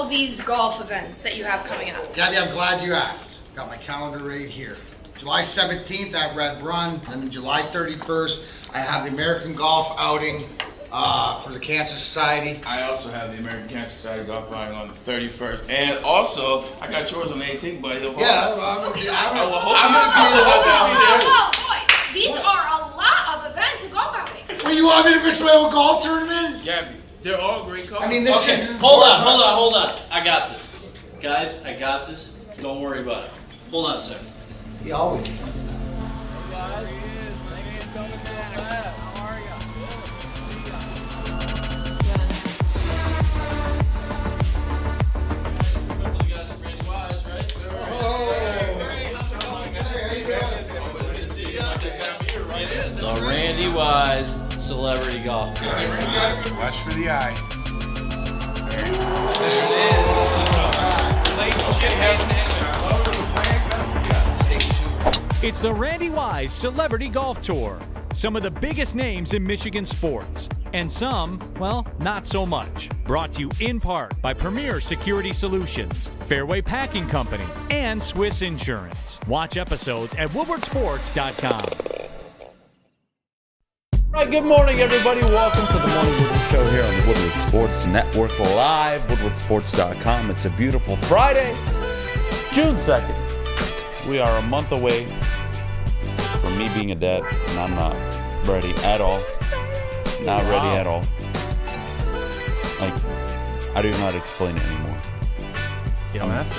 all these golf events that you have coming up? Gabby, I'm glad you asked. Got my calendar right here. July 17th at Red Run, and then July 31st, I have the American Golf Outing for the Cancer Society. I also have the American Cancer Society golf outing on the 31st, and also I got yours on the 18th, but Yeah, I'm gonna be there. Whoa, boys, these are a lot of events and golf outings. Well, you want me to miss my own golf tournament? Gabby, they're all great coaches. I mean, this Okay, is... hold on. I got this. Guys, I got this. Don't worry about it. Hold on a second. He always... The Randy Wise Celebrity Golf Tour. Watch for the eye. It's the Randy Wise Celebrity Golf Tour. Some of the biggest names in Michigan sports. And some, well, not so much. Brought to you in part by Premier Security Solutions, Fairway Packing Company, and Swiss Insurance. Watch episodes at woodwardsports.com. All right, good morning, everybody. Welcome to the Morning Woodward Show here on the Woodward Sports Network live, woodwardsports.com. It's a beautiful Friday, June 2nd. We are a month away from me being a dad, and I'm not ready at all. Not ready at all. Like, I don't even know how to explain it anymore. You don't have to.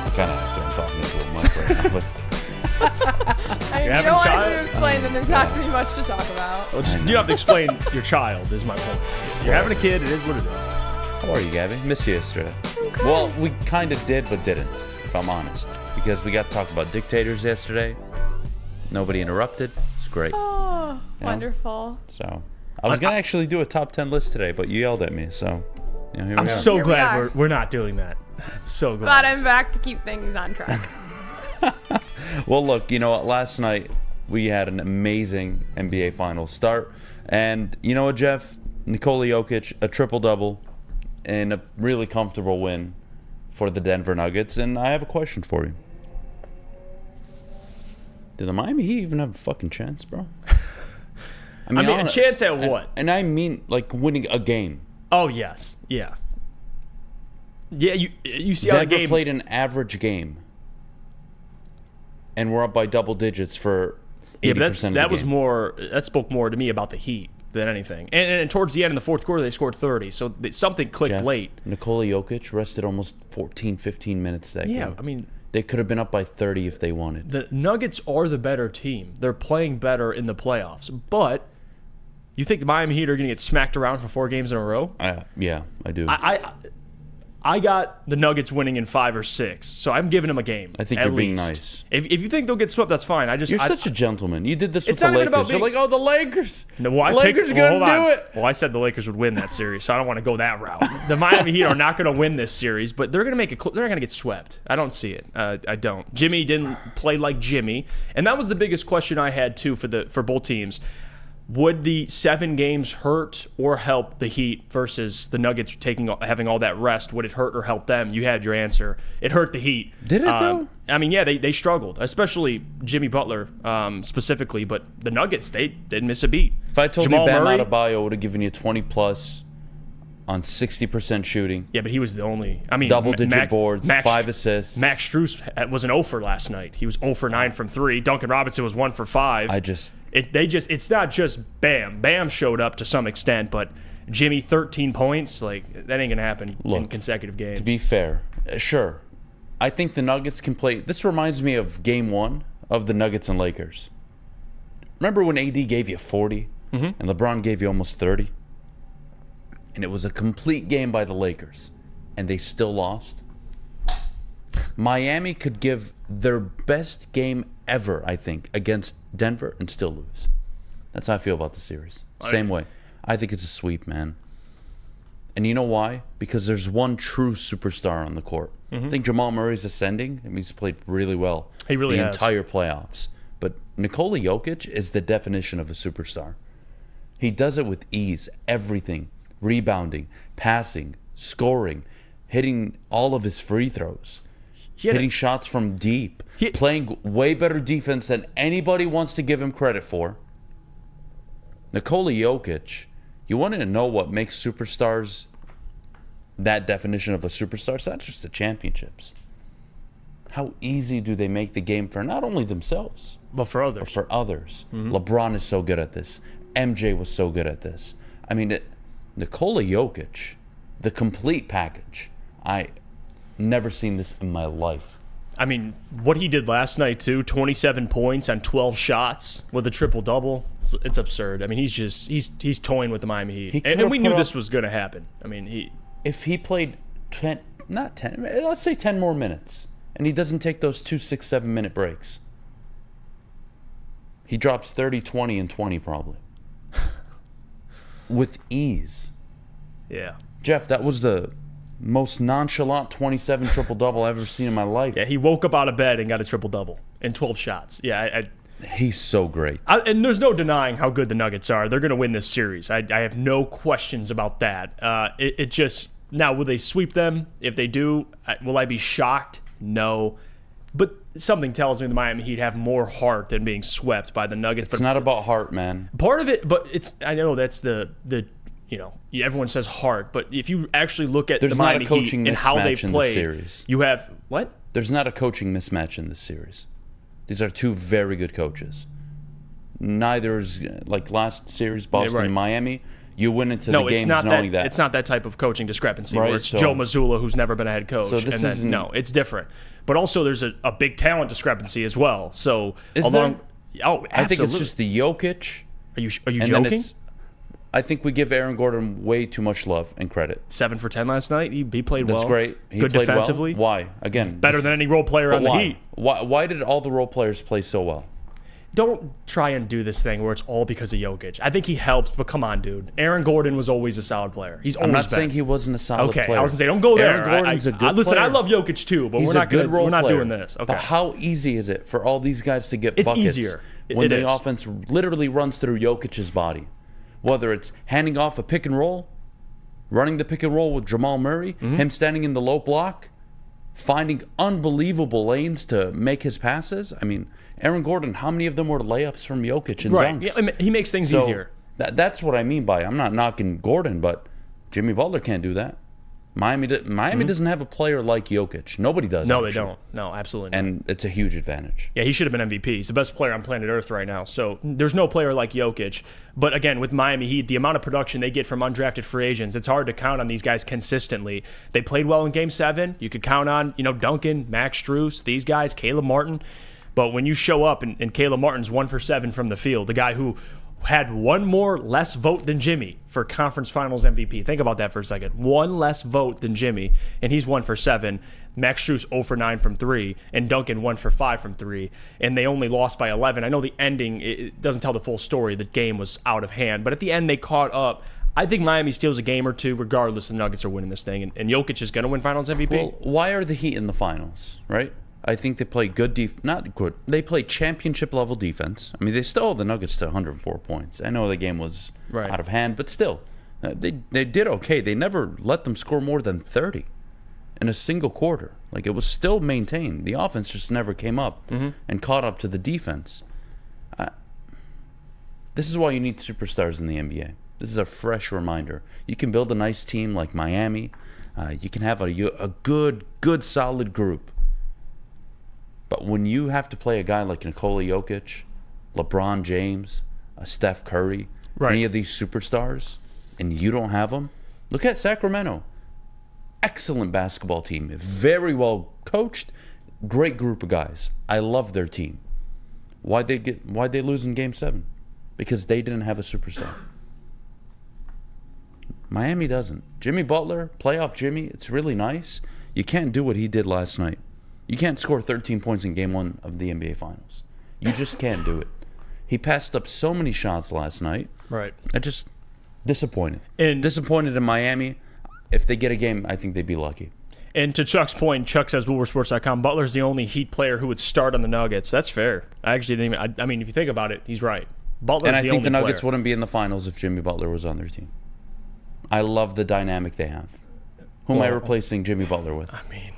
I kind of have to. I'm talking into a mic right now, but... I mean, you don't want to explain that there's not really much to talk about. Well, you don't have to explain your child, is my point. You're having a kid, it is what it is. How are you, Gabby? Missed you yesterday. Okay. Well, we kind of did, but didn't, if I'm honest. Because we got to talk about dictators yesterday. Nobody interrupted. It's great. Oh, wonderful. So, I was going to actually do a top 10 list today, but you yelled at me, so... You know, here we I'm are. so glad we're not doing that. I'm so glad. Glad I'm back to keep things on track. Well, look, you know what? Last night we had an amazing NBA Finals start. And you know what, Jeff? Nikola Jokic, a triple-double, and a really comfortable win for the Denver Nuggets. And I have a question for you. Did the Miami Heat even have a fucking chance, bro? I mean a chance at what? And I mean, like, winning a game. Oh, yes. Yeah. Yeah, you see how the Denver game... played an average game. And we're up by double digits for 80% but of the that was game. more. That spoke more to me about the Heat than anything. And towards the end in the fourth quarter, they scored 30. So something clicked Jeff, late. Nikola Jokic rested almost 14, 15 minutes that game. Yeah, I mean... They could have been up by 30 if they wanted. The Nuggets are the better team. They're playing better in the playoffs. But you think the Miami Heat are going to get smacked around for 4 games in a row? Yeah, I do. I got the Nuggets winning in 5 or 6, so I'm giving them a game. I think at you're being least. nice. If you think they'll get swept, that's fine. You're such a gentleman. You did this with It's the not even about Lakers. You're being- like, oh, the Lakers. No, well, the Lakers are going to do it. Well, I said the Lakers would win that series, so I don't want to go that route. The Miami Heat are not going to win this series, but they're going to make it. They're not going to get swept. I don't see it. I don't. Jimmy didn't play like Jimmy, and that was the biggest question I had too for both teams. Would the 7 games hurt or help the Heat versus the Nuggets having all that rest? Would it hurt or help them? You had your answer. It hurt the Heat. Did it, though? I mean, yeah, they struggled, especially Jimmy Butler specifically, but the Nuggets, they didn't miss a beat. If I told Jamal you Bam Murray, Adebayo would have given you 20-plus on 60% shooting. Yeah, but he was the only... I mean, double-digit boards, 5 assists. Max Strus was an 0 for last night. He was 0 for 9 from 3. Duncan Robinson was 1 for 5. It's not just Bam. Bam showed up to some extent, but Jimmy 13 points, like that ain't gonna happen in consecutive games. To be fair, sure. I think the Nuggets can play. This reminds me of Game 1 of the Nuggets and Lakers. Remember when AD gave you 40 and LeBron gave you almost 30? And it was a complete game by the Lakers, and they still lost. Miami could give their best game ever, I think, against Denver and still lose. That's how I feel about the series. Same way. I think it's a sweep, man. And you know why? Because there's one true superstar on the court. I think Jamal Murray's ascending. I mean, he's played really well the has. Entire playoffs. But Nikola Jokic is the definition of a superstar. He does it with ease. Everything. Rebounding, passing, scoring, hitting all of his free throws, He had hitting shots from deep, playing way better defense than anybody wants to give him credit for. Nikola Jokic, you want to know what makes superstars that definition of a superstar? It's not just the championships. How easy do they make the game for not only themselves, but for others? But for others. LeBron is so good at this. MJ was so good at this. I mean, Nikola Jokic, the complete package. I never seen this in my life. I mean, what he did last night too, 27 points on 12 shots with a triple-double. It's absurd. I mean, he's toying with the Miami Heat. And we knew this was going to happen. I mean, if he played 10, let's say 10 more minutes, and he doesn't take those 2 6-7 minute breaks, he drops 30, 20, and 20 probably. With ease. Yeah. Jeff, that was the most nonchalant 27 triple-double I've ever seen in my life. Yeah, he woke up out of bed and got a triple-double in 12 shots. Yeah, he's so great. And there's no denying how good the Nuggets are. They're going to win this series. I have no questions about that. It just, now, will they sweep them? If they do, will I be shocked? No. But something tells me the Miami Heat have more heart than being swept by the Nuggets. It's not about heart, man. Part of it, but I know that's the everyone says heart, but if you actually look at the Miami Heat and how they play, you have what? There's not a coaching mismatch in this series. These are two very good coaches. Neither is like last series, Boston and Miami. You went into the games knowing that. It's not that type of coaching discrepancy right, where it's Joe Mazzulla who's never been a head coach. So this isn't, no, it's different. But also there's a big talent discrepancy as well. So is there? Oh, absolutely. I think it's just the Jokic. Are you joking? I think we give Aaron Gordon way too much love and credit. 7 for 10 last night. He played well. That's great. He good played defensively. Well. Why? Again, better than any role player on the Heat. Why did all the role players play so well? Don't try and do this thing where it's all because of Jokic. I think he helped, but come on, dude. Aaron Gordon was always a solid player. I'm not saying he wasn't a solid player. Okay, I was gonna say don't go there. Aaron Gordon's a good player. Listen, I love Jokic too, but we're not doing this. Okay. But how easy is it for all these guys to get buckets? It's easier when the offense literally runs through Jokic's body. Whether it's handing off a pick and roll, running the pick and roll with Jamal Murray, him standing in the low block, finding unbelievable lanes to make his passes. I mean, Aaron Gordon, how many of them were layups from Jokic and dunks? Yeah, I mean, he makes things easier. That's what I mean by I'm not knocking Gordon, but Jimmy Butler can't do that. Miami doesn't have a player like Jokic. Nobody does. No, they don't. No, absolutely not. And it's a huge advantage. Yeah, he should have been MVP. He's the best player on planet Earth right now. So there's no player like Jokic. But again, with Miami Heat, the amount of production they get from undrafted free agents, it's hard to count on these guys consistently. They played well in Game 7. You could count on, Duncan, Max Strus, these guys, Caleb Martin. But when you show up and Caleb Martin's 1 for 7 from the field, the guy who had one more less vote than Jimmy for conference finals MVP. Think about that for a second. One less vote than Jimmy, and he's 1 for 7. Max Strus 0 for 9 from 3, and Duncan 1 for 5 from 3. And they only lost by 11. I know the ending, it doesn't tell the full story. The game was out of hand. But at the end, they caught up. I think Miami steals a game or two regardless. The Nuggets are winning this thing. And Jokic is going to win finals MVP. Well, why are the Heat in the finals, right? I think they play not good. They play championship level defense. I mean, they stole the Nuggets to 104 points. I know the game was out of hand, but still, they did okay. They never let them score more than 30 in a single quarter. Like, it was still maintained. The offense just never came up and caught up to the defense. This is why you need superstars in the NBA. This is a fresh reminder. You can build a nice team like Miami. You can have a good, solid group. But when you have to play a guy like Nikola Jokic, LeBron James, Steph Curry, any of these superstars, and you don't have them, look at Sacramento. Excellent basketball team. Very well coached. Great group of guys. I love their team. Why'd they lose in Game 7? Because they didn't have a superstar. Miami doesn't. Jimmy Butler, playoff Jimmy, it's really nice. You can't do what he did last night. You can't score 13 points in Game 1 of the NBA Finals. You just can't do it. He passed up so many shots last night. Right. I just disappointed. And disappointed in Miami. If they get a game, I think they'd be lucky. And to Chuck's point, Chuck says, WoodwardSports.com, Butler's the only Heat player who would start on the Nuggets. That's fair. I actually didn't even... I mean, if you think about it, he's right. Butler's and I the think only the Nuggets player. wouldn't be in the finals if Jimmy Butler was on their team. I love the dynamic they have. Who am I replacing Jimmy Butler with? I mean,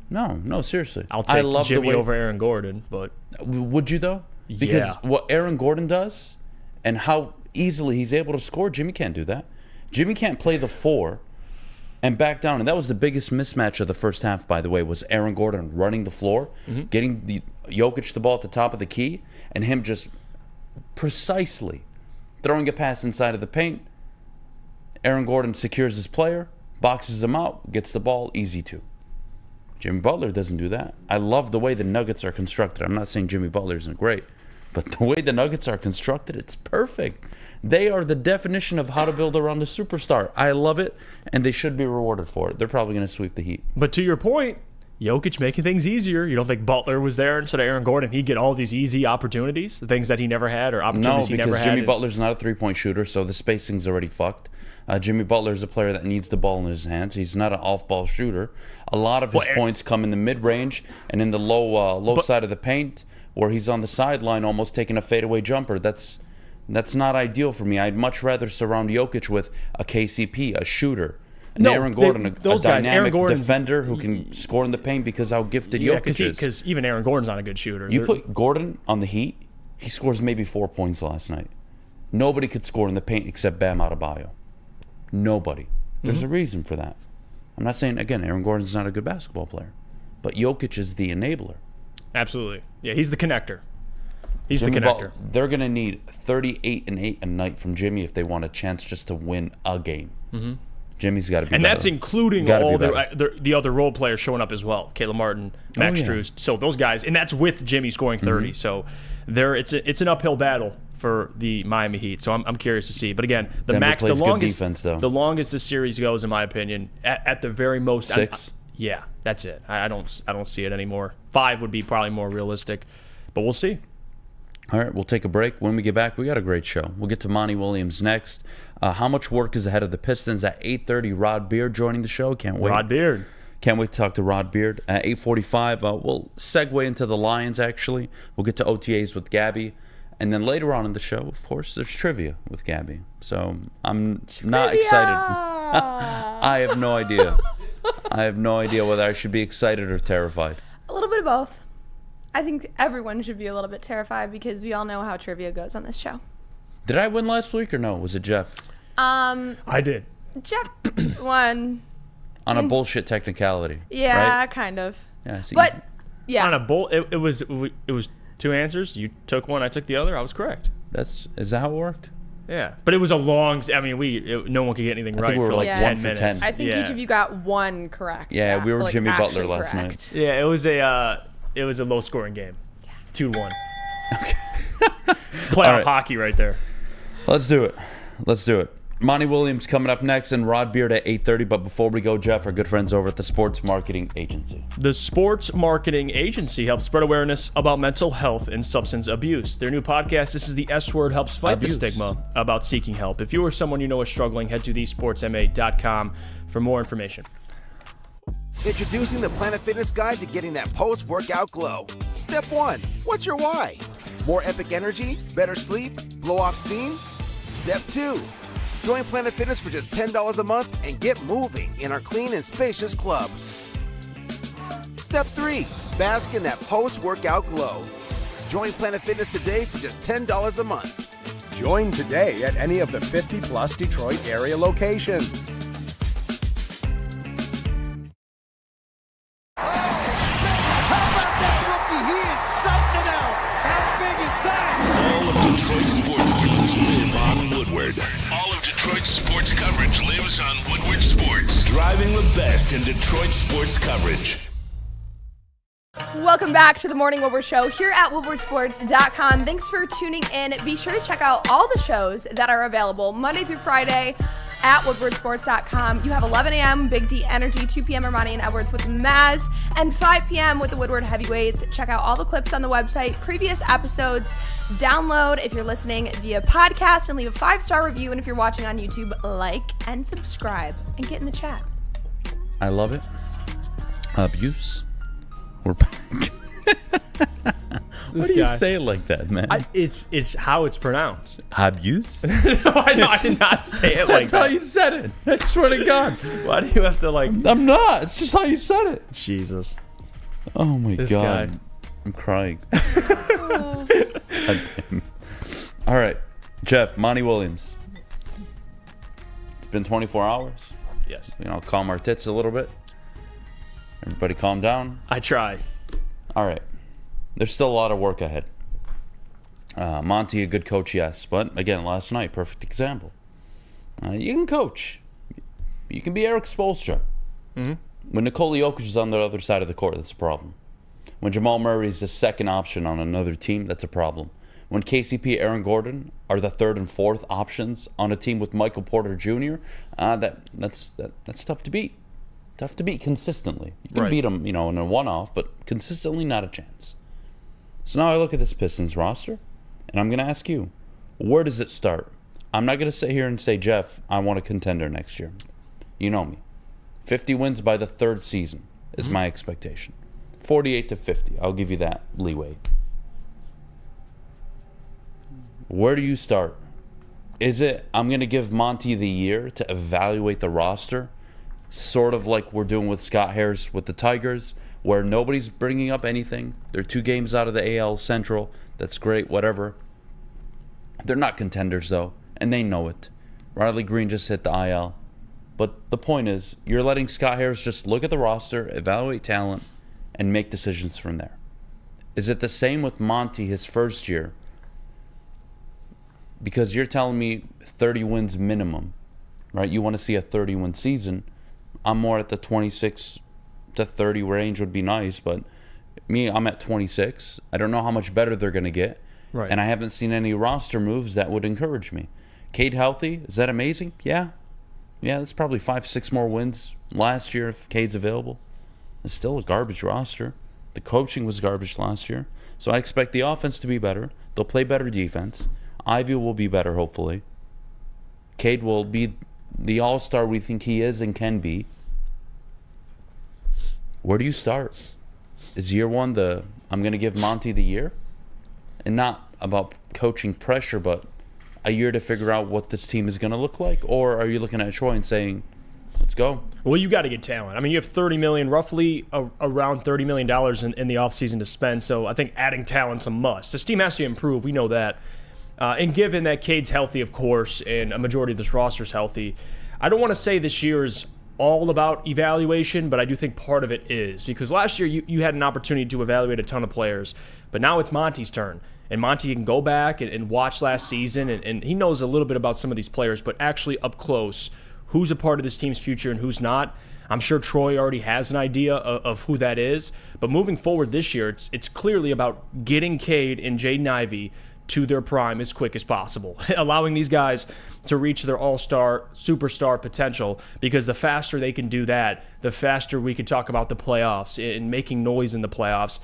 No, seriously. I'll take Jimmy over Aaron Gordon, but would you though? Because what Aaron Gordon does and how easily he's able to score, Jimmy can't do that. Jimmy can't play the 4 and back down. And that was the biggest mismatch of the first half, by the way, was Aaron Gordon running the floor, getting the Jokic the ball at the top of the key, and him just precisely throwing a pass inside of the paint. Aaron Gordon secures his player, boxes him out, gets the ball, easy 2. Jimmy Butler doesn't do that. I love the way the Nuggets are constructed. I'm not saying Jimmy Butler isn't great, but the way the Nuggets are constructed, it's perfect. They are the definition of how to build around a superstar. I love it, and they should be rewarded for it. They're probably going to sweep the Heat. But to your point, Jokic making things easier. You don't think Butler was there instead of Aaron Gordon? He'd get all these easy opportunities, the things that he never had, or opportunities he never had. No, because Jimmy Butler's not a three-point shooter, so the spacing's already fucked. Jimmy Butler's a player that needs the ball in his hands. He's not an off-ball shooter. A lot of his points come in the mid-range and in the low side of the paint, where he's on the sideline almost taking a fadeaway jumper. That's not ideal for me. I'd much rather surround Jokic with a KCP, a shooter. And Aaron Gordon, a dynamic defender who can score in the paint because how gifted Jokic is. Because even Aaron Gordon's not a good shooter. You put Gordon on the Heat, he scores maybe 4 points last night. Nobody could score in the paint except Bam Adebayo. Nobody. There's a reason for that. I'm not saying, again, Aaron Gordon's not a good basketball player, but Jokic is the enabler. Absolutely. Yeah, he's the connector. He's the connector. They're going to need 38 and 8 a night from Jimmy if they want a chance just to win a game. Jimmy's got to be better. And that's including all the other role players showing up as well. Caleb Martin, Max Strus. So those guys, and that's with Jimmy scoring 30. So it's an uphill battle for the Miami Heat. So I'm curious to see. But again, the longest defense, though. The longest this series goes, in my opinion, at the very most 6. Yeah, that's it. I don't see it anymore. 5 would be probably more realistic, but we'll see. All right, we'll take a break. When we get back, we got a great show. We'll get to Monty Williams next. How much work is ahead of the Pistons at 8:30? Rod Beard joining the show. Can't wait. Rod Beard. Can't wait to talk to Rod Beard. At 8:45, we'll segue into the Lions, actually. We'll get to OTAs with Gabby. And then later on in the show, of course, there's trivia with Gabby. So I'm not excited. I have no idea. I have no idea whether I should be excited or terrified. A little bit of both. I think everyone should be a little bit terrified because we all know how trivia goes on this show. Did I win last week or no? Was it Jeff? I did. Jeff won. On a bullshit technicality. Yeah, right? kind of. Yeah, see. But yeah. On a it was 2 answers. You took one, I took the other. I was correct. Is that how it worked? Yeah, but it was a long. I mean, no one could get anything right we were for like 10 1 for minutes. 10. I think each of you got 1 correct. Yeah, we were like Jimmy Butler actually last correct. night. Yeah, it was a low scoring game. 2-1. Okay. It's playoff hockey right there. Let's do it. Monty Williams coming up next and Rod Beard at 8:30. But before we go, Jeff, our good friends over at the Sports Marketing Agency. The Sports Marketing Agency helps spread awareness about mental health and substance abuse. Their new podcast, This is the S Word, helps fight the stigma about seeking help. If you or someone you know is struggling, head to thesportsma.com for more information. Introducing the Planet Fitness Guide to getting that post-workout glow. Step 1. What's your why? More epic energy? Better sleep? Blow off steam? Step 2. Join Planet Fitness for just $10 a month and get moving in our clean and spacious clubs. Step 3. Bask in that post-workout glow. Join Planet Fitness today for just $10 a month. Join today at any of the 50-plus Detroit area locations. All of Detroit's sports teams live on Woodward. All of Detroit's sports coverage lives on Woodward Sports. Driving the best in Detroit sports coverage. Welcome back to the Morning Woodward Show here at woodwardsports.com. Thanks for tuning in. Be sure to check out all the shows that are available Monday through Friday at woodwardsports.com. You have 11 a.m. Big D Energy, 2 p.m. Ermanni and Edwards with Maz, and 5 p.m. with the Woodward Heavyweights. Check out all the clips on the website, previous episodes. Download if you're listening via podcast and leave a 5-star review. And if you're watching on YouTube, like and subscribe and get in the chat. I love it. Abuse. We're back. Why do you say it like that, man? It's how it's pronounced. Abuse? No, I did not say it like That's how you said it. I swear to God. Why do you have to like? I'm not. It's just how you said it. Jesus. Oh my This God. guy. I'm crying. God damn. All right, Jeff, Monty Williams. It's been 24 hours. Yes. Calm our tits a little bit. Everybody calm down. I try. All right. There's still a lot of work ahead. Monty, a good coach, yes. But again, last night, perfect example. You can coach. You can be Eric Spoelstra. Mm-hmm. When Nikola Jokic is on the other side of the court, that's a problem. When Jamal Murray is the second option on another team, that's a problem. When KCP, Aaron Gordon are the third and fourth options on a team with Michael Porter Jr., that's tough to beat. Tough to beat consistently. You can beat them, in a one-off, but consistently not a chance. So now I look at this Pistons roster, and I'm going to ask you, where does it start? I'm not going to sit here and say, Jeff, I want a contender next year. You know me. 50 wins by the third season is my expectation. 48 to 50. I'll give you that leeway. Where do you start? Is it, I'm going to give Monty the year to evaluate the roster, sort of like we're doing with Scott Harris with the Tigers, where nobody's bringing up anything. They're 2 games out of the AL Central. That's great, whatever. They're not contenders, though, and they know it. Riley Green just hit the IL. But the point is, you're letting Scott Harris just look at the roster, evaluate talent, and make decisions from there. Is it the same with Monty his first year? Because you're telling me 30 wins minimum, right? You want to see a 30-win season. I'm more at the 26 to 30 range would be nice, but me, I'm at 26. I don't know how much better they're going to get. Right. And I haven't seen any roster moves that would encourage me. Cade healthy, is that amazing? Yeah. Yeah, that's probably 5-6 more wins last year if Cade's available. It's still a garbage roster. The coaching was garbage last year. So I expect the offense to be better. They'll play better defense. Ivy will be better, hopefully. Cade will be the all-star we think he is and can be. Where do you start? Is year one I'm going to give Monty the year? And not about coaching pressure, but a year to figure out what this team is going to look like? Or are you looking at Troy and saying, let's go? Well, you got to get talent. I mean, you have $30 million, roughly around $30 million in the offseason to spend. So I think adding talent's a must. This team has to improve. We know that. And given that Cade's healthy, of course, and a majority of this roster's healthy, I don't want to say this year is all about evaluation, but I do think part of it is. Because last year you had an opportunity to evaluate a ton of players, but now it's Monty's turn. And Monty can go back and watch last season, and he knows a little bit about some of these players, but actually up close, who's a part of this team's future and who's not. I'm sure Troy already has an idea of who that is. But moving forward this year, it's clearly about getting Cade and Jaden Ivey to their prime as quick as possible, allowing these guys to reach their all-star, superstar potential, because the faster they can do that, the faster we can talk about the playoffs and making noise in the playoffs.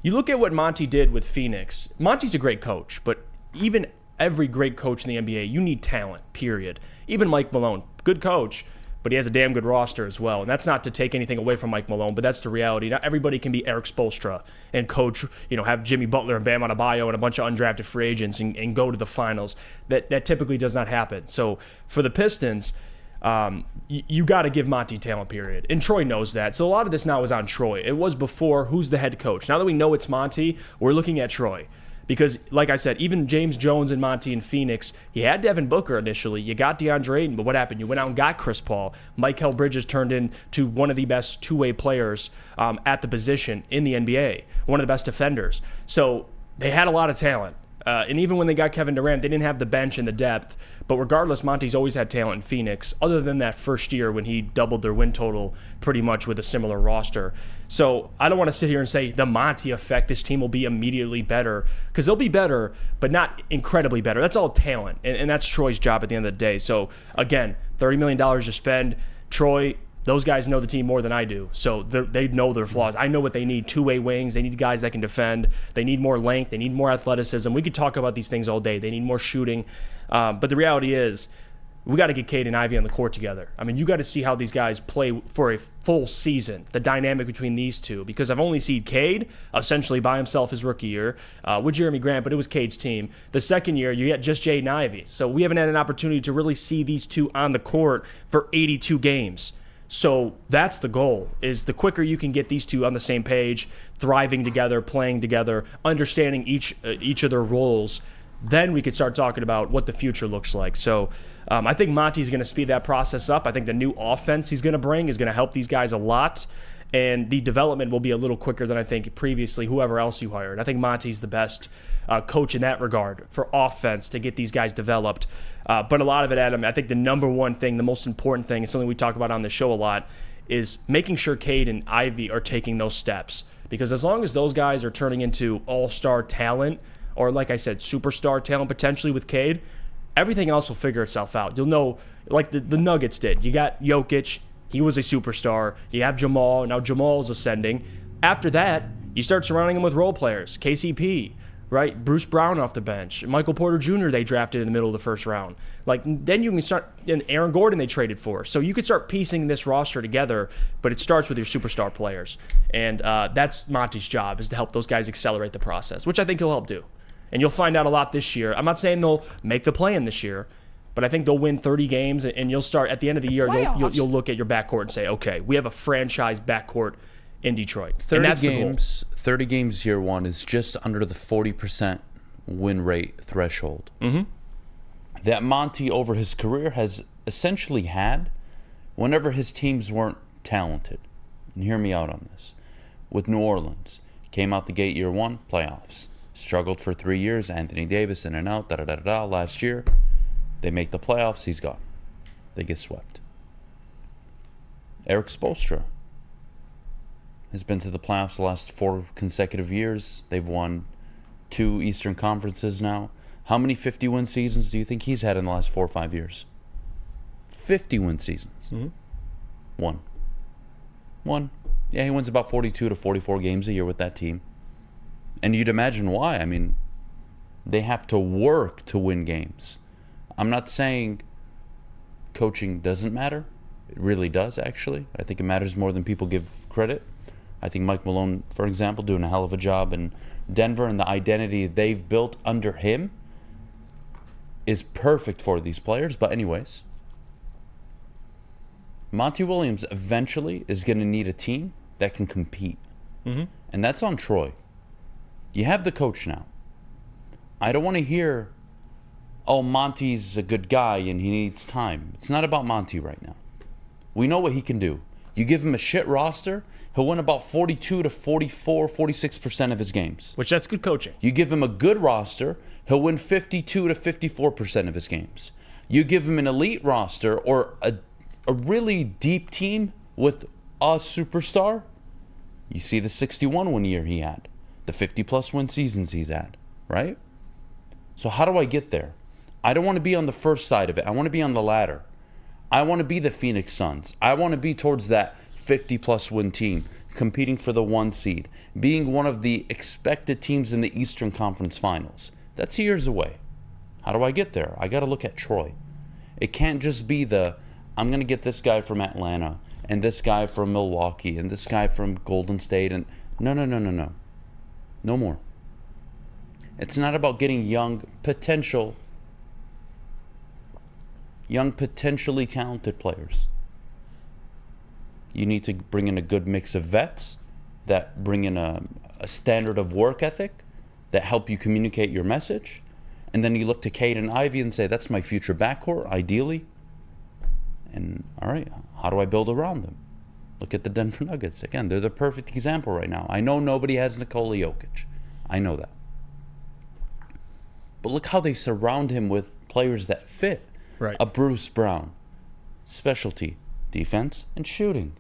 You look at what Monty did with Phoenix. Monty's a great coach, but even every great coach in the NBA, you need talent, period. Even Mike Malone, good coach, but he has a damn good roster as well. And that's not to take anything away from Mike Malone, but that's the reality. Not everybody can be Eric Spoelstra and coach, have Jimmy Butler and Bam Adebayo and a bunch of undrafted free agents and go to the finals. That typically does not happen. So for the Pistons, you got to give Monty talent, period. And Troy knows that. So a lot of this now is on Troy. It was before, who's the head coach? Now that we know it's Monty, we're looking at Troy. Because, like I said, even James Jones and Monty in Phoenix, you had Devin Booker initially. You got DeAndre Ayton, but what happened? You went out and got Chris Paul. Mikal Bridges turned into one of the best two-way players at the position in the NBA, one of the best defenders. So they had a lot of talent. And even when they got Kevin Durant, they didn't have the bench and the depth. But regardless, Monty's always had talent in Phoenix, other than that first year when he doubled their win total pretty much with a similar roster. So I don't want to sit here and say the Monty effect, this team will be immediately better, because they'll be better, but not incredibly better. That's all talent, and that's Troy's job at the end of the day. So again, $30 million to spend. Troy, those guys know the team more than I do, so they know their flaws. I know what they need: two-way wings. They need guys that can defend. They need more length. They need more athleticism. We could talk about these things all day. They need more shooting. But the reality is, we got to get Cade and Ivy on the court together. I mean, you got to see how these guys play for a full season, the dynamic between these two, because I've only seen Cade essentially by himself his rookie year with Jeremy Grant, but it was Cade's team. The second year, you get just Jaden Ivey. So we haven't had an opportunity to really see these two on the court for 82 games. So that's the goal, is the quicker you can get these two on the same page, thriving together, playing together, understanding each of their roles, then we could start talking about what the future looks like. So I think Monty's going to speed that process up. I think the new offense he's going to bring is going to help these guys a lot, and the development will be a little quicker than I think previously whoever else you hired. I think Monty's the best coach in that regard for offense to get these guys developed. But a lot of it, Adam, I think the number one thing, the most important thing, is something we talk about on the show a lot, is making sure Cade and Ivy are taking those steps. Because as long as those guys are turning into all-star talent, or like I said, superstar talent potentially with Cade, everything else will figure itself out. You'll know, like the Nuggets did. You got Jokic, he was a superstar. You have Jamal, now Jamal's ascending. After that, you start surrounding him with role players. KCP, right? Bruce Brown off the bench. Michael Porter Jr. they drafted in the middle of the first round. Like, then you can start, and Aaron Gordon they traded for. So you could start piecing this roster together, but it starts with your superstar players. And that's Monty's job, is to help those guys accelerate the process, which I think he'll help do. And you'll find out a lot this year. I'm not saying they'll make the play-in this year, but I think they'll win 30 games, and you'll start at the end of the year, you'll look at your backcourt and say, okay, we have a franchise backcourt in Detroit. 30 games year one is just under the 40% win rate threshold. Mm-hmm. That Monty over his career has essentially had whenever his teams weren't talented. And hear me out on this. With New Orleans, came out the gate year one, playoffs. Struggled for 3 years, Anthony Davis in and out, da-da-da-da-da. Last year, they make the playoffs, he's gone. They get swept. Eric Spoelstra has been to the playoffs the last 4 consecutive years. They've won 2 Eastern Conferences now. How many 50-win seasons do you think he's had in the last 4 or 5 years? 50-win seasons. Mm-hmm. One. Yeah, he wins about 42 to 44 games a year with that team. And you'd imagine why. I mean, they have to work to win games. I'm not saying coaching doesn't matter. It really does, actually. I think it matters more than people give credit. I think Mike Malone, for example, doing a hell of a job in Denver, and the identity they've built under him is perfect for these players. But anyways, Monty Williams eventually is going to need a team that can compete. Mm-hmm. And that's on Troy. You have the coach now. I don't want to hear, oh, Monty's a good guy and he needs time. It's not about Monty right now. We know what he can do. You give him a shit roster, he'll win about 42 to 44, 46% of his games. Which that's good coaching. You give him a good roster, he'll win 52 to 54% of his games. You give him an elite roster or a really deep team with a superstar, you see the 61-win year he had. The 50-plus win seasons he's had, right? So how do I get there? I don't want to be on the first side of it. I want to be on the ladder. I want to be the Phoenix Suns. I want to be towards that 50-plus win team, competing for the 1 seed, being one of the expected teams in the Eastern Conference Finals. That's years away. How do I get there? I got to look at Troy. It can't just be I'm going to get this guy from Atlanta and this guy from Milwaukee and this guy from Golden State. And no. No more. It's not about getting young, potentially talented players. You need to bring in a good mix of vets that bring in a standard of work ethic that help you communicate your message. And then you look to Cade and Ivy and say, that's my future backcourt, ideally. And all right, how do I build around them? Look at the Denver Nuggets. Again, they're the perfect example right now. I know nobody has Nikola Jokic. I know that. But look how they surround him with players that fit. Right. A Bruce Brown. Specialty, defense, and shooting.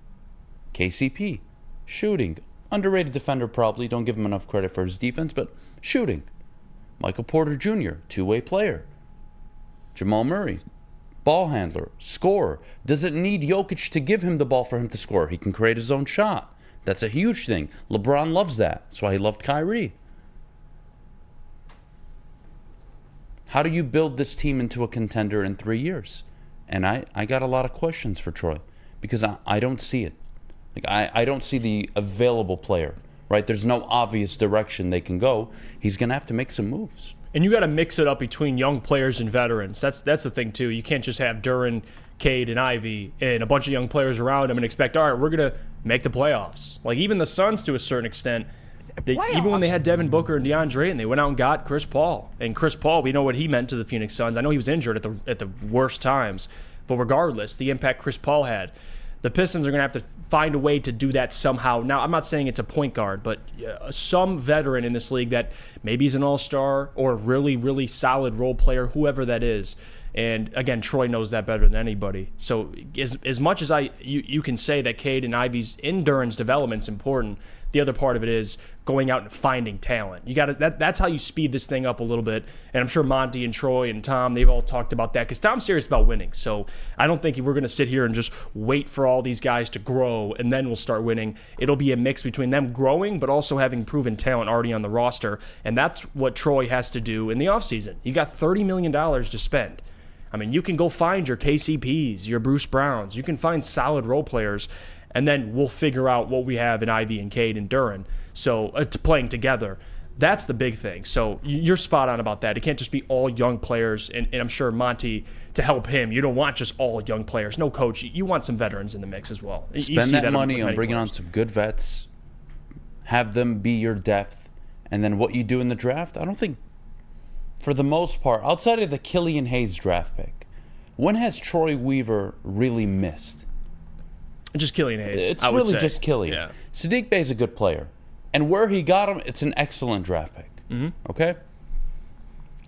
KCP, shooting. Underrated defender probably. Don't give him enough credit for his defense, but shooting. Michael Porter Jr., two-way player. Jamal Murray, ball handler, scorer. Doesn't need Jokic to give him the ball for him to score. He can create his own shot. That's a huge thing. LeBron loves that. That's why he loved Kyrie. How do you build this team into a contender in 3 years? And I got a lot of questions for Troy because I don't see it. Like I don't see the available player, right? There's no obvious direction they can go. He's going to have to make some moves. And you got to mix it up between young players and veterans. That's the thing, too. You can't just have Duren, Cade, and Ivy and a bunch of young players around them and expect, all right, we're going to make the playoffs. Like, even the Suns, to a certain extent, even when they had Devin Booker and DeAndre, and they went out and got Chris Paul. And Chris Paul, we know what he meant to the Phoenix Suns. I know he was injured at the worst times. But regardless, the impact Chris Paul had, the Pistons are going to have to find a way to do that somehow. Now, I'm not saying it's a point guard, but some veteran in this league that maybe is an all-star or a really, really solid role player, whoever that is. And, again, Troy knows that better than anybody. So as much as you can say that Cade and Ivy's endurance development is important, the other part of it is going out and finding talent. You got to that's how you speed this thing up a little bit. And I'm sure Monty and Troy and Tom, they've all talked about that because Tom's serious about winning. So I don't think we're going to sit here and just wait for all these guys to grow and then we'll start winning. It'll be a mix between them growing but also having proven talent already on the roster. And that's what Troy has to do in the offseason. You got $30 million to spend. I mean, you can go find your KCPs, your Bruce Browns. You can find solid role players, and then we'll figure out what we have in Ivy and Cade and Duren. So playing together, that's the big thing. So you're spot on about that. It can't just be all young players, and I'm sure Monty, to help him, you don't want just all young players. No, coach, you want some veterans in the mix as well. Spend that money on bringing on some good vets, have them be your depth, and then what you do in the draft, I don't think, for the most part, outside of the Killian Hayes draft pick, when has Troy Weaver really missed? Just Killian Hayes. It's really just Killian. Yeah. Saddiq Bey's a good player. And where he got him, it's an excellent draft pick. Mm-hmm. Okay?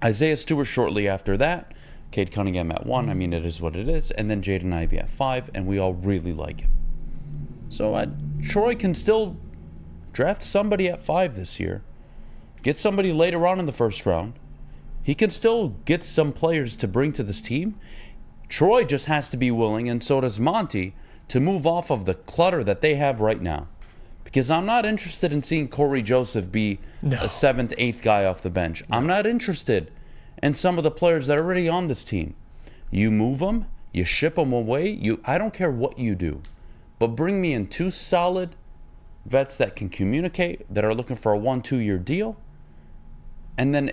Isaiah Stewart shortly after that. Cade Cunningham at 1. I mean, it is what it is. And then Jaden Ivey at 5. And we all really like him. So Troy can still draft somebody at 5 this year. Get somebody later on in the first round. He can still get some players to bring to this team. Troy just has to be willing, and so does Monty, to move off of the clutter that they have right now. Because I'm not interested in seeing Corey Joseph be a 7th, 8th guy off the bench. I'm not interested in some of the players that are already on this team. You move them, you ship them away, I don't care what you do. But bring me in 2 solid vets that can communicate, that are looking for a 1-2 year deal, and then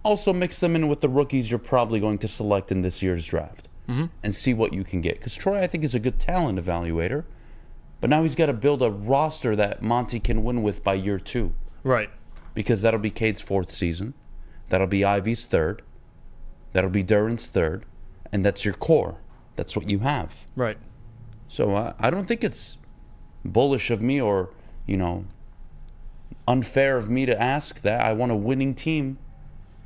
also mix them in with the rookies you're probably going to select in this year's draft and see what you can get. Because Troy, I think, is a good talent evaluator, but now he's got to build a roster that Monty can win with by year 2. Right. Because that'll be Cade's 4th season. That'll be Ivy's 3rd. That'll be Duren's 3rd. And that's your core. That's what you have. Right. So I don't think it's bullish of me or, unfair of me to ask that. I want a winning team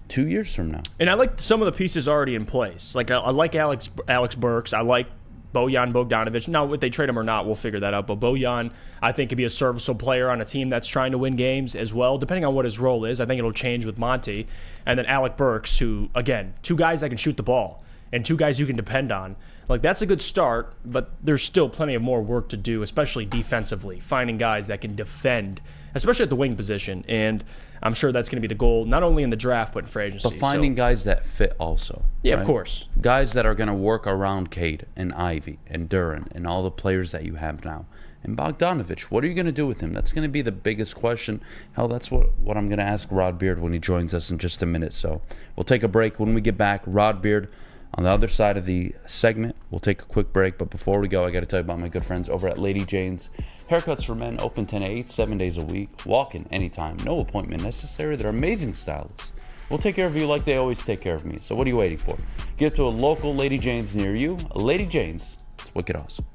2 years from now. And I like some of the pieces already in place. Like I like Alex Burks. I like Bojan Bogdanovic. Now, if they trade him or not, we'll figure that out. But Bojan, I think, could be a serviceable player on a team that's trying to win games as well, depending on what his role is. I think it'll change with Monty. And then Alec Burks, who, again, 2 guys that can shoot the ball and 2 guys you can depend on. Like, that's a good start, but there's still plenty of more work to do, especially defensively, finding guys that can defend, especially at the wing position. And I'm sure that's going to be the goal, not only in the draft, but in free agency. But finding guys that fit also. Yeah, right? Of course. Guys that are going to work around Cade and Ivy and Duren and all the players that you have now. And Bogdanovic, what are you going to do with him? That's going to be the biggest question. Hell, that's what I'm going to ask Rod Beard when he joins us in just a minute. So we'll take a break. When we get back, Rod Beard on the other side of the segment. We'll take a quick break. But before we go, I got to tell you about my good friends over at Lady Jane's. Haircuts for men, open 10 to 8, 7 days a week. Walk-in anytime, no appointment necessary. They're amazing stylists. We'll take care of you like they always take care of me. So what are you waiting for? Get to a local Lady Jane's near you. Lady Jane's, it's wicked awesome.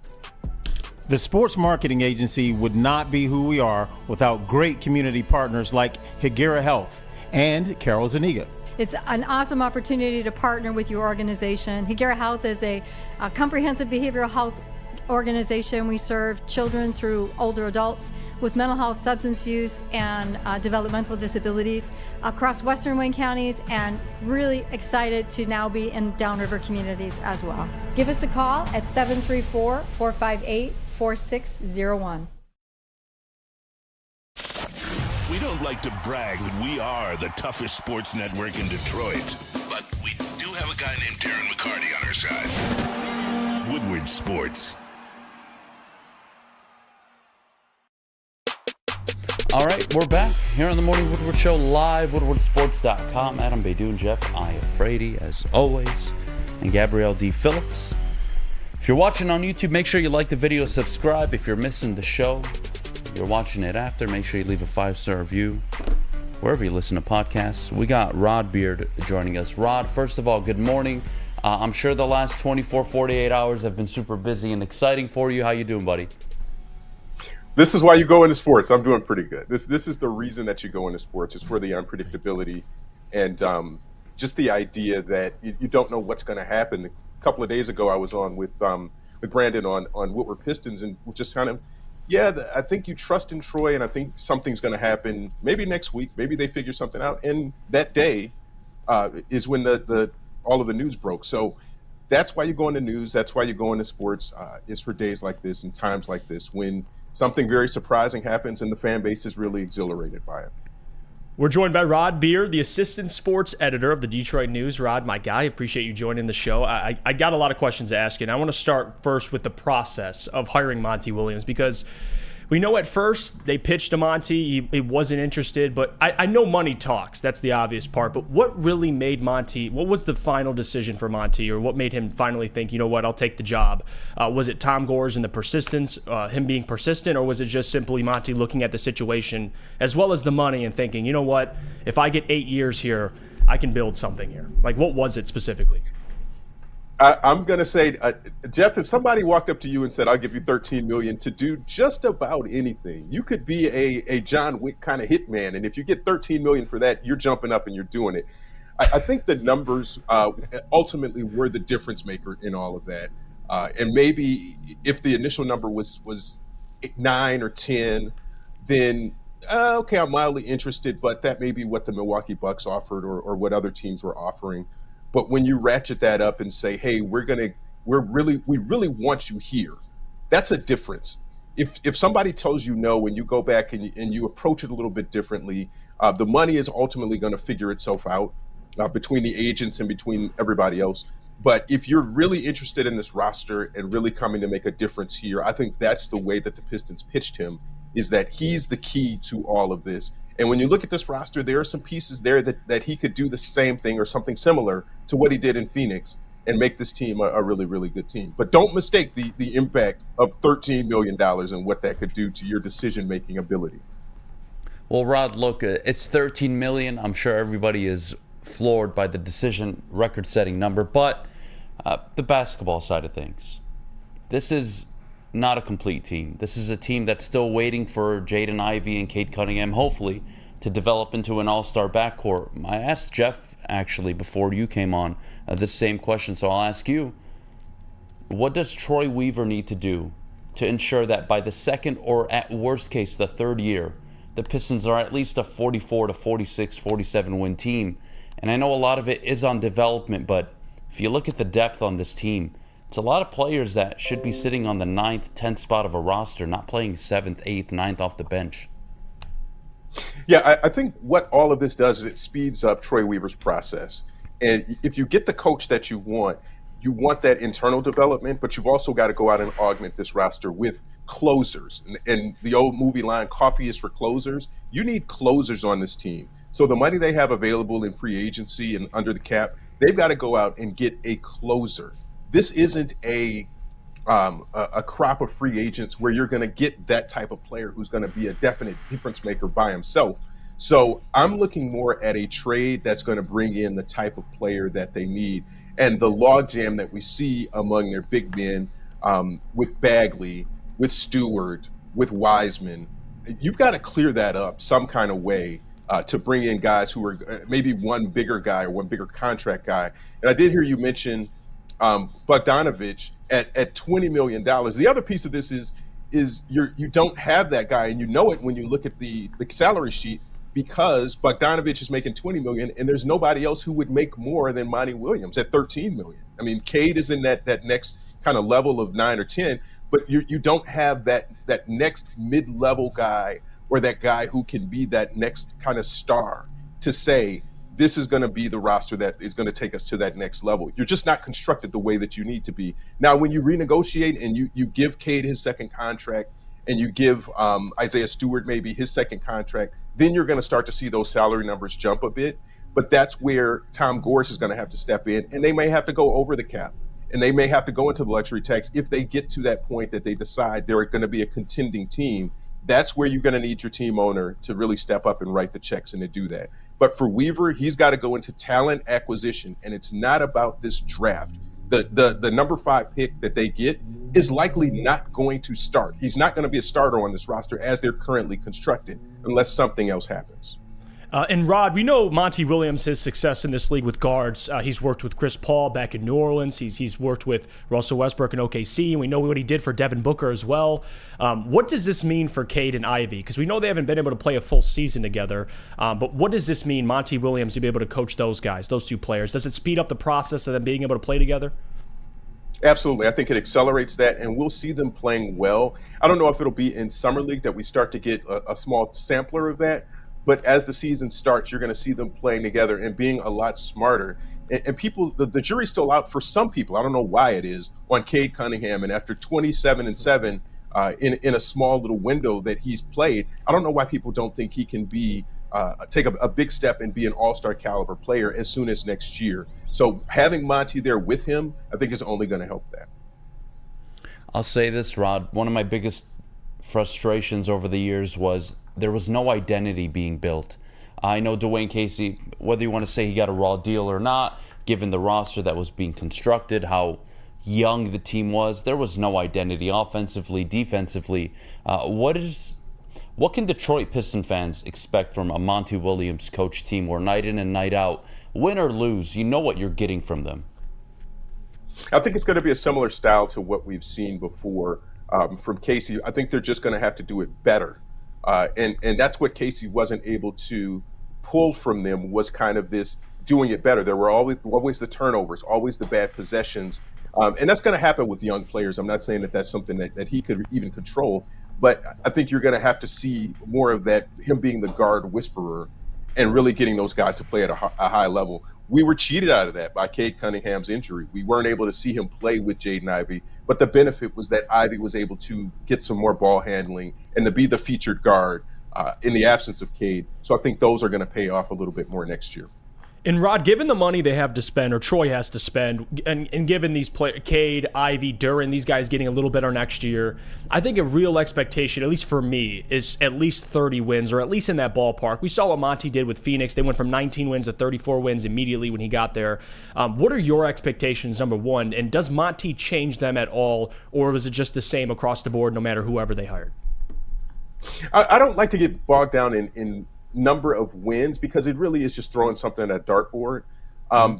The sports marketing agency would not be who we are without great community partners like Higuera Health and Carol Zaniga. It's an awesome opportunity to partner with your organization. Higuera Health is a comprehensive behavioral health organization. We serve children through older adults with mental health, substance use, and developmental disabilities across Western Wayne counties, and really excited to now be in downriver communities as well. Give us a call at 734-458-4601. We don't like to brag that we are the toughest sports network in Detroit, but we do have a guy named Darren McCarty on our side. Woodward Sports. All right, we're back here on the Morning Woodward Show, live, woodwardsports.com. Adam Beydoun, Jeff Iafrady, as always, and Gabrielle D. Phillips. If you're watching on YouTube, make sure you like the video, subscribe. If you're missing the show, you're watching it after, make sure you leave a 5-star review wherever you listen to podcasts. We got Rod Beard joining us. Rod, first of all, good morning. I'm sure the last 24, 48 hours have been super busy and exciting for you. How you doing, buddy? This is why you go into sports. I'm doing pretty good. This is the reason that you go into sports. It's for the unpredictability and just the idea that you don't know what's going to happen. A couple of days ago, I was on with Brandon on Woodward Pistons, and just kind of, I think you trust in Troy, and I think something's going to happen. Maybe next week, maybe they figure something out. And that day is when all of the news broke. So that's why you go into news. That's why you go into sports. Is for days like this and times like this when something very surprising happens and the fan base is really exhilarated by it. We're joined by Rod Beard, the assistant sports editor of the Detroit News. Rod, my guy, appreciate you joining the show. I got a lot of questions to ask you, and I want to start first with the process of hiring Monty Williams, because we know at first they pitched to Monty, he wasn't interested, but I know money talks. That's the obvious part. But what really made Monty, what was the final decision for Monty, or what made him finally think, you know what, I'll take the job? Was it Tom Gores and the persistence, him being persistent, or was it just simply Monty looking at the situation as well as the money and thinking, you know what, if I get 8 years here, I can build something here? Like, what was it specifically? I'm going to say, Jeff, if somebody walked up to you and said, I'll give you $13 million to do just about anything, you could be a John Wick kind of hitman. And if you get $13 million for that, you're jumping up and you're doing it. I think the numbers ultimately were the difference maker in all of that. And maybe if the initial number was 9 or 10, then, okay, I'm mildly interested, but that may be what the Milwaukee Bucks offered or what other teams were offering. But when you ratchet that up and say, "Hey, we really want you here," that's a difference. If somebody tells you no, and you go back and you approach it a little bit differently, the money is ultimately going to figure itself out between the agents and between everybody else. But if you're really interested in this roster and really coming to make a difference here, I think that's the way that the Pistons pitched him, is that he's the key to all of this. And when you look at this roster, there are some pieces there that he could do the same thing or something similar to what he did in Phoenix and make this team a really, really good team. But don't mistake the impact of $13 million and what that could do to your decision-making ability. Well, Rod, look, it's $13 million. I'm sure everybody is floored by the decision record-setting number. But the basketball side of things, this is not a complete team. This is a team that's still waiting for Jaden Ivey and Cade Cunningham, hopefully, to develop into an all-star backcourt. I asked Jeff, actually, before you came on, this same question, so I'll ask you. What does Troy Weaver need to do to ensure that by the second or, at worst case, the third year, the Pistons are at least a 44 to 46, 47 win team? And I know a lot of it is on development, but if you look at the depth on this team, it's a lot of players that should be sitting on the 9th, 10th spot of a roster, not playing 7th, 8th, 9th off the bench. Yeah, I think what all of this does is it speeds up Troy Weaver's process. And if you get the coach that you want that internal development, but you've also got to go out and augment this roster with closers. And the old movie line, coffee is for closers. You need closers on this team. So the money they have available in free agency and under the cap, they've got to go out and get a closer. This isn't a crop of free agents where you're going to get that type of player who's going to be a definite difference maker by himself. So I'm looking more at a trade that's going to bring in the type of player that they need. And the logjam that we see among their big men with Bagley, with Stewart, with Wiseman, you've got to clear that up some kind of way to bring in guys who are maybe one bigger guy or one bigger contract guy. And I did hear you mention Bogdanovich at $20 million. The other piece of this is you don't have that guy, and you know it when you look at the salary sheet, because Bogdanovich is making $20 million, and there's nobody else who would make more than Monty Williams at $13 million. I mean, Cade is in that next kind of level of 9 or 10, but you don't have that next mid-level guy or that guy who can be that next kind of star to say, this is going to be the roster that is going to take us to that next level. You're just not constructed the way that you need to be. Now, when you renegotiate and you give Cade his second contract and you give Isaiah Stewart maybe his second contract, then you're going to start to see those salary numbers jump a bit. But that's where Tom Gores is going to have to step in, and they may have to go over the cap, and they may have to go into the luxury tax if they get to that point that they decide they're going to be a contending team. That's where you're going to need your team owner to really step up and write the checks and to do that. But for Weaver, he's got to go into talent acquisition, and it's not about this draft. The number 5 pick that they get is likely not going to start. He's not going to be a starter on this roster as they're currently constructed unless something else happens. And Rod, we know Monty Williams, his success in this league with guards. He's worked with Chris Paul back in New Orleans. He's worked with Russell Westbrook in OKC. And we know what he did for Devin Booker as well. What does this mean for Cade and Ivy? Because we know they haven't been able to play a full season together. But what does this mean, Monty Williams, to be able to coach those guys, those two players? Does it speed up the process of them being able to play together? Absolutely. I think it accelerates that, and we'll see them playing well. I don't know if it'll be in Summer League that we start to get a small sampler of that. But as the season starts, you're going to see them playing together and being a lot smarter. And people, the jury's still out for some people. I don't know why it is on Cade Cunningham. And after 27-7 in a small little window that he's played, I don't know why people don't think he can be take a big step and be an all-star caliber player as soon as next year. So having Monty there with him, I think is only going to help that. I'll say this, Rod. One of my biggest frustrations over the years was there was no identity being built. I know Dwayne Casey, whether you want to say he got a raw deal or not, given the roster that was being constructed, how young the team was, there was no identity offensively, defensively. What can Detroit Piston fans expect from a Monty Williams coach team where night in and night out, win or lose, you know what you're getting from them? I think it's going to be a similar style to what we've seen before from Casey. I think they're just going to have to do it better. And that's what Casey wasn't able to pull from them, was kind of this doing it better. There were always the turnovers, always the bad possessions. And that's going to happen with young players. I'm not saying that that's something that he could even control, but I think you're going to have to see more of that, him being the guard whisperer and really getting those guys to play at a high level. We were cheated out of that by Cade Cunningham's injury. We weren't able to see him play with Jaden Ivey, but the benefit was that Ivey was able to get some more ball handling and to be the featured guard in the absence of Cade. So I think those are going to pay off a little bit more next year. And Rod, given the money they have to spend, or Troy has to spend, and given these players, Cade, Ivy, Duren, these guys getting a little better next year, I think a real expectation, at least for me, is at least 30 wins, or at least in that ballpark. We saw what Monty did with Phoenix. They went from 19 wins to 34 wins immediately when he got there. What are your expectations, number one? And does Monty change them at all, or was it just the same across the board no matter whoever they hired? I don't like to get bogged down in number of wins, because it really is just throwing something at a dartboard.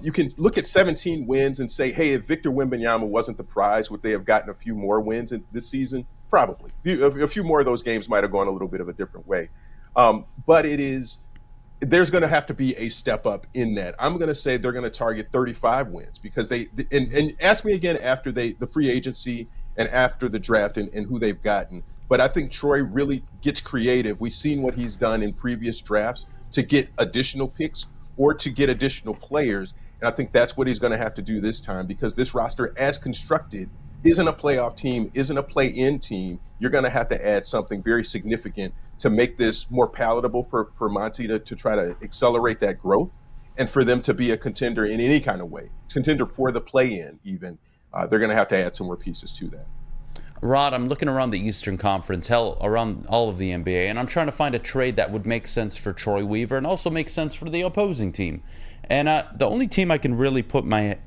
You can look at 17 wins and say, hey, if Victor Wembanyama wasn't the prize, would they have gotten a few more wins this season? Probably. A few more of those games might have gone a little bit of a different way. But there's going to have to be a step up in that. I'm going to say they're going to target 35 wins, because and ask me again after the free agency and after the draft and who they've gotten. But I think Troy really gets creative. We've seen what he's done in previous drafts to get additional picks or to get additional players. And I think that's what he's going to have to do this time, because this roster, as constructed, isn't a playoff team, isn't a play-in team. You're going to have to add something very significant to make this more palatable for Monty to try to accelerate that growth, and for them to be a contender in any kind of way, contender for the play-in even. They're going to have to add some more pieces to that. Rod, I'm looking around the Eastern Conference, hell, around all of the NBA, and I'm trying to find a trade that would make sense for Troy Weaver and also make sense for the opposing team. And the only team I can really put my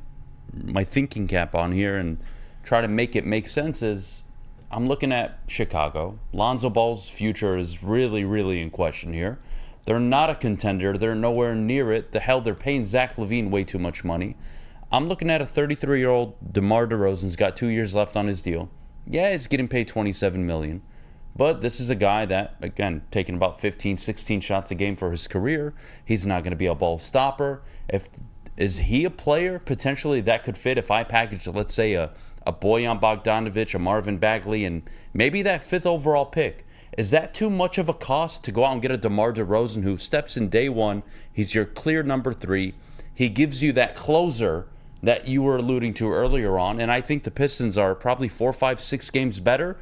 thinking cap on here and try to make it make sense is I'm looking at Chicago. Lonzo Ball's future is really, really in question here. They're not a contender. They're nowhere near it. The hell, they're paying Zach LaVine way too much money. I'm looking at a 33-year-old DeMar DeRozan's got 2 years left on his deal. Yeah, he's getting paid $27 million. But this is a guy that, again, taking about 15, 16 shots a game for his career. He's not going to be a ball stopper. Is he a player potentially that could fit if I package, let's say, a Bojan Bogdanovic, a Marvin Bagley, and maybe that 5th overall pick? Is that too much of a cost to go out and get a DeMar DeRozan who steps in day one? He's your clear number 3. He gives you that closer that you were alluding to earlier on. And I think the Pistons are probably 4, 5, 6 games better,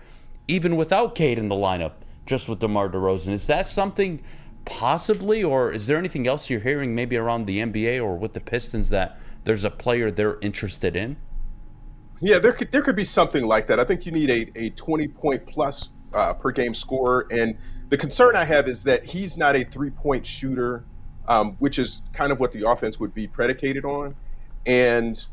even without Cade in the lineup, just with DeMar DeRozan. Is that something possibly, or is there anything else you're hearing maybe around the NBA or with the Pistons that there's a player they're interested in? Yeah, there could be something like that. I think you need a 20-point plus per game scorer. And the concern I have is that he's not a 3-point shooter, which is kind of what the offense would be predicated on. And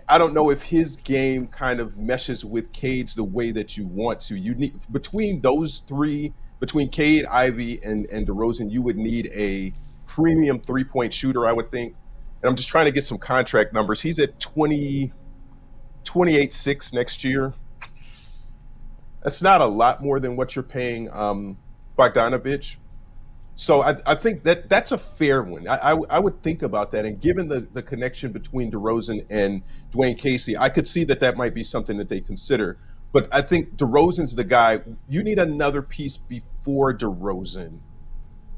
I don't know if his game kind of meshes with Cade's the way that you want to. You need, between those three, between Cade, Ivy, and DeRozan, you would need a premium 3-point shooter, I would think. And I'm just trying to get some contract numbers. He's at 28.6 next year. That's not a lot more than what you're paying Bogdanovich. So I think that's a fair one. I would think about that. And given the connection between DeRozan and Dwayne Casey, I could see that might be something that they consider. But I think DeRozan's the guy. You need another piece before DeRozan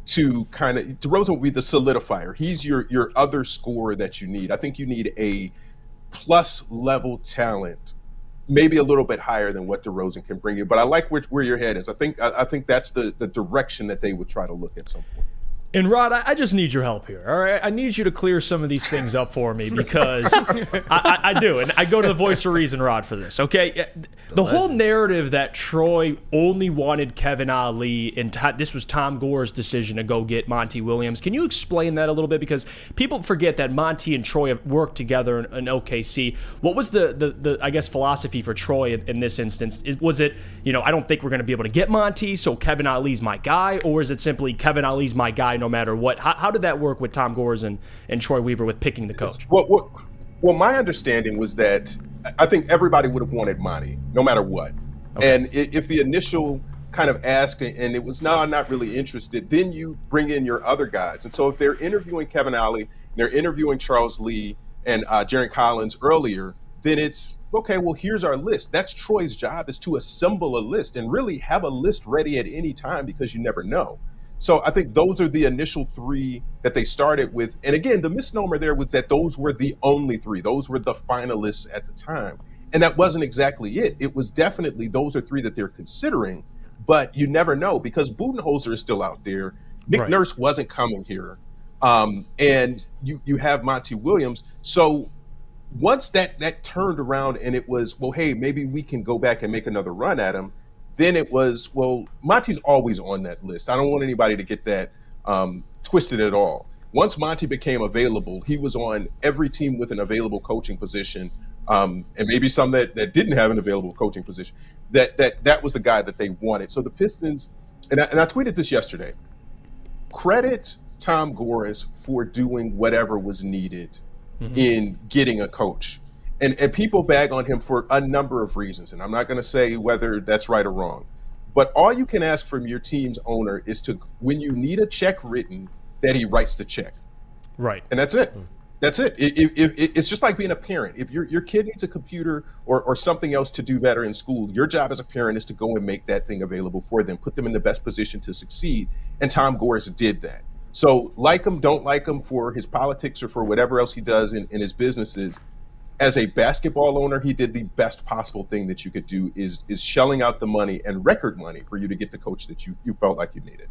to kind of – DeRozan will be the solidifier. He's your other scorer that you need. I think you need a plus-level talent, maybe a little bit higher than what DeRozan can bring you. But I like where your head is. I think that's the direction that they would try to look at some point. And Rod, I just need your help here, all right? I need you to clear some of these things up for me because I do. And I go to the voice of reason, Rod, for this, okay? The whole narrative that Troy only wanted Kevin Ali and this was Tom Gore's decision to go get Monty Williams. Can you explain that a little bit? Because people forget that Monty and Troy have worked together in OKC. What was the I guess, philosophy for Troy in this instance? Was it, I don't think we're going to be able to get Monty, so Kevin Ali's my guy? Or is it simply Kevin Ali's my guy no matter what? How did that work with Tom Gores and Troy Weaver with picking the coach? Well, my understanding was that I think everybody would have wanted Monty, no matter what. Okay. And if the initial kind of ask and it was, no, I'm not really interested, then you bring in your other guys. And so if they're interviewing Kevin Ali, they're interviewing Charles Lee and Jarron Collins earlier, then it's, okay, well, here's our list. That's Troy's job, is to assemble a list and really have a list ready at any time because you never know. So I think those are the initial 3 that they started with. And again, the misnomer there was that those were the only 3. Those were the finalists at the time. And that wasn't exactly it. It was definitely those are 3 that they're considering. But you never know because Budenholzer is still out there. Nick Nurse wasn't coming here. And you have Monty Williams. So once that turned around and it was, well, hey, maybe we can go back and make another run at him. Then it was, well, Monty's always on that list. I don't want anybody to get that twisted at all. Once Monty became available, he was on every team with an available coaching position, and maybe some that didn't have an available coaching position. That was the guy that they wanted. So the Pistons, and I tweeted this yesterday, credit Tom Gores for doing whatever was needed in getting a coach. And people bag on him for a number of reasons, and I'm not going to say whether that's right or wrong. But all you can ask from your team's owner is to, when you need a check written, that he writes the check. Right. And that's it. That's it. It's just like being a parent. If your kid needs a computer or something else to do better in school, your job as a parent is to go and make that thing available for them, put them in the best position to succeed. And Tom Gores did that. So like him, don't like him for his politics or for whatever else he does in his businesses. As a basketball owner, he did the best possible thing that you could do is shelling out the money and record money for you to get the coach that you felt like you needed.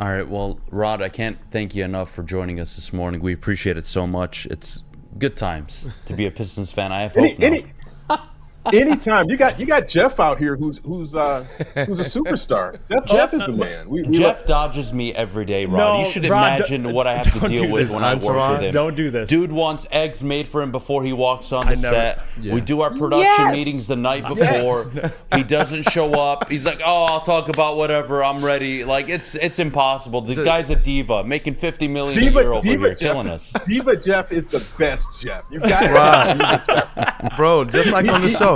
All right. Well, Rod, I can't thank you enough for joining us this morning. We appreciate it so much. It's good times to be a Pistons fan. I have hope now. Anytime. You got Jeff out here who's a superstar. Jeff is the man. Jeff dodges me every day, Rod. You should imagine what I have to deal with when I work with him. Don't do this. Dude wants eggs made for him before he walks on the set. Yeah. We do our production meetings the night before. Yes. He doesn't show up. He's like, oh, I'll talk about whatever. I'm ready. Like, it's impossible. The guy's a diva, making $50 million a year over here, killing us. Diva Jeff is the best Jeff. You got it. Bro, just like on the show.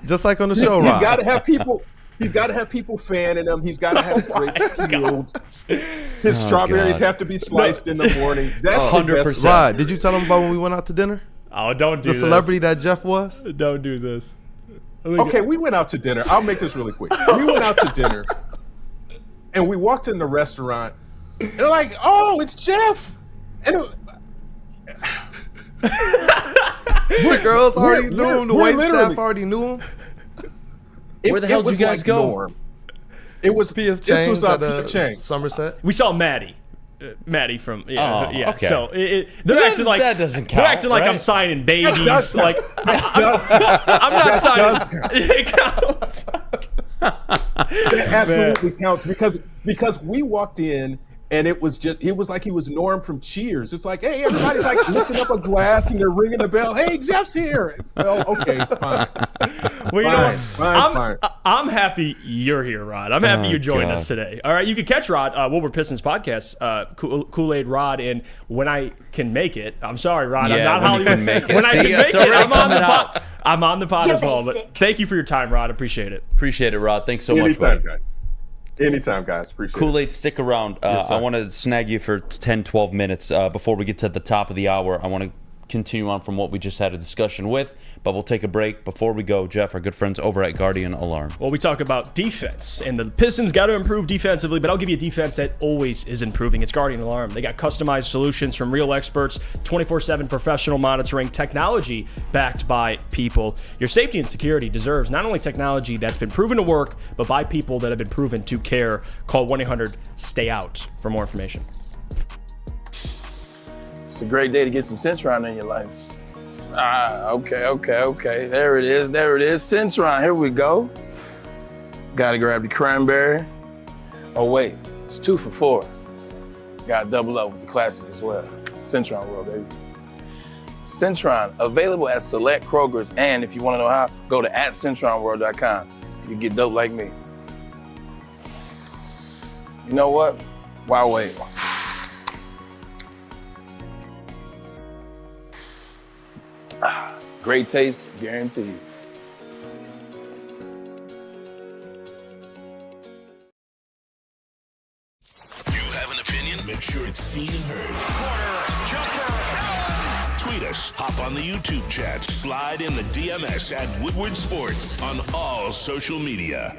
Just like on the show, Rob. He's got to have people. He's got to have people fanning him. He's got to have his grapes peeled. His strawberries have to be sliced in the morning. That's 100%. Rod, did you tell him about when we went out to dinner? Oh, don't do this. The celebrity that Jeff was? Don't do this. Okay, we went out to dinner. I'll make this really quick. We went out to dinner, and we walked in the restaurant, and they're like, "Oh, it's Jeff," and the girls already knew him. The wait staff already knew him. Where the hell did you guys go? Norm. It was P.F. This was Chang's at P.F. Chang's. Somerset. We saw Maddie. Maddie from yeah. Okay. So they're acting like that doesn't count. They're acting like right? I'm signing babies. does count. Like I'm not signing. It counts. That absolutely counts because we walked in and it was like he was Norm from Cheers. It's like, hey, everybody's like lifting up a glass and they're ringing the bell. Hey, Jeff's here. Well, okay, fine. Well, you know what? Fine. I'm happy you're here, Rod. I'm happy you joined God. us today. All right, you can catch Rod, Woodward Pistons podcast, Kool-Aid Rod, and when I can make it. I'm sorry, Rod. I'm not Hollywood. When I can make it's it, already I'm on the coming out. pod. I'm on the pod You're as well. But basic. thank you for your time, Rod. Appreciate it. Appreciate it, Rod. Thanks so much, Anytime, buddy. guys. Anytime, guys. Appreciate it. Kool-Aid, stick around. Yes, sir. I want to snag you for 10, 12 minutes before we get to the top of the hour. I want to continue on from what we just had a discussion with, but we'll take a break. Before we go, Jeff, our good friends over at Guardian Alarm. Well, we talk about defense, and the Pistons got to improve defensively, but I'll give you a defense that always is improving. It's Guardian Alarm. They got customized solutions from real experts, 24/7 professional monitoring, technology backed by people. Your safety and security deserves not only technology that's been proven to work, but by people that have been proven to care. Call 1-800-STAY-OUT for more information. It's a great day to get some Centron in your life. Okay. There it is. Centron, here we go. Gotta grab the cranberry. Oh wait, it's 2 for $4. Gotta double up with the classic as well. Centron World, baby. Centron, available at select Krogers, and if you wanna know how, go to @CentronWorld.com. You can get dope like me. You know what? Why wait? Great taste, guaranteed. You have an opinion? Make sure it's seen and heard. Tweet us, hop on the YouTube chat, slide in the DMS at Woodward Sports on all social media.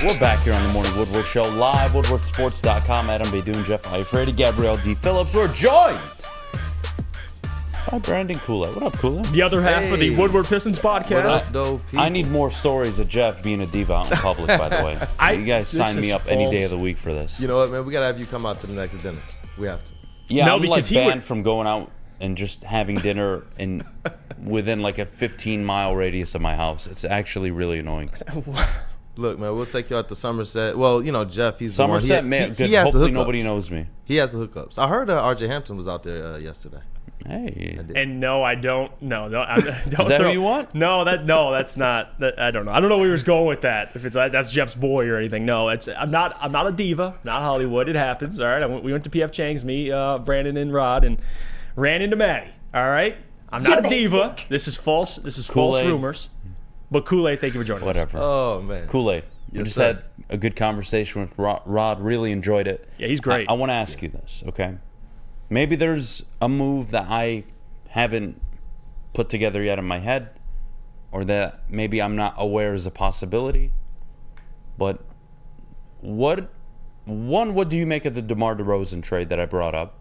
We're back here on the Morning Woodward Show, live, woodwardsports.com. Adam Beydoun, Jeff Eifredi, Gabrielle D. Phillips. We're joined by Brandon Kool-Aid. What up, Kool-Aid? The other half of the Woodward Pistons podcast. What up, though, people? I need more stories of Jeff being a diva out in public, by the way. You guys this sign me is up any day false. of the week for this. You know what, man? We gotta have you come out to the next dinner. We have to. Yeah, No, I'm because like he banned would- from going out and just having dinner in within like a 15-mile radius of my house. It's actually really annoying. Look, man, we'll take you out to Somerset. Well, you know, Jeff, he's Somerset, the one. man, good. He has the Hopefully hookups. nobody knows me. He has the hookups. I heard R.J. Hampton was out there yesterday. Hey. And no, I don't. No, don't Is that who you want? No, that's not. I don't know. I don't know where he was going with that. If it's that's Jeff's boy or anything. No, I'm not a diva. Not Hollywood. It happens. All right. We went to P.F. Chang's, me, Brandon, and Rod, and ran into Maddie. All right. I'm not a diva. This is false. This is false Kool-Aid. rumors. But Kool-Aid, thank you for joining us. Whatever. Oh, man. Kool-Aid. We Yes, just sir. had a good conversation with Rod. Really enjoyed it. Yeah, he's great. I want to ask you this, okay? Maybe there's a move that I haven't put together yet in my head, or that maybe I'm not aware is a possibility. But what do you make of the DeMar DeRozan trade that I brought up?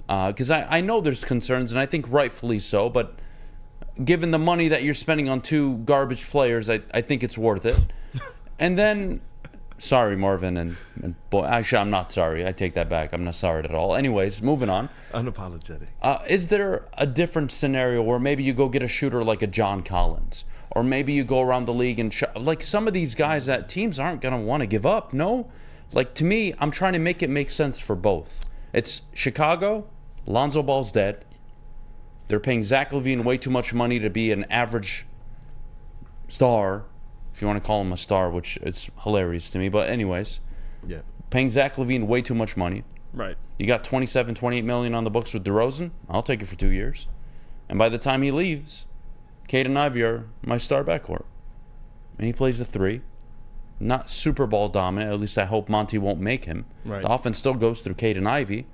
Because I know there's concerns, and I think rightfully so, but given the money that you're spending on two garbage players, I think it's worth it. And then, sorry, Marvin, and boy, actually, I'm not sorry. I take that back. I'm not sorry at all. Anyways, moving on. Unapologetic. Is there a different scenario where maybe you go get a shooter like a John Collins? Or maybe you go around the league and like some of these guys that teams aren't going to want to give up, no? Like, to me, I'm trying to make it make sense for both. It's Chicago, Lonzo Ball's dead. They're paying Zach LaVine way too much money to be an average star, if you want to call him a star, which it's hilarious to me. But anyways, yeah, paying Zach LaVine way too much money. Right. You got 27, 28 million on the books with DeRozan. I'll take it for 2 years. And by the time he leaves, Cade and Ivy are my star backcourt. And he plays a 3. Not Super Bowl dominant. At least I hope Monty won't make him. Right. The offense still goes through Cade and Ivy.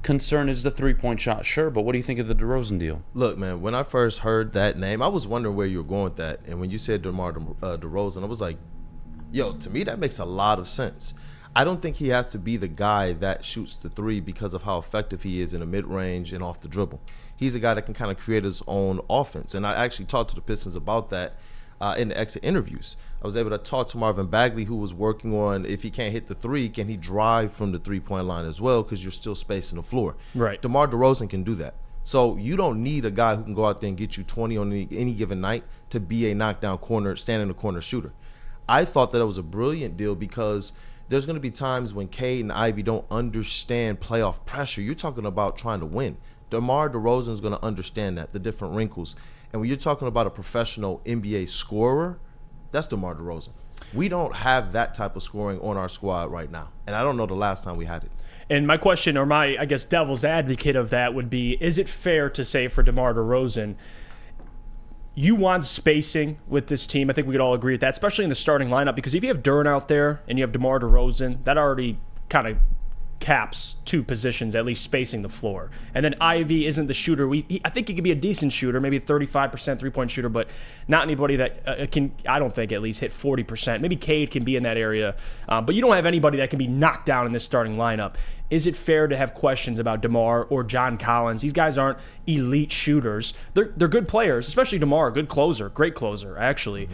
concern is the three-point shot, sure, but what do you think of the DeRozan deal? Look, man, when I first heard that name, I was wondering where you were going with that. And when you said DeMar DeRozan, I was like, yo, to me, that makes a lot of sense. I don't think he has to be the guy that shoots the three because of how effective he is in the mid-range and off the dribble. He's a guy that can kind of create his own offense. And I actually talked to the Pistons about that in the exit interviews. I was able to talk to Marvin Bagley, who was working on, if he can't hit the three, can he drive from the three-point line as well, because you're still spacing the floor. Right. DeMar DeRozan can do that. So you don't need a guy who can go out there and get you 20 on any given night to be a knockdown corner, stand in the corner shooter. I thought that it was a brilliant deal because there's going to be times when Cade and Ivy don't understand playoff pressure. You're talking about trying to win. DeMar DeRozan is going to understand that, the different wrinkles. And when you're talking about a professional NBA scorer, that's DeMar DeRozan. We don't have that type of scoring on our squad right now. And I don't know the last time we had it. And my question, or my, I guess, devil's advocate of that would be, is it fair to say for DeMar DeRozan, you want spacing with this team? I think we could all agree with that, especially in the starting lineup, because if you have Duren out there and you have DeMar DeRozan, that already kind of caps two positions, at least spacing the floor. And then Ivy isn't the shooter. I think he could be a decent shooter, maybe a 35% three-point shooter, but not anybody that can, I don't think, at least hit 40%. Maybe Cade can be in that area, but you don't have anybody that can be knocked down in this starting lineup. Is it fair to have questions about DeMar or John Collins? These guys aren't elite shooters. They're good players, especially DeMar, good closer, great closer, actually.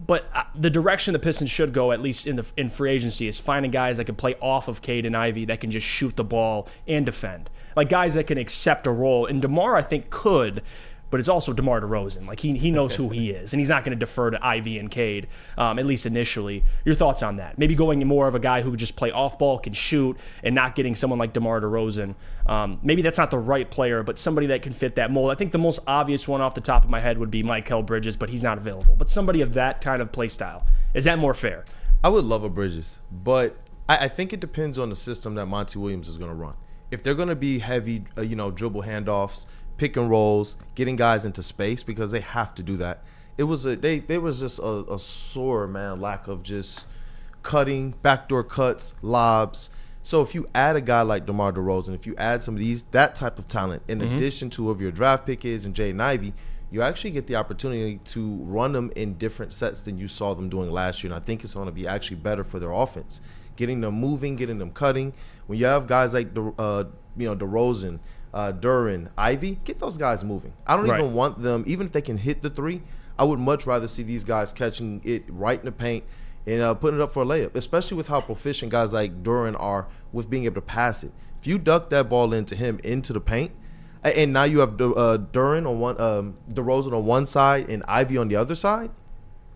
But the direction the Pistons should go, at least in free agency, is finding guys that can play off of Cade and Ivy that can just shoot the ball and defend. Like guys that can accept a role. And DeMar, I think, could, but it's also DeMar DeRozan. Like he knows who he is, and he's not going to defer to Ivy and Cade, at least initially. Your thoughts on that? Maybe going more of a guy who could just play off ball, can shoot, and not getting someone like DeMar DeRozan. Maybe that's not the right player, but somebody that can fit that mold. I think the most obvious one off the top of my head would be Mikal Bridges, but he's not available. But somebody of that kind of play style. Is that more fair? I would love a Bridges, but I think it depends on the system that Monty Williams is going to run. If they're going to be heavy, dribble handoffs, pick and rolls, getting guys into space, because they have to do that. There was just a sore, man, lack of just cutting, backdoor cuts, lobs. So if you add a guy like DeMar DeRozan, if you add some of that type of talent in addition to whoever your draft pick is and Jaden Ivey, you actually get the opportunity to run them in different sets than you saw them doing last year. And I think it's going to be actually better for their offense, getting them moving, getting them cutting. When you have guys like DeRozan, Duren, Ivy, get those guys moving. I don't even want them, even if they can hit the three, I would much rather see these guys catching it right in the paint and putting it up for a layup, especially with how proficient guys like Duren are with being able to pass it. If you duck that ball into him, into the paint, and now you have Duren on one, DeRozan on one side and Ivy on the other side,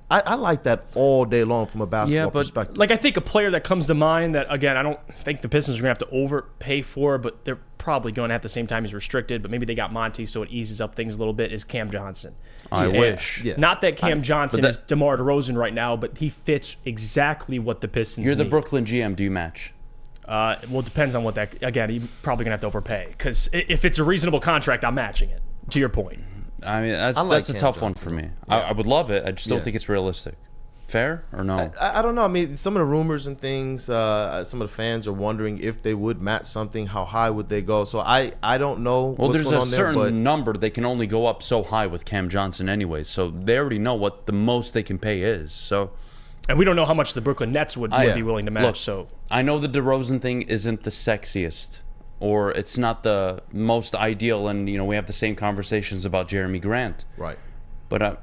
I like that all day long from a basketball perspective. Like, I think a player that comes to mind that, again, I don't think the Pistons are going to have to overpay for, but they're probably going to at the same time he's restricted, but maybe they got Monty, so it eases up things a little bit, is Cam Johnson. I wish. Yeah. Not that Cam Johnson is DeMar DeRozan right now, but he fits exactly what the Pistons You're the need. Brooklyn GM. Do you match? Well, it depends on what that, again, you're probably going to have to overpay, because if it's a reasonable contract, I'm matching it, to your point. I mean, that's a tough one for me. Yeah. I would love it. I just don't think it's realistic. Fair or no? I don't know. I mean, some of the rumors and things, some of the fans are wondering if they would match something, how high would they go? So I don't know well, what's going on there. Well, there's a certain number. They can only go up so high with Cam Johnson anyway. So they already know what the most they can pay is. So, and we don't know how much the Brooklyn Nets would be willing to match. Look, so I know the DeRozan thing isn't the sexiest, or it's not the most ideal, and we have the same conversations about Jeremy Grant. Right. But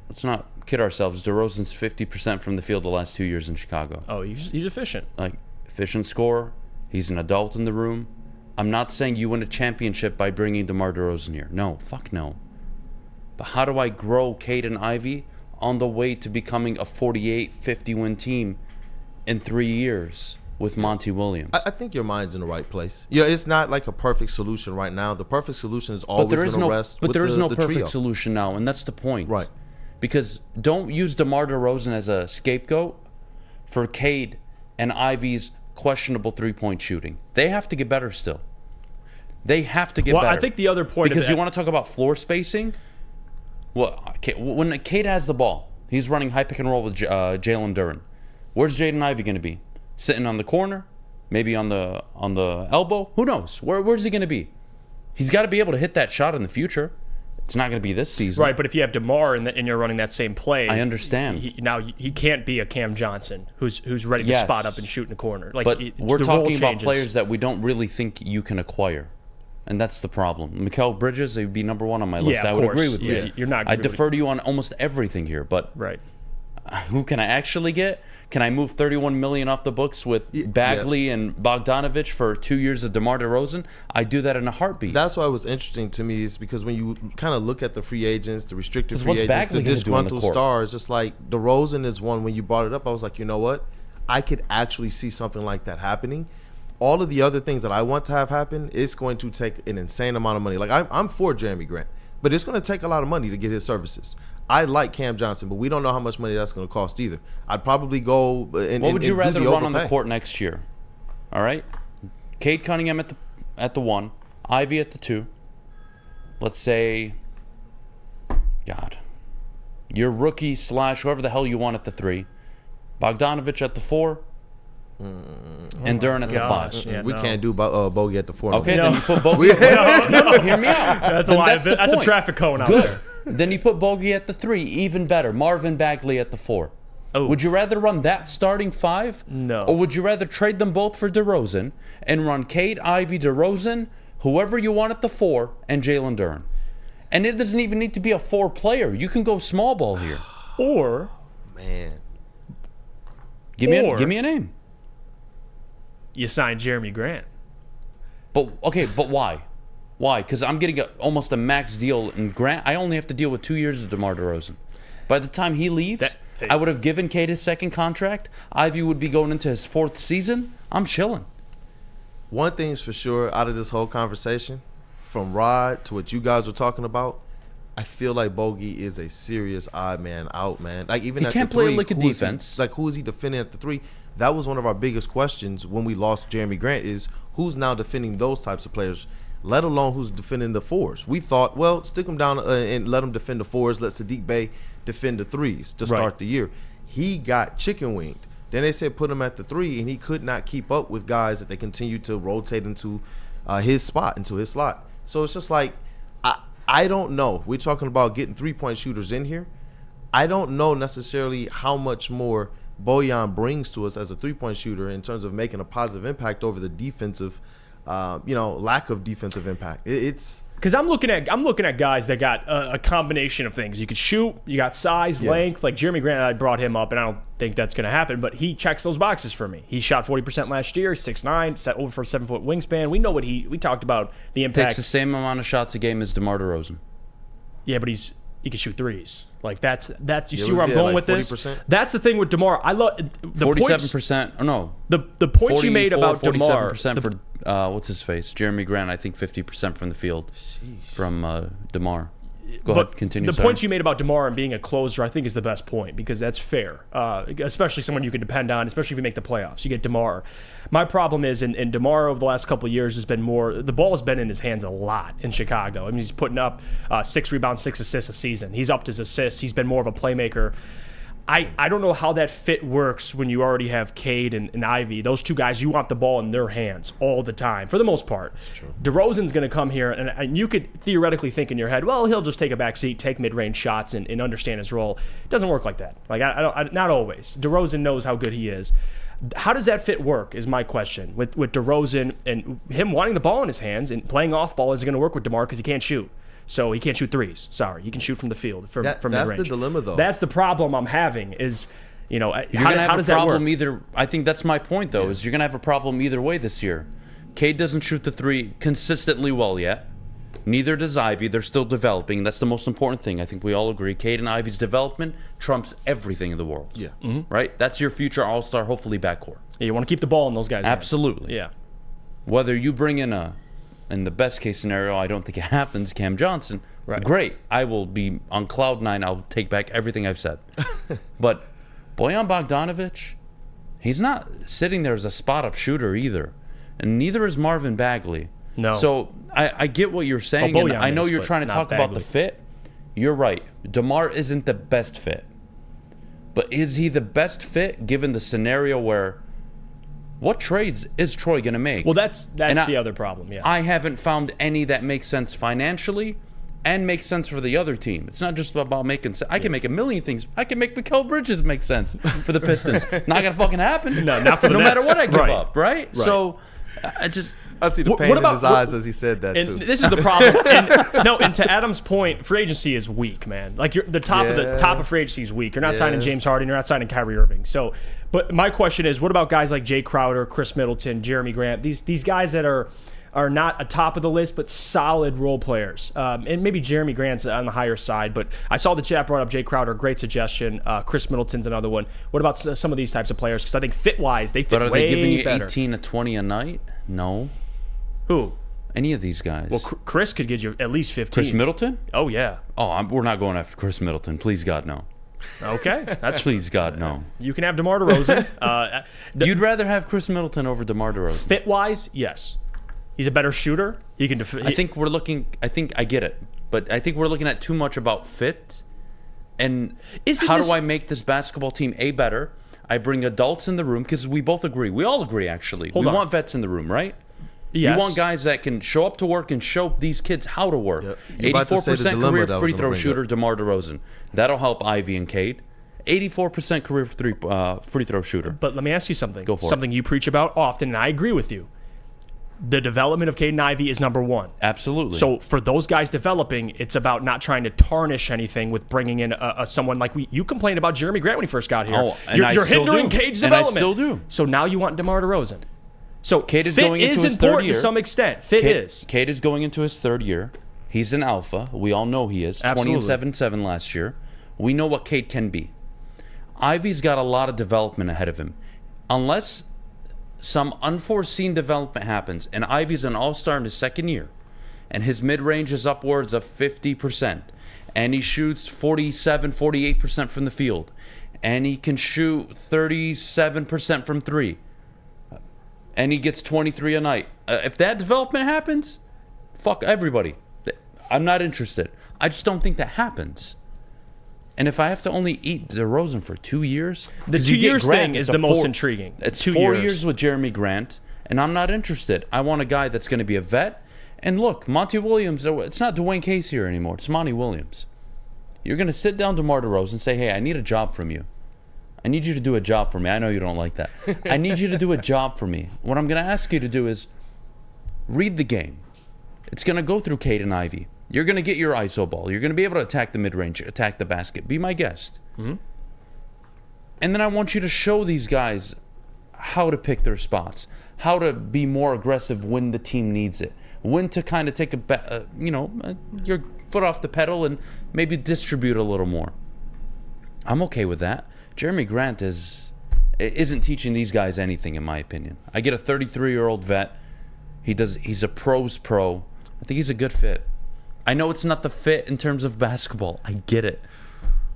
let's not kid ourselves. DeRozan's 50% from the field the last 2 years in Chicago. Oh, he's efficient. Like, efficient scorer. He's an adult in the room. I'm not saying you win a championship by bringing DeMar DeRozan here. No, fuck no. But how do I grow Cade and Ivy on the way to becoming a 48, 50-win team in 3 years with Monty Williams? I think your mind's in the right place. Yeah, it's not like a perfect solution right now. The perfect solution is always going to rest with the trio. But there is no perfect solution now, and that's the point. Right. Because don't use DeMar DeRozan as a scapegoat for Cade and Ivy's questionable three-point shooting. They have to get better still. They have to get better. Well, I think the other point because you want to talk about floor spacing. Well, when Cade has the ball, he's running high pick and roll with Jalen Duren. Where's Jaden Ivey going to be? Sitting on the corner, maybe on the elbow. Who knows? Where's he going to be? He's got to be able to hit that shot in the future. It's not going to be this season. Right, but if you have DeMar and you're running that same play, I understand. He can't be a Cam Johnson who's ready to spot up and shoot in the corner. Like, but we're talking about changes. players that we don't really think you can acquire. And that's the problem. Mikal Bridges, they would be number one on my list. I would agree with you. Yeah, you're not. I defer to you on almost everything here, but who can I actually get? Can I move $31 million off the books with Bagley and Bogdanovich for 2 years of DeMar DeRozan? I do that in a heartbeat. That's why it was interesting to me, is because when you kind of look at the free agents, the restricted free agents, Bagley the disgruntled stars, just like DeRozan is one. When you brought it up, I was like, you know what? I could actually see something like that happening. All of the other things that I want to have happen, it's going to take an insane amount of money. Like, I'm for Jeremy Grant, but it's going to take a lot of money to get his services. I like Cam Johnson, but we don't know how much money that's going to cost either. I'd probably go and what would you rather run on the overpay. court next year? All right, Cade Cunningham at the 1, Ivy at the 2. Let's say, God, your rookie / whoever the hell you want at the 3, Bogdanovich at the 4. And Duran at the 5. Yeah, we can't do Bogey at the 4. Okay, then you put Bogey. No, hear me out. That's a traffic cone out there. Then you put Bogey at the 3, even better. Marvin Bagley at the 4. Oh. Would you rather run that starting 5? No. Or would you rather trade them both for DeRozan and run Cade, Ivy, DeRozan, whoever you want at the 4, and Jalen Duran? And it doesn't even need to be a 4-player. You can go small ball here. Or, man, give me a name. You sign Jeremy Grant. But why? Why? Because I'm getting almost a max deal in Grant. I only have to deal with 2 years of DeMar DeRozan. By the time he leaves, I would have given Cade his second contract. Ivy would be going into his 4th season. I'm chilling. One thing's for sure out of this whole conversation, from Rod to what you guys were talking about, I feel like Bogey is a serious odd man out, man. Like, even he at can't the 3, play like a defense. Who is he defending at the 3? That was one of our biggest questions when we lost Jeremy Grant, is who's now defending those types of players, let alone who's defending the 4s. We thought, well, stick him down and let him defend the 4s. Let Sadiq Bey defend the 3s to start the year. He got chicken winged. Then they said put him at the 3, and he could not keep up with guys that they continued to rotate into his spot, into his slot. So it's just like, I don't know. We're talking about getting 3-point shooters in here. I don't know necessarily how much more Bojan brings to us as a 3-point shooter in terms of making a positive impact over the defensive, lack of defensive impact. It's because I'm looking at guys that got a combination of things. You could shoot, you got size, length. Like Jeremy Grant, I brought him up, and I don't think that's going to happen, but he checks those boxes for me. He shot 40% last year, 6'9", set over for a 7-foot wingspan. We know we talked about the impact. Takes the same amount of shots a game as DeMar DeRozan. Yeah, but he can shoot threes. Like that's you see where I'm going with 40%? This? That's the thing with DeMar. I love the 47%. Oh no, the points you made about DeMar. 47% for what's his face, Jeremy Grant. I think 50% from the field from DeMar. Go ahead, continue. The points you made about DeMar and being a closer, I think, is the best point, because that's fair. Especially someone you can depend on, especially if you make the playoffs. You get DeMar. My problem is, and DeMar over the last couple of years has been more. The ball has been in his hands a lot in Chicago. I mean, he's putting up 6 rebounds, 6 assists a season. He's upped his assists. He's been more of a playmaker. I don't know how that fit works when you already have Cade and Ivy. Those two guys, you want the ball in their hands all the time, for the most part. That's true. DeRozan's going to come here, and you could theoretically think in your head, well, he'll just take a back seat, take mid-range shots, and understand his role. It doesn't work like that. Like not always. DeRozan knows how good he is. How does that fit work is my question. With DeRozan and him wanting the ball in his hands and playing off ball isn't going to work with DeMar because he can't shoot. So he can't shoot threes. Sorry, he can shoot from the field, from mid-range. That's the dilemma, though. That's the problem I'm having is, you're going to have a problem either. I think that's my point, though, is you're going to have a problem either way this year. Cade doesn't shoot the 3 consistently well yet. Neither does Ivy. They're still developing. That's the most important thing. I think we all agree. Cade and Ivy's development trumps everything in the world. Yeah. Mm-hmm. Right? That's your future all-star, hopefully, backcourt. Yeah, you want to keep the ball in those guys' hands. Absolutely. Yeah. Whether you bring in in the best case scenario, I don't think it happens, Cam Johnson. Right. Great. I will be on cloud 9. I'll take back everything I've said. But Bojan Bogdanovich, he's not sitting there as a spot-up shooter either. And neither is Marvin Bagley. No. So I get what you're saying. And I know you're trying to talk about the fit. You're right. DeMar isn't the best fit. But is he the best fit given the scenario where What trades is Troy going to make? Well, that's the other problem, yeah. I haven't found any that make sense financially and make sense for the other team. It's not just about making sense. I can make a million things. I can make Mikal Bridges make sense for the Pistons. Not going to fucking happen. No, not for the No Nets. matter what I give Right. up, right? Right. So, I see the pain in his eyes as he said that, and too. This is the problem. And to Adam's point, free agency is weak, man. Like the top of free agency is weak. You're not signing James Harden. You're not signing Kyrie Irving. So, but my question is, what about guys like Jay Crowder, Chris Middleton, Jeremy Grant? These guys that are not a top of the list, but solid role players. And maybe Jeremy Grant's on the higher side, but I saw the chat brought up Jay Crowder, great suggestion. Chris Middleton's another one. What about some of these types of players? Because I think fit-wise, they fit but are way they giving you better. 18 to 20 a night? No. Who? Any of these guys. Well, Chris could get you at least 15. Chris Middleton? Oh, yeah. Oh, we're not going after Chris Middleton. Please, God, no. Okay. Please, God, no. You can have DeMar DeRozan. You'd rather have Chris Middleton over DeMar DeRozan? Fit-wise, yes. He's a better shooter. He can. I think I get it, but I think we're looking at too much about fit. And how do I make this basketball team better? I bring adults in the room because we both agree. We all agree, actually. We want vets in the room, right? Yes. We want guys that can show up to work and show these kids how to work. Yep. You're about to say the 84% dilemma career that I was free gonna throw bring shooter, up. DeMar DeRozan. That'll help Ivy and Cade. 84% career free throw shooter. But let me ask you something. Go for it. Something you preach about often, and I agree with you. The development of Cade and Ivy is number one. Absolutely. So for those guys developing, it's about not trying to tarnish anything with bringing in someone like you complained about Jeremy Grant when he first got here. Oh, and you're I still hindering do. Cade's And I development. still do. So now you want DeMar DeRozan. So Cade is fit going into is his third important year. to some extent. Fit is. Cade is going into his third year. He's an alpha. We all know he is. Absolutely. 20 and 7 last year. We know what Cade can be. Ivy's got a lot of development ahead of him. Unless some unforeseen development happens, and Ivy's an all-star in his second year, and his mid-range is upwards of 50%, and he shoots 47, 48% from the field, and he can shoot 37% from three, and he gets 23 a night. If that development happens, fuck everybody. I'm not interested. I just don't think that happens. And if I have to only eat DeRozan for 2 years, The 2 years thing is the most intriguing. It's 2 4 years. years with Jeremy Grant, and I'm not interested. I want a guy that's going to be a vet. And look, Monty Williams, it's not Dwayne Case here anymore. It's Monty Williams. You're going to sit down DeMar DeRozan and say, hey, I need a job from you. I need you to do a job for me. I know you don't like that. I need you to do a job for me. What I'm going to ask you to do is read the game. It's going to go through Cade and Ivy. You're going to get your ISO ball. You're going to be able to attack the mid-range, attack the basket. Be my guest. Mm-hmm. And then I want you to show these guys how to pick their spots, how to be more aggressive when the team needs it, when to kind of take your foot off the pedal and maybe distribute a little more. I'm okay with that. Jeremy Grant isn't teaching these guys anything, in my opinion. I get a 33-year-old vet. He's a pro's pro. I think he's a good fit. I know it's not the fit in terms of basketball. I get it.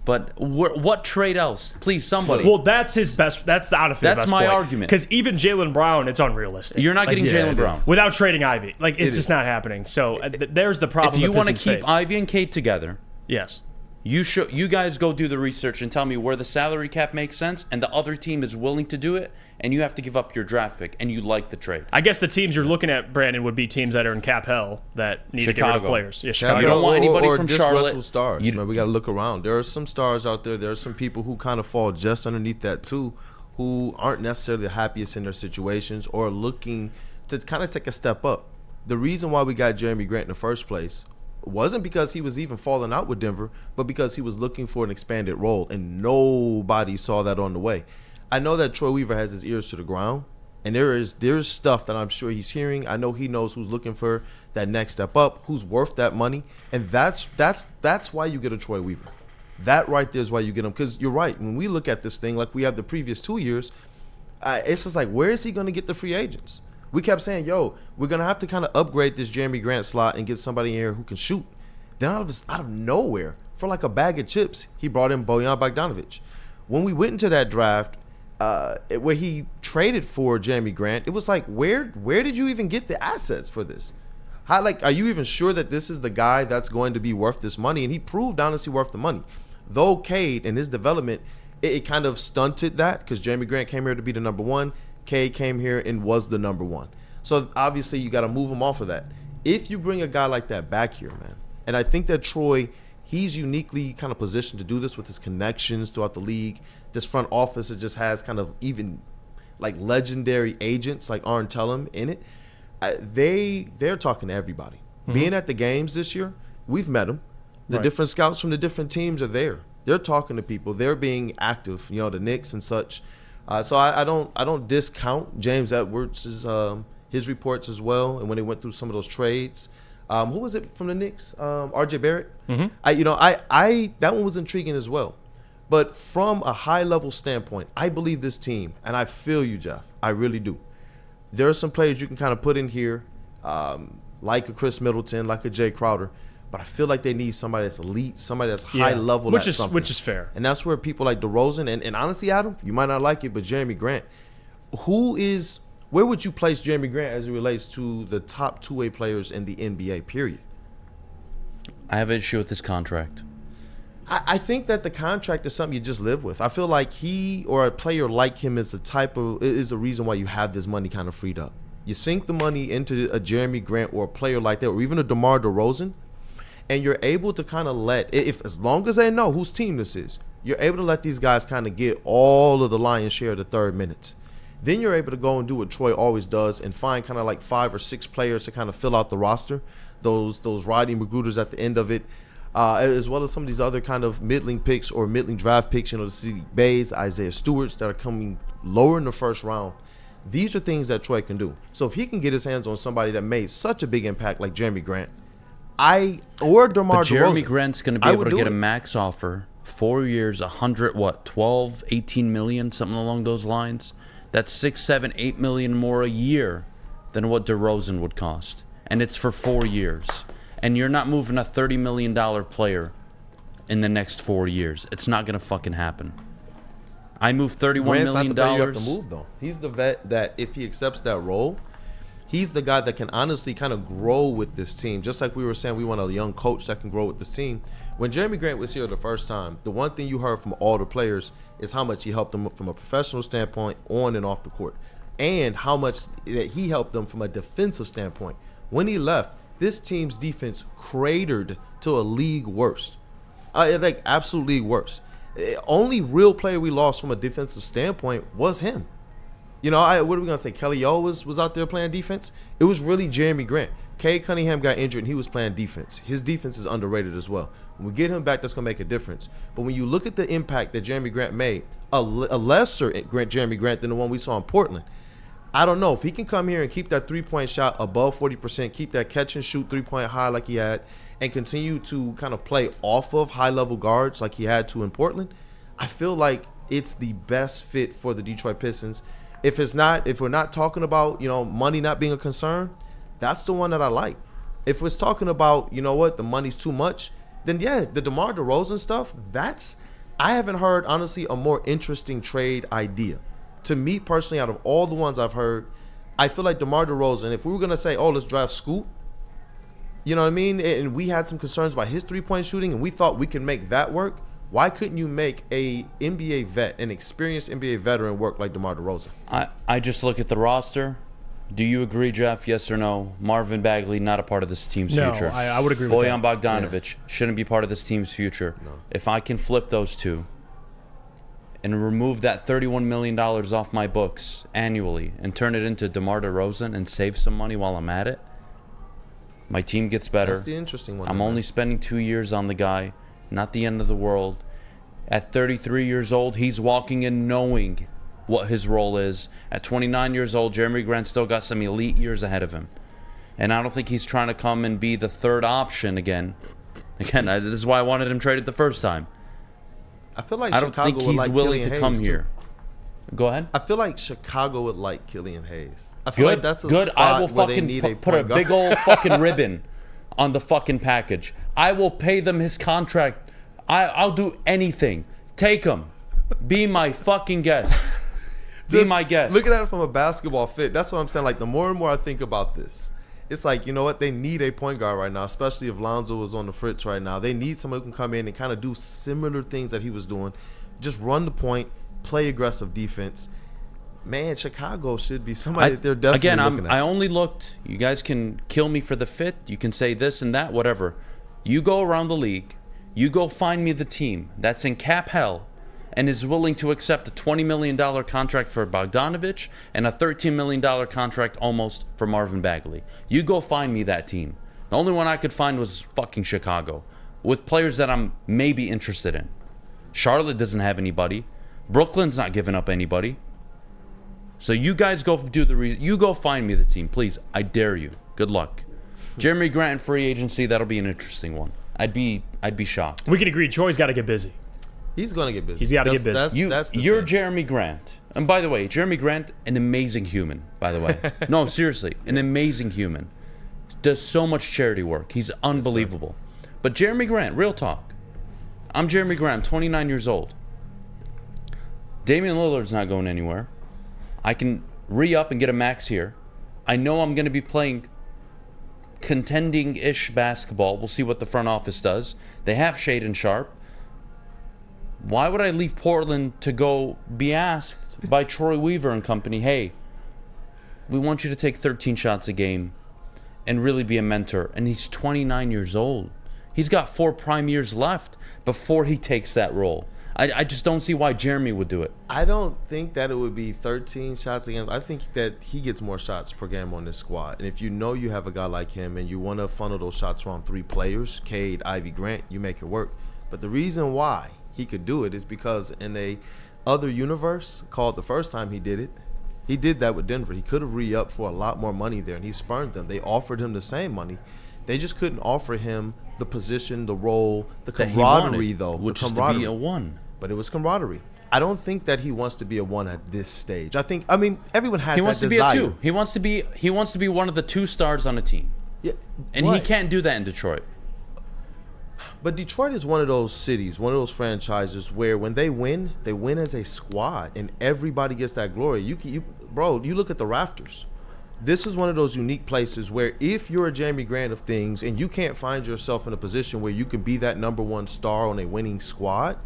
But what trade else? Please, somebody. Well, that's his best. That's honestly the That's best my point. argument. Because even Jaylen Brown, it's unrealistic. You're not getting Jaylen Brown without trading Ivy. Like it's just not happening. So there's the problem. If you want to Pistons keep face. Ivy and Cade together, yes, you guys go do the research and tell me where the salary cap makes sense, and the other team is willing to do it, and you have to give up your draft pick, and you like the trade. I guess the teams you're looking at, Brandon, would be teams that are in cap hell that need to get rid of players. Yeah, Chicago. You don't want anybody or from disgruntled Charlotte. stars. Man, we got to look around. There are some stars out there. There are some people who kind of fall just underneath that too, who aren't necessarily the happiest in their situations or looking to kind of take a step up. The reason why we got Jeremy Grant in the first place wasn't because he was even falling out with Denver, but because he was looking for an expanded role, and nobody saw that on the way. I know that Troy Weaver has his ears to the ground, and there's stuff that I'm sure he's hearing. I know he knows who's looking for that next step up, who's worth that money, and that's why you get a Troy Weaver. That right there is why you get him, because you're right. When we look at this thing like we have the previous 2 years, it's just like, where is he going to get the free agents? We kept saying, yo, we're going to have to kind of upgrade this Jeremy Grant slot and get somebody in here who can shoot. Then out of nowhere, for like a bag of chips, he brought in Bojan Bogdanovic. When we went into that draft, where he traded for Jeremy Grant, it was like, where did you even get the assets for this? How, like, are you even sure that this is the guy that's going to be worth this money? And he proved honestly worth the money. Though Cade and his development, it kind of stunted that because Jeremy Grant came here to be the number one. K came here and was the number one. So obviously you got to move him off of that. If you bring a guy like that back here, man, and I think that Troy, he's uniquely kind of positioned to do this with his connections throughout the league. This front office, it just has kind of even like legendary agents like Arn Tellem in it. They're talking to everybody. Being at the games this year, we've met them. The different scouts from the different teams are there. They're talking to people. They're being active, the Knicks and such. So I don't discount James Edwards' his reports as well. And when they went through some of those trades, who was it from the Knicks? R.J. Barrett. That one was intriguing as well. But from a high level standpoint, I believe this team, and I feel you, Jeff. I really do. There are some players you can kind of put in here, like a Chris Middleton, like a Jay Crowder. But I feel like they need somebody that's elite, somebody that's high level. Which is fair. And that's where people like DeRozan and honestly, Adam, you might not like it, but Jeremy Grant, where would you place Jeremy Grant as it relates to the top two-way players in the NBA, period? I have an issue with this contract. I think that the contract is something you just live with. I feel like he or a player like him is the reason why you have this money kind of freed up. You sink the money into a Jeremy Grant or a player like that, or even a DeMar DeRozan, and you're able to kind of as long as they know whose team this is, you're able to let these guys kind of get all of the lion's share of the third minutes. Then you're able to go and do what Troy always does and find kind of like 5 or 6 players to kind of fill out the roster, those riding recruiters at the end of it, as well as some of these other kind of middling picks or middling draft picks, the C. Bays, Isaiah Stewarts that are coming lower in the first round. These are things that Troy can do. So if he can get his hands on somebody that made such a big impact like Jeremy Grant, or DeMar DeRozan, Jeremy Grant's going to be able to get a max offer, 4 years, 12, 18 million, something along those lines. That's 6, 7, 8 million more a year than what DeRozan would cost. And it's for 4 years. And you're not moving a $30 million player in the next 4 years. It's not going to fucking happen. I moved $31 Grant's million. Not the vet you have to move, though. He's the vet that if he accepts that role, he's the guy that can honestly kind of grow with this team. Just like we were saying, we want a young coach that can grow with this team. When Jeremy Grant was here the first time, the one thing you heard from all the players is how much he helped them from a professional standpoint on and off the court, and how much that he helped them from a defensive standpoint. When he left, this team's defense cratered to a league worst, like absolute league worst. Only real player we lost from a defensive standpoint was him. What are we going to say? Kelly O was out there playing defense? It was really Jeremy Grant. Cade Cunningham got injured and he was playing defense. His defense is underrated as well. When we get him back, that's going to make a difference. But when you look at the impact that Jeremy Grant made, a lesser Jeremy Grant than the one we saw in Portland, I don't know. If he can come here and keep that three-point shot above 40%, keep that catch-and-shoot three-point high like he had, and continue to kind of play off of high-level guards like he had to in Portland, I feel like it's the best fit for the Detroit Pistons. If we're not talking about, money not being a concern, that's the one that I like. If we're talking about, the money's too much, then yeah, the DeMar DeRozan stuff, I haven't heard, honestly, a more interesting trade idea. To me personally, out of all the ones I've heard, I feel like DeMar DeRozan, if we were going to say, let's draft Scoot, you know what I mean? And we had some concerns about his three-point shooting and we thought we could make that work. Why couldn't you make a NBA vet, an experienced NBA veteran work like DeMar DeRozan? I just look at the roster. Do you agree, Jeff? Yes or no? Marvin Bagley, not a part of this team's future. No, I would agree with that. Bojan Bogdanovic shouldn't be part of this team's future. No. If I can flip those two and remove that $31 million off my books annually and turn it into DeMar DeRozan and save some money while I'm at it, my team gets better. That's the interesting one. I'm only spending 2 years on the guy. Not the end of the world. At 33 years old, he's walking in knowing what his role is. At 29 years old, Jeremy Grant still got some elite years ahead of him. And I don't think he's trying to come and be the third option again. Again, this is why I wanted him traded the first time. I feel like I don't think he's willing to come here. Go ahead. I feel like Chicago would like Killian Hayes. I Good, feel like that's a good. spot I will where they fucking need put a point big guard. old fucking ribbon on the fucking package. I will pay them his contract. I'll do anything. Take him. Be my fucking guest. Be my guest. Looking at it from a basketball fit, that's what I'm saying. Like, the more and more I think about this, it's like, you know what? They need a point guard right now, especially if Lonzo is on the fritz right now. They need someone who can come in and kind of do similar things that he was doing. Just run the point, play aggressive defense. man, Chicago should be somebody that they're definitely looking at. I only looked. You guys can kill me for the fit. You can say this and that, whatever. You go around the league. You go find me the team that's in cap hell and is willing to accept a $20 million contract for Bogdanovich and a $13 million contract almost for Marvin Bagley. You go find me that team. The only one I could find was fucking Chicago, with players that I'm maybe interested in. Charlotte doesn't have anybody. Brooklyn's not giving up anybody. So you guys go do you go find me the team, please. I dare you. Good luck. Jeremy Grant free agency, that'll be an interesting one. I'd be shocked. We can agree Troy's got to get busy. He's going to get busy. He's got to get busy. You're Jeremy Grant. And by the way, Jeremy Grant, an amazing human, by the way. No, seriously, an amazing human. Does so much charity work. He's unbelievable. But Jeremy Grant, real talk. I'm Jeremy Grant, I'm 29 years old. Damian Lillard's not going anywhere. I can re-up and get a max here. I know I'm going to be playing contending-ish basketball. We'll see what the front office does. They have Shaedon Sharpe. Why would I leave Portland to go be asked by Troy Weaver and company, hey, we want you to take 13 shots a game and really be a mentor? And he's 29 years old. He's got 4 prime years left before he takes that role. I just don't see why Jeremy would do it. I don't think that it would be 13 shots a game. I think that he gets more shots per game on this squad. And if you know you have a guy like him and you want to funnel those shots around 3 players, Cade, Ivy, Grant, you make it work. But the reason why he could do it is because in a other universe called the first time he did it, he did that with Denver. He could have re-upped for a lot more money there, and he spurned them. They offered him the same money. They just couldn't offer him the position, the role, the camaraderie, though. Which the is to be a 1. But it was camaraderie. I don't think that he wants to be a 1 at this stage. I mean, everyone has he that wants to desire. be a 2. He wants to be one of the 2 stars on a team. Yeah, and he can't do that in Detroit. But Detroit is one of those cities, one of those franchises where when they win as a squad, and everybody gets that glory. Bro, you look at the rafters. This is one of those unique places where if you're a Jeremy Grant of things and you can't find yourself in a position where you can be that number 1 star on a winning squad,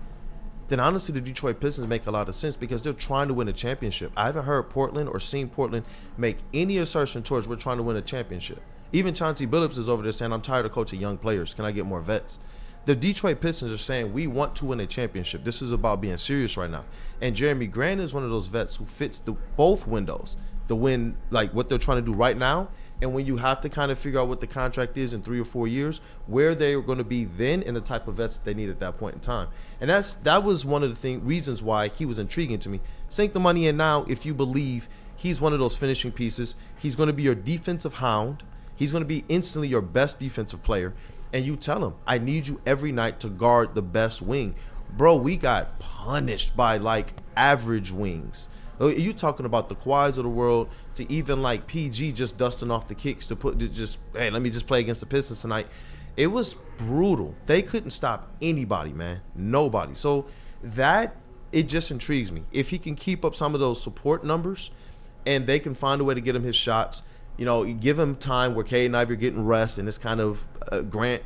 then honestly the Detroit Pistons make a lot of sense because they're trying to win a championship. I haven't heard Portland or seen Portland make any assertion towards we're trying to win a championship. Even Chauncey Billups is over there saying, I'm tired of coaching young players. Can I get more vets? The Detroit Pistons are saying, we want to win a championship. This is about being serious right now. And Jeremy Grant is one of those vets who fits both windows. The win, like what they're trying to do right now, and when you have to kind of figure out what the contract is in 3 or 4 years, where they're going to be then and the type of vets that they need at that point in time. And that was one of the reasons why he was intriguing to me. Sink the money in now if you believe he's one of those finishing pieces. He's going to be your defensive hound. He's going to be instantly your best defensive player. And you tell him, I need you every night to guard the best wing. Bro, we got punished by like average wings. You talking about the Kawhis of the world to even like PG just dusting off the kicks to hey, let me just play against the Pistons tonight. It was brutal. They couldn't stop anybody, man. Nobody. So it just intrigues me. If he can keep up some of those support numbers and they can find a way to get him his shots, give him time where Cade and Ivy are getting rest and it's kind of Grant.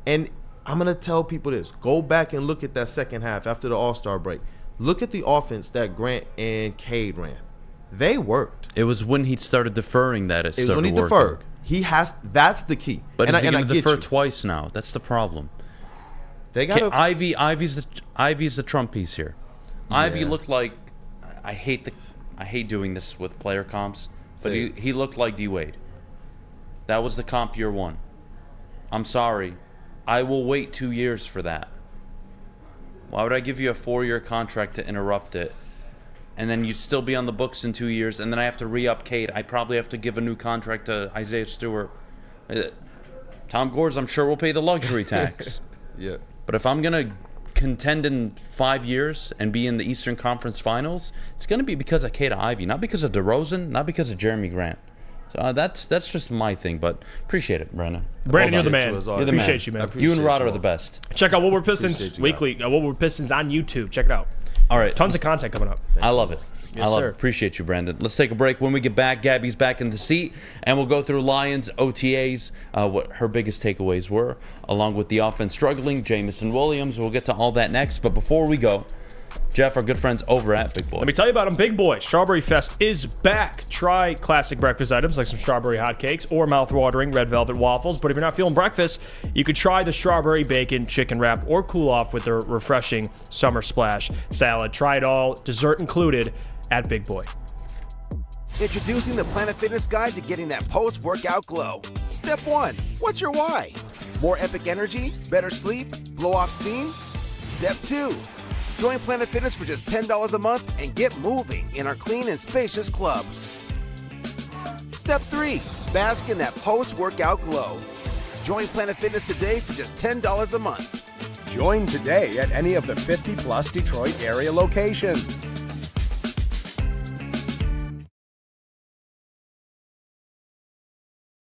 And I'm going to tell people this. Go back and look at that second half after the All-Star break. Look at the offense that Grant and Cade ran. They worked. It was when he started deferring that it started working. It was when he deferred. That's the key. But he's going to defer twice now. That's the problem. They got Ivy's the Trump piece here. Yeah. Ivy looked like I hate doing this with player comps, but he looked like D Wade. That was the comp year 1. I'm sorry. I will wait 2 years for that. Why would I give you a 4-year contract to interrupt it? And then you'd still be on the books in 2 years, and then I have to re-up Cade. I probably have to give a new contract to Isaiah Stewart. Tom Gores, I'm sure, will pay the luxury tax. Yeah. But if I'm going to contend in 5 years and be in the Eastern Conference Finals, it's going to be because of Cade Ivy, not because of DeRozan, not because of Jeremy Grant. So that's just my thing, but appreciate it, Brandon. Brandon, you're the man. Appreciate you, man. You and Rod are the best. Check out Woodward Pistons weekly. Woodward Pistons on YouTube. Check it out. All right. Tons of content coming up. I love it. Yes, I love sir. it. Appreciate you, Brandon. Let's take a break. When we get back, Gabby's back in the seat, and we'll go through Lions, OTAs, what her biggest takeaways were, along with the offense struggling, Jamison Williams. We'll get to all that next. But before we go, Jeff, our good friends over at Big Boy. Let me tell you about them. Big Boy Strawberry Fest is back. Try classic breakfast items like some strawberry hotcakes or mouth-watering red velvet waffles. But if you're not feeling breakfast, you could try the strawberry bacon chicken wrap or cool off with their refreshing summer splash salad. Try it all, dessert included, at Big Boy. Introducing the Planet Fitness Guide to getting that post-workout glow. Step 1. What's your why? More epic energy? Better sleep? Blow off steam? Step 2. Join Planet Fitness for just $10 a month and get moving in our clean and spacious clubs. Step 3. Bask in that post-workout glow. Join Planet Fitness today for just $10 a month. Join today at any of the 50-plus Detroit area locations.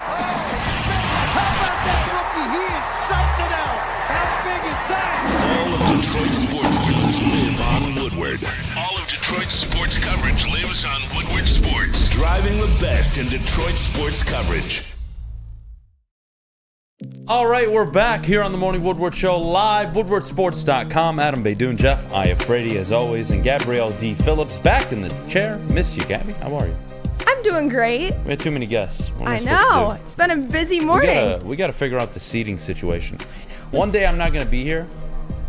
All of Detroit's sports teams live on Woodward. All of Detroit's sports coverage lives on Woodward Sports. Driving the best in Detroit sports coverage. All right, we're back here on the Morning Woodward Show live, woodwardsports.com. Adam Baydoun, Jeff Iafredi as always, and Gabrielle D. Phillips back in the chair. Miss you, Gabby. How are you? I'm doing great. We had too many guests. What am I supposed to know. do? It's been a busy morning. We got to figure out the seating situation. One day I'm not going to be here,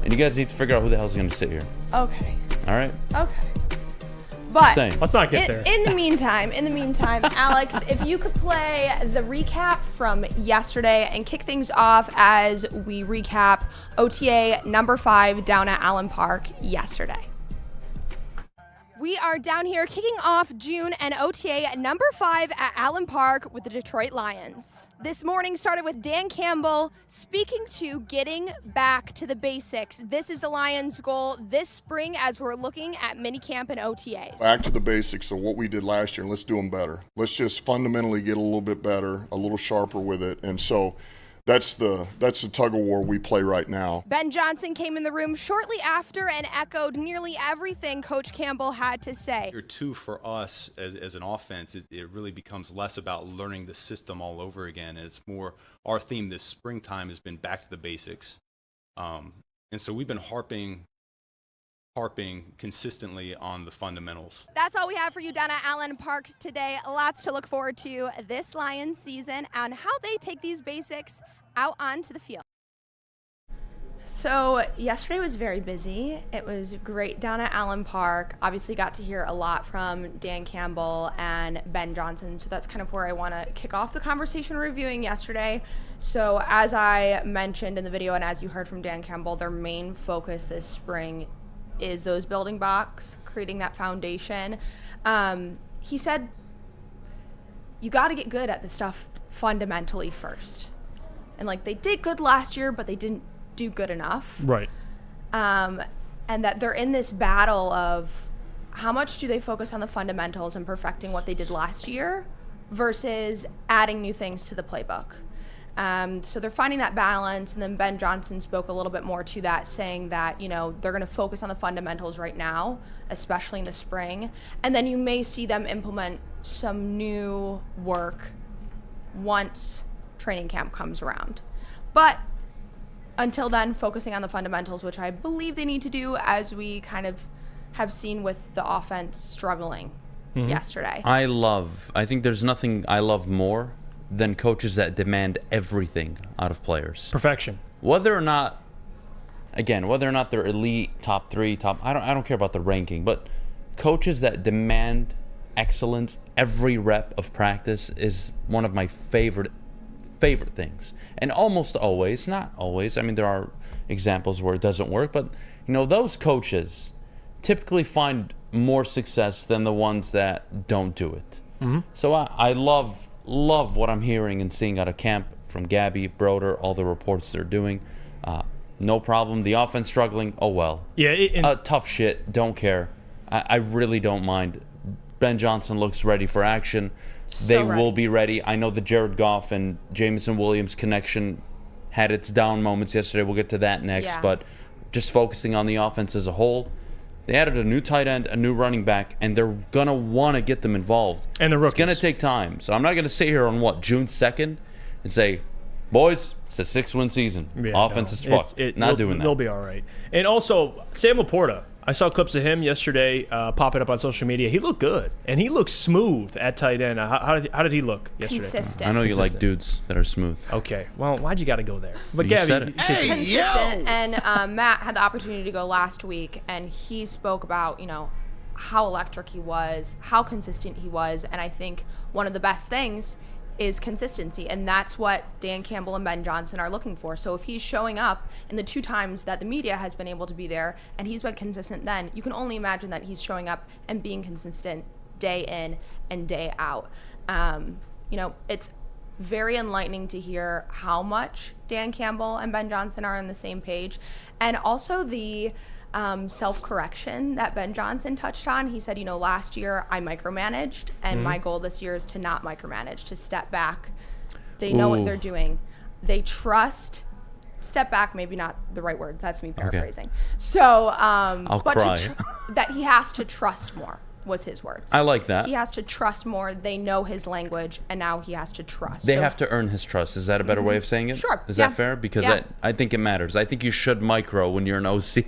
and you guys need to figure out who the hell's going to sit here. Okay. All right? Okay. But Same. Let's not get there. In the meantime, Alex, if you could play the recap from yesterday and kick things off as we recap OTA number 5 down at Allen Park yesterday. We are down here kicking off June and OTA number 5 at Allen Park with the Detroit Lions. This morning started with Dan Campbell speaking to getting back to the basics. This is the Lions' goal this spring as we're looking at minicamp and OTAs. Back to the basics of what we did last year, and let's do them better. Let's just fundamentally get a little bit better, a little sharper with it. And so that's the tug of war we play right now. Ben Johnson came in the room shortly after and echoed nearly everything Coach Campbell had to say. Year 2 for us as an offense, it really becomes less about learning the system all over again. It's more our theme this springtime has been back to the basics. And so we've been harping consistently on the fundamentals. That's all we have for you down at Allen Park today. Lots to look forward to this Lions season and how they take these basics out onto the field. So yesterday was very busy. It was great down at Allen Park. Obviously got to hear a lot from Dan Campbell and Ben Johnson. So that's kind of where I want to kick off the conversation reviewing yesterday. So as I mentioned in the video and as you heard from Dan Campbell, their main focus this spring is those building blocks, creating that foundation. He said, you got to get good at the stuff fundamentally first. And like they did good last year, but they didn't do good enough. Right. And that they're in this battle of how much do they focus on the fundamentals and perfecting what they did last year versus adding new things to the playbook. So they're finding that balance, and then Ben Johnson spoke a little bit more to that, saying that, you know, they're going to focus on the fundamentals right now, especially in the spring, and then you may see them implement some new work once training camp comes around. But until then, focusing on the fundamentals, which I believe they need to do, as we kind of have seen with the offense struggling yesterday. I think there's nothing I love more than coaches that demand everything out of players. Perfection. Whether or not they're elite, top 3, I don't care about the ranking, but coaches that demand excellence every rep of practice is one of my favorite things. And almost always, not always, I mean there are examples where it doesn't work, but you know, those coaches typically find more success than the ones that don't do it. So I love what I'm hearing and seeing out of camp from Gabby, Broder, all the reports they're doing. No problem. The offense struggling, oh well. Yeah. Tough shit, don't care. I really don't mind. Ben Johnson looks ready for action. They will be ready. I know the Jared Goff and Jameson Williams connection had its down moments yesterday. We'll get to that next. But just focusing on the offense as a whole, they added a new tight end, a new running back, and they're going to want to get them involved. And the rookies. It's going to take time. So I'm not going to sit here on, June 2nd and say, boys, it's a 6-win season. Offense is fucked. Not doing that. They'll be all right. And also, Sam Laporta I saw clips of him yesterday popping up on social media. He looked good, and he looked smooth at tight end. How did he look yesterday? Consistent. I know you like dudes that are smooth. Okay, well, why'd you got to go there? But You Gabby, said it. Consistent. And Matt had the opportunity to go last week, and he spoke about, how electric he was, how consistent he was, and I think one of the best things is consistency, and that's what Dan Campbell and Ben Johnson are looking for. So if he's showing up in the 2 times that the media has been able to be there, and he's been consistent then, you can only imagine that he's showing up and being consistent day in and day out. It's very enlightening to hear how much Dan Campbell and Ben Johnson are on the same page, and also the self-correction that Ben Johnson touched on. He said, last year I micromanaged, and my goal this year is to not micromanage, to step back. They know what they're doing. They trust. Step back, maybe not the right word. That's me paraphrasing. Okay. So, but that he has to trust more was his words. I like that. He has to trust more. They know his language, and now he has to trust. They have to earn his trust. Is that a better way of saying it? Sure. Is that fair? Because I think it matters. I think you should micro when you're an OC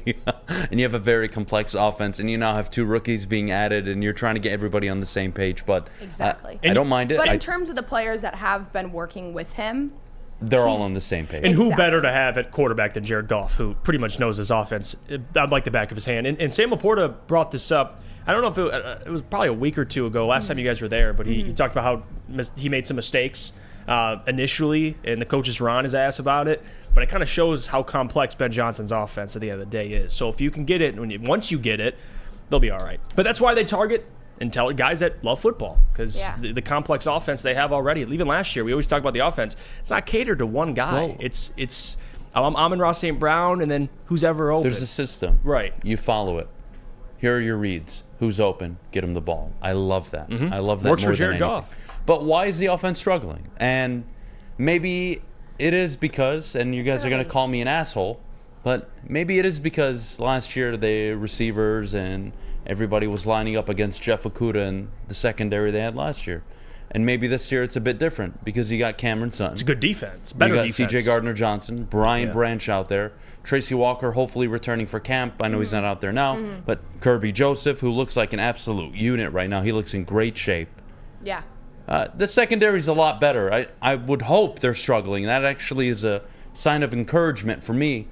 and you have a very complex offense, and you now have 2 rookies being added, and you're trying to get everybody on the same page. But exactly. I don't mind it. But in terms of the players that have been working with him, they're all on the same page. And who better to have at quarterback than Jared Goff, who pretty much knows his offense like the back of his hand. And Sam Laporta brought this up. I don't know if it was probably a week or 2 ago, last time you guys were there, but he talked about how he made some mistakes initially, and the coaches were on his ass about it. But it kind of shows how complex Ben Johnson's offense at the end of the day is. So if you can get it, once you get it, they'll be all right. But that's why they target guys that love football, because the complex offense they have already. Even last year, we always talk about the offense. It's not catered to one guy. Well, it's Amon-Ra St. Brown, and then who's ever open. There's a system. Right. You follow it. Here are your reads. Who's open? Get him the ball. I love that. I love that Works more for Jared than anything. Goff. But why is the offense struggling? And maybe it is because, and you guys are going to call me an asshole, but maybe it is because last year the receivers and everybody was lining up against Jeff Okudah and the secondary they had last year. And maybe this year it's a bit different because you got Cameron Sutton. It's a good defense. Better you got defense. C.J. Gardner-Johnson, Brian Branch out there, Tracy Walker hopefully returning for camp. I know he's not out there now, but Kirby Joseph, who looks like an absolute unit right now. He looks in great shape. Yeah. The secondary's a lot better. I would hope they're struggling. That actually is a sign of encouragement for me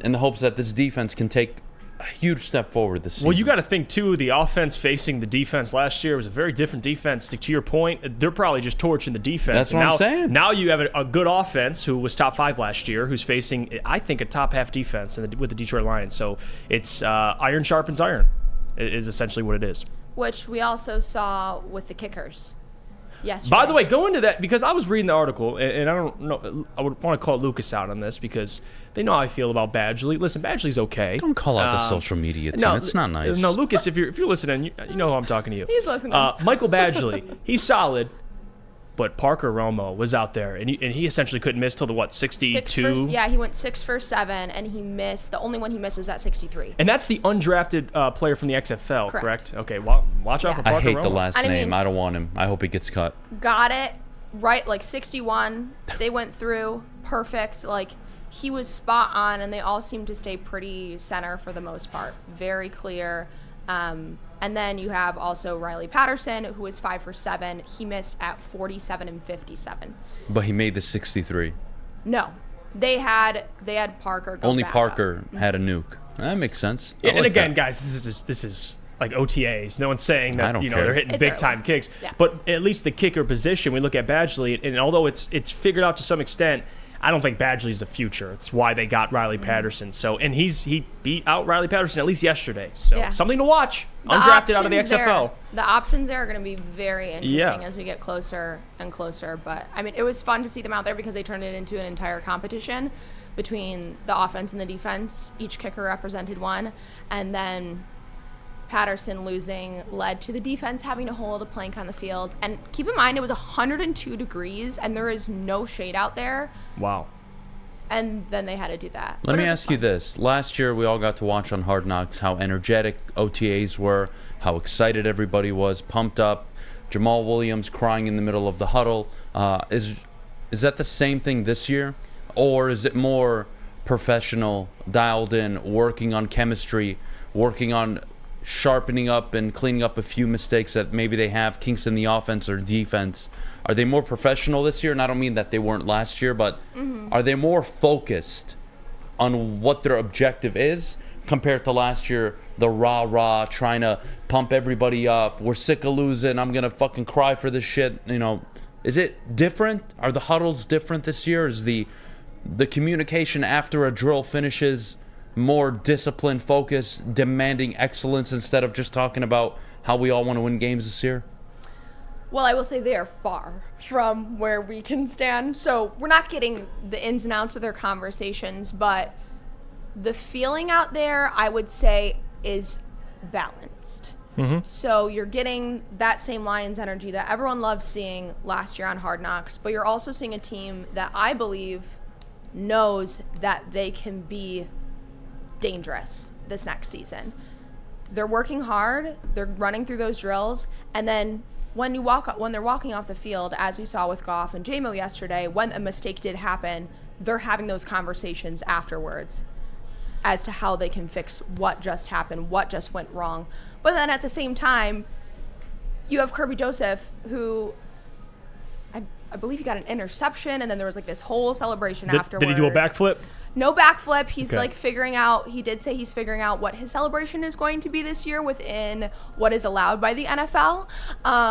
in the hopes that this defense can take a huge step forward this season. Well, you got to think, too, the offense facing the defense last year was a very different defense. To your point, they're probably just torching the defense. That's what I'm saying. Now you have a good offense who was top 5 last year, who's facing, I think, a top half defense with the Detroit Lions. So it's iron sharpens iron is essentially what it is. Which we also saw with the kickers yesterday. By the way, go into that, because I was reading the article, and I don't know, I would want to call Lucas out on this because they know how I feel about Badgley. Listen, Badgley's okay. Don't call out the social media team. It's not nice. No, Lucas, if you're listening, you know who I'm talking to you. He's listening. Michael Badgley, he's solid, but Parker Romo was out there, and he essentially couldn't miss till the 62? He went 6 for 7, and he missed. The only one he missed was at 63. And that's the undrafted player from the XFL, correct? Okay, well, watch out for Parker Romo. I hate the last name. I don't want him. I hope he gets cut. Got it right, 61. They went through perfect. He was spot on, and they all seemed to stay pretty center for the most part. Very clear. And then you have also Riley Patterson, who was 5 for 7. He missed at 47 and 57. But he made the 63. No, they had Parker. Only Parker had a nuke. That makes sense. Yeah, and again, guys, this is like OTAs. No one's saying that they're hitting big time kicks. Yeah. But at least the kicker position, we look at Badgley, and although it's figured out to some extent, I don't think Badgley's the future. It's why they got Riley Patterson. So, and he beat out Riley Patterson at least yesterday. So something to watch. Undrafted out of the XFL. The options there are going to be very interesting as we get closer and closer. But I mean, it was fun to see them out there because they turned it into an entire competition between the offense and the defense. Each kicker represented one, and then Patterson losing led to the defense having to hold a plank on the field. And keep in mind, it was 102 degrees, and there is no shade out there. Wow. And then they had to do that. Let me ask you this. Last year, we all got to watch on Hard Knocks how energetic OTAs were, how excited everybody was, pumped up. Jamal Williams crying in the middle of the huddle. Is that the same thing this year? Or is it more professional, dialed in, working on chemistry working on sharpening up and cleaning up a few mistakes that maybe they have, kinks in the offense or defense? Are they more professional this year? And I don't mean that they weren't last year, but are they more focused on what their objective is compared to last year, the rah-rah, trying to pump everybody up? We're sick of losing. I'm going to fucking cry for this shit. You know, is it different? Are the huddles different this year? Is the communication after a drill finishes more disciplined, focused, demanding excellence instead of just talking about how we all want to win games this year? Well, I will say they are far from where we can stand. So we're not getting the ins and outs of their conversations, but the feeling out there, I would say, is balanced. So you're getting that same Lions energy that everyone loved seeing last year on Hard Knocks, but you're also seeing a team that I believe knows that they can be dangerous this next season. They're working hard, they're running through those drills, and then when they're walking off the field, as we saw with Goff and J-Mo yesterday, when a mistake did happen, they're having those conversations afterwards as to how they can fix what just happened, what just went wrong. But then at the same time, you have Kirby Joseph, who I believe he got an interception, and then there was like this whole celebration afterwards. Did he do a backflip? No backflip. He's Okay. like figuring out, he did say he's figuring out what his celebration is going to be this year within what is allowed by the NFL.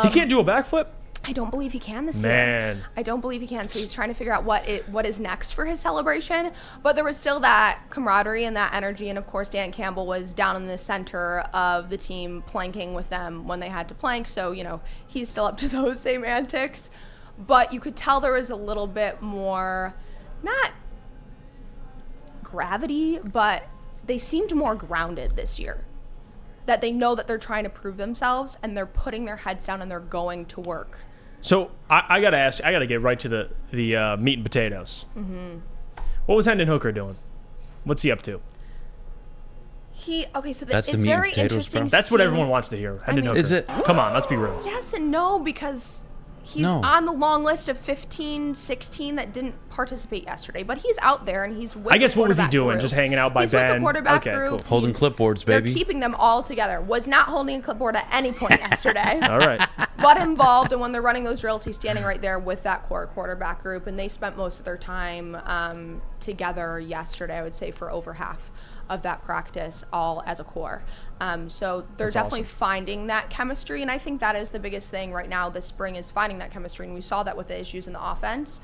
He can't do a backflip? I don't believe he can this Man. year. I don't believe he can. So he's trying to figure out what is next for his celebration. But there was still that camaraderie and that energy. And of course, Dan Campbell was down in the center of the team, planking with them when they had to plank. So, you know, he's still up to those same antics. But you could tell there was a little bit more, not gravity, but they seemed more grounded this year. That they know that they're trying to prove themselves and they're putting their heads down and they're going to work. So I got to ask, I got to get right to the meat and potatoes. What was Hendon Hooker doing? What's he up to? It's very interesting. That's what seeing- everyone wants to hear. Hendon Hooker. Is it? Come on, let's be real. Yes and no, because he's on the long list of 15, 16 that didn't participate yesterday. But he's out there and he's with I guess the what was he quarterback doing? group. Just hanging out by he's Ben? With the quarterback Okay, group. cool. Holding clipboards, baby. They're keeping them all together. Was not holding a clipboard at any point yesterday. All right. But involved, and when they're running those drills, he's standing right there with that core quarterback group, and they spent most of their time together yesterday, I would say, for over half of that practice, all as a core. So they're That's definitely awesome. finding that chemistry, and I think that is the biggest thing right now this spring is finding that chemistry, and we saw that with the issues in the offense.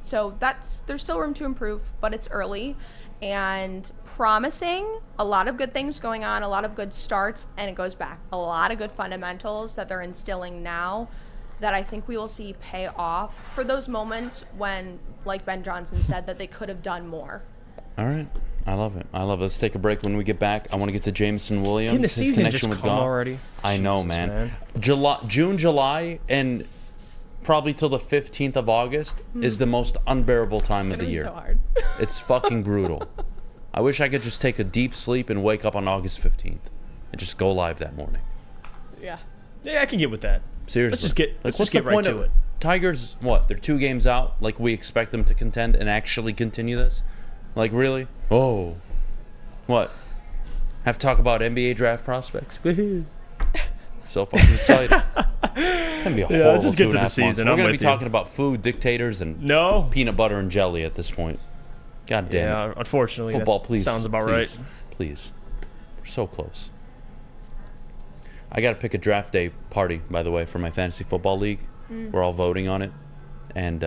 So there's still room to improve, but it's early and promising. A lot of good things going on, a lot of good starts, and it goes back. A lot of good fundamentals that they're instilling now that I think we will see pay off for those moments when, like Ben Johnson said, that they could have done more. All right. I love it. Let's take a break. When we get back, I want to get to Jameson Williams. Can the his season connection just with come golf. already? I know, man. June, July, and probably till the 15th of August is the most unbearable time of the year. So hard. It's fucking brutal. I wish I could just take a deep sleep and wake up on August 15th and just go live that morning. Yeah. Yeah, I can get with that. Seriously. Let's what's just the get right point to of it. Tigers, what? They're 2 games out? Like, we expect them to contend and actually continue this? Like, really? Oh. What? Have to talk about NBA draft prospects? So fucking excited. It's gonna be a horrible let's just get to the 2.5 months. season. We're I'm gonna with be you. talking about food, dictators, and peanut butter and jelly at this point. God damn Yeah, it. unfortunately, Football, that please. sounds about please, right. Please. We're so close. I got to pick a draft day party, by the way, for my fantasy football league. We're all voting on it. And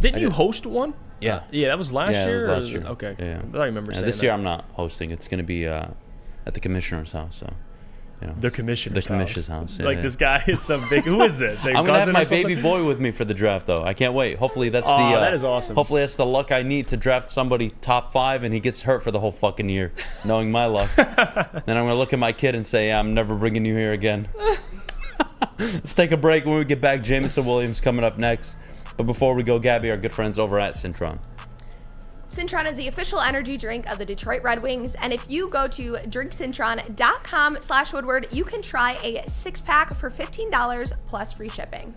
Didn't you host one? Yeah. Yeah, that was last yeah, year? It was or- last year. Okay. Yeah. I remember saying this that. year I'm not hosting. It's going to be at the commissioner's house. So, you know, The commissioner's house. Yeah, like, yeah. this guy is some big... Who is this? I'm gonna have my baby boy with me for the draft, though. I can't wait. Hopefully that's that is awesome. Hopefully that's the luck I need to draft somebody top 5, and he gets hurt for the whole fucking year, knowing my luck. Then I'm gonna look at my kid and say, "I'm never bringing you here again." Let's take a break. When we get back, Jameson Williams coming up next. But before we go, Gabby, our good friends over at Cintron. Cintron is the official energy drink of the Detroit Red Wings, and if you go to drinkcintron.com/Woodward, you can try a 6-pack for $15 plus free shipping.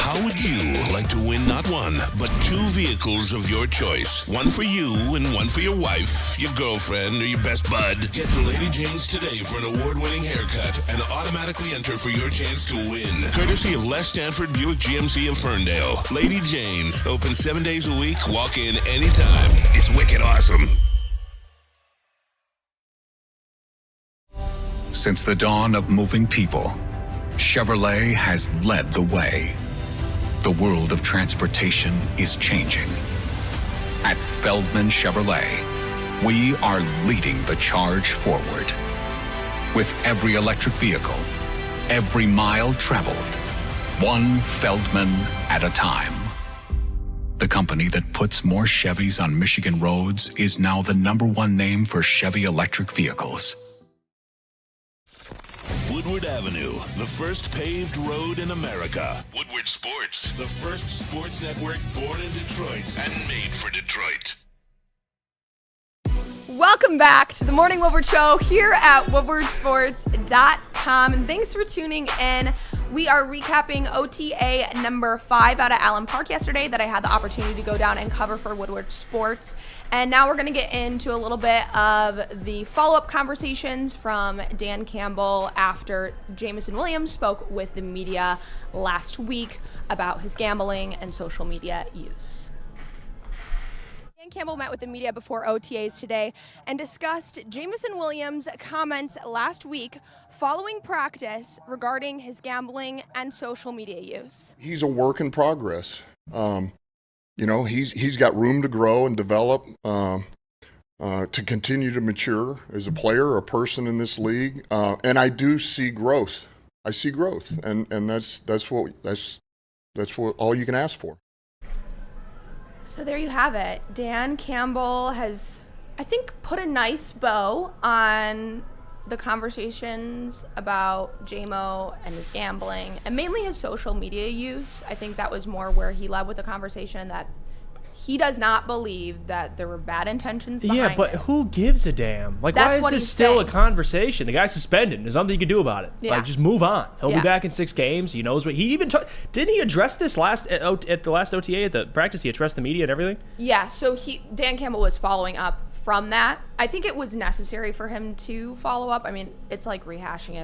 How would you like to win not one, but 2 vehicles of your choice? One for you and one for your wife, your girlfriend, or your best bud. Get to Lady Jane's today for an award-winning haircut and automatically enter for your chance to win. Courtesy of Les Stanford Buick GMC of Ferndale. Lady Jane's, open 7 days a week, walk in anytime. It's wicked awesome. Since the dawn of moving people, Chevrolet has led the way. The world of transportation is changing. At Feldman Chevrolet, we are leading the charge forward. With every electric vehicle, every mile traveled, one Feldman at a time. The company that puts more Chevys on Michigan roads is now the #1 name for Chevy electric vehicles. Woodward Avenue, the first paved road in America. Woodward Sports, the first sports network born in Detroit and made for Detroit. Welcome back to the Morning Woodward Show here at woodwardsports.com, and thanks for tuning in. We are recapping OTA number 5 out of Allen Park yesterday that I had the opportunity to go down and cover for Woodward Sports. And now we're going to get into a little bit of the follow-up conversations from Dan Campbell after Jameson Williams spoke with the media last week about his gambling and social media use. Dan Campbell met with the media before OTAs today and discussed Jameson Williams' comments last week following practice regarding his gambling and social media use. He's a work in progress. He's got room to grow and develop, to continue to mature as a player, a person in this league. And I do see growth. I see growth, and that's what all you can ask for. So there you have it. Dan Campbell has, I think, put a nice bow on the conversations about JMO and his gambling and mainly his social media use. I think that was more where he led with the conversation that he does not believe that there were bad intentions behind Yeah, but it. who gives a damn? Like, That's why what is this he's still saying. a conversation? The guy's suspended. There's nothing you can do about it. Yeah. Like, just move on. He'll Yeah. be back in 6 games. He knows what he even didn't he address this at the last OTA at the practice? He addressed the media and everything. Yeah, so Dan Campbell was following up from that. I think it was necessary for him to follow up. I mean, it's like rehashing,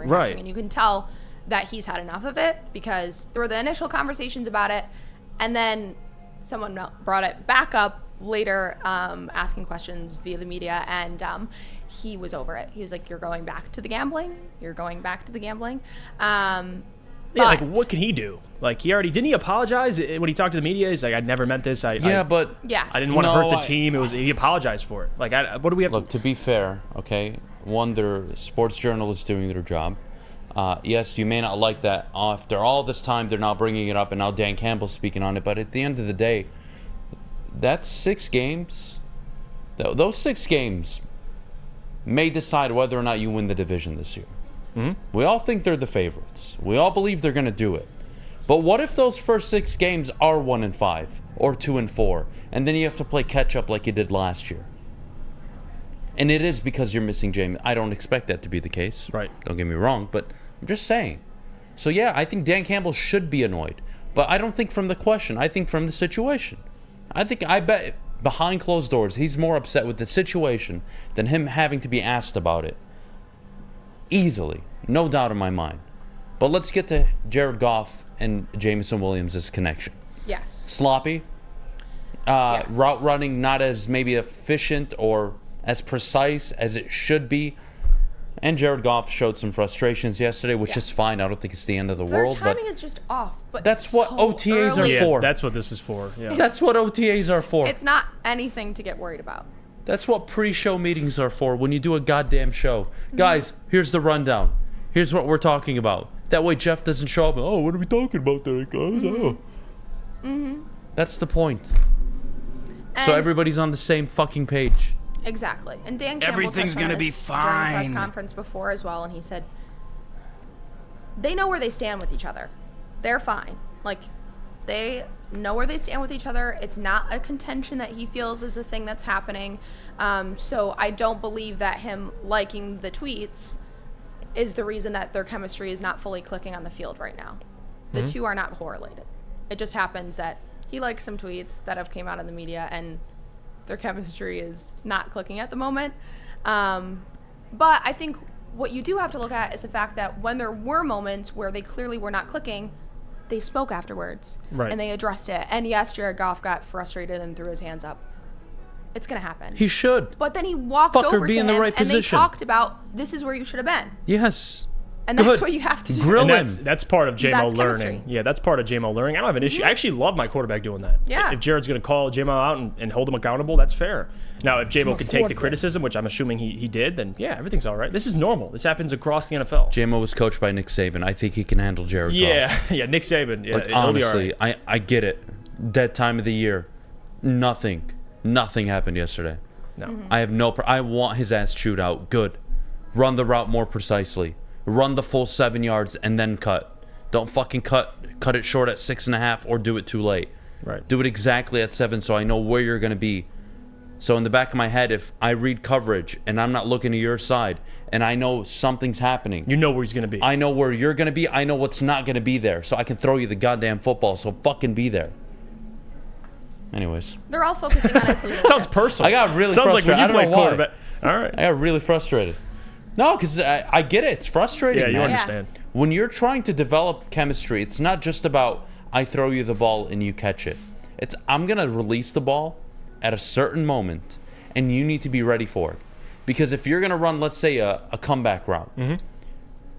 Right. and you can tell that he's had enough of it because there were the initial conversations about it, and then someone brought it back up later, asking questions via the media, and he was over it. He was like, "You're going back to the gambling. You're going back to the gambling." Yeah, like, what can he do? Like, didn't he apologize when he talked to the media? He's like, "I never meant this. I Yes. didn't want to hurt the team." He apologized for it. Like, what do we have? Look, to be fair, okay, one, they're sports journalists doing their job. Yes, you may not like that. After all this time, they're now bringing it up, and now Dan Campbell's speaking on it. But at the end of the day, that's 6 games. Those 6 games may decide whether or not you win the division this year. Mm-hmm. We all think they're the favorites. We all believe they're going to do it. But what if those first 6 games are 1-5 or 2-4, and then you have to play catch up like you did last year? And it is because you're missing James. I don't expect that to be the case. Right. Don't get me wrong, but I'm just saying. So yeah, I think Dan Campbell should be annoyed. But I don't think from the question. I think from the situation. I bet behind closed doors, he's more upset with the situation than him having to be asked about it. Easily. No doubt in my mind. But let's get to Jared Goff and Jameson Williams' connection. Yes. Sloppy. Yes. Route running not as maybe efficient or as precise as it should be. And Jared Goff showed some frustrations yesterday, which is fine. I don't think it's the end of the Their world. timing But is just off. But that's it's what so OTAs early. are for. That's what this is for. Yeah. That's what OTAs are for. It's not anything to get worried about. That's what pre-show meetings are for when you do a goddamn show. Guys, here's the rundown. Here's what we're talking about. That way Jeff doesn't show up. Oh, what are we talking about there, guys? Oh. That's the point. So And- everybody's on the same fucking page. Exactly. And Dan Campbell Everything's touched on gonna be this during the press fine. conference before as well, and he said they know where they stand with each other. They're fine. Like, they know where they stand with each other. It's not a contention that he feels is a thing that's happening. So I don't believe that him liking the tweets is the reason that their chemistry is not fully clicking on the field right now. The two are not correlated. It just happens that he likes some tweets that have came out in the media, and their chemistry is not clicking at the moment. But I think what you do have to look at is the fact that when there were moments where they clearly were not clicking, they spoke afterwards. Right. And they addressed it. And yes, Jared Goff got frustrated and threw his hands up. It's going to happen. He should. But then he walked Fucker over be to in him the right and position. they talked about, this is where you should have been. Yes. And that's Good. what you have to do. Grill And him. that's part of JMO That's learning. chemistry. Yeah, that's part of JMO learning. I don't have an issue. I actually love my quarterback doing that. Yeah. If Jared's going to call JMO out and hold him accountable, that's fair. Now, if JMO can take the criticism, which I'm assuming he did, then yeah, everything's all right. This is normal. This happens across the NFL. JMO was coached by Nick Saban. I think he can handle Jared Yeah, Goff. yeah, Nick Saban. Yeah, Like, it'll be all honestly, right. I get it. Dead time of the year. Nothing happened yesterday. No. I have no. I want his ass chewed out. Good. Run the route more precisely. Run the full 7 yards and then cut. Don't fucking cut it short at 6.5 or do it too late. Right. Do it exactly at 7 so I know where you're going to be. So in the back of my head, if I read coverage and I'm not looking to your side and I know something's happening. You know where he's going to be. I know where you're going to be. I know what's not going to be there. So I can throw you the goddamn football. So fucking be there. Anyways. They're all focusing on his leadership. Sounds personal. I got really Sounds frustrated. like when you I don't play know why. quarterback. All right. I got really frustrated. No, because I get it. It's frustrating. Yeah, you man. understand. When you're trying to develop chemistry, it's not just about I throw you the ball and you catch it. It's I'm going to release the ball at a certain moment, and you need to be ready for it. Because if you're going to run, let's say, a comeback route,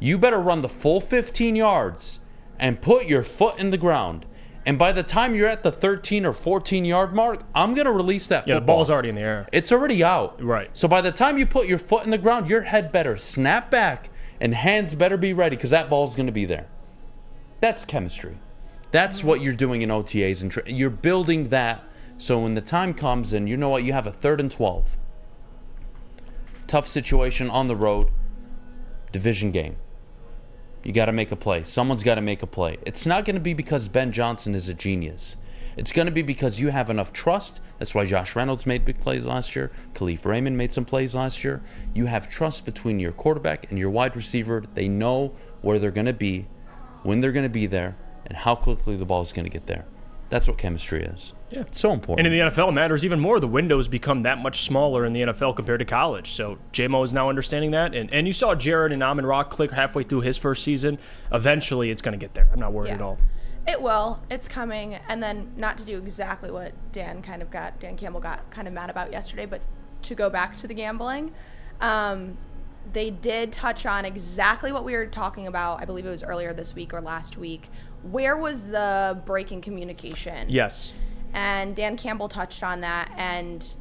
you better run the full 15 yards and put your foot in the ground. And by the time you're at the 13 or 14-yard mark, I'm going to release that Yeah, football. the ball's already in the air. It's already out. Right. So by the time you put your foot in the ground, your head better snap back and hands better be ready because that ball's going to be there. That's chemistry. That's what you're doing in OTAs. And you're building that so when the time comes and you know what, you have a 3rd and 12. Tough situation on the road. Division game. You got to make a play. Someone's got to make a play. It's not going to be because Ben Johnson is a genius. It's going to be because you have enough trust. That's why Josh Reynolds made big plays last year. Khalif Raymond made some plays last year. You have trust between your quarterback and your wide receiver. They know where they're going to be, when they're going to be there, and how quickly the ball is going to get there. That's what chemistry is. Yeah. It's so important. And in the NFL, it matters even more. The windows become that much smaller in the NFL compared to college. So JMO is now understanding that. And you saw Jared and Amon-Ra click halfway through his first season. Eventually, it's going to get there. I'm not worried at all. It will. It's coming. And then not to do exactly what Dan Campbell got kind of mad about yesterday, but to go back to the gambling, they did touch on exactly what we were talking about. I believe it was earlier this week or last week. Where was the break in communication? Yes. And Dan Campbell touched on that, and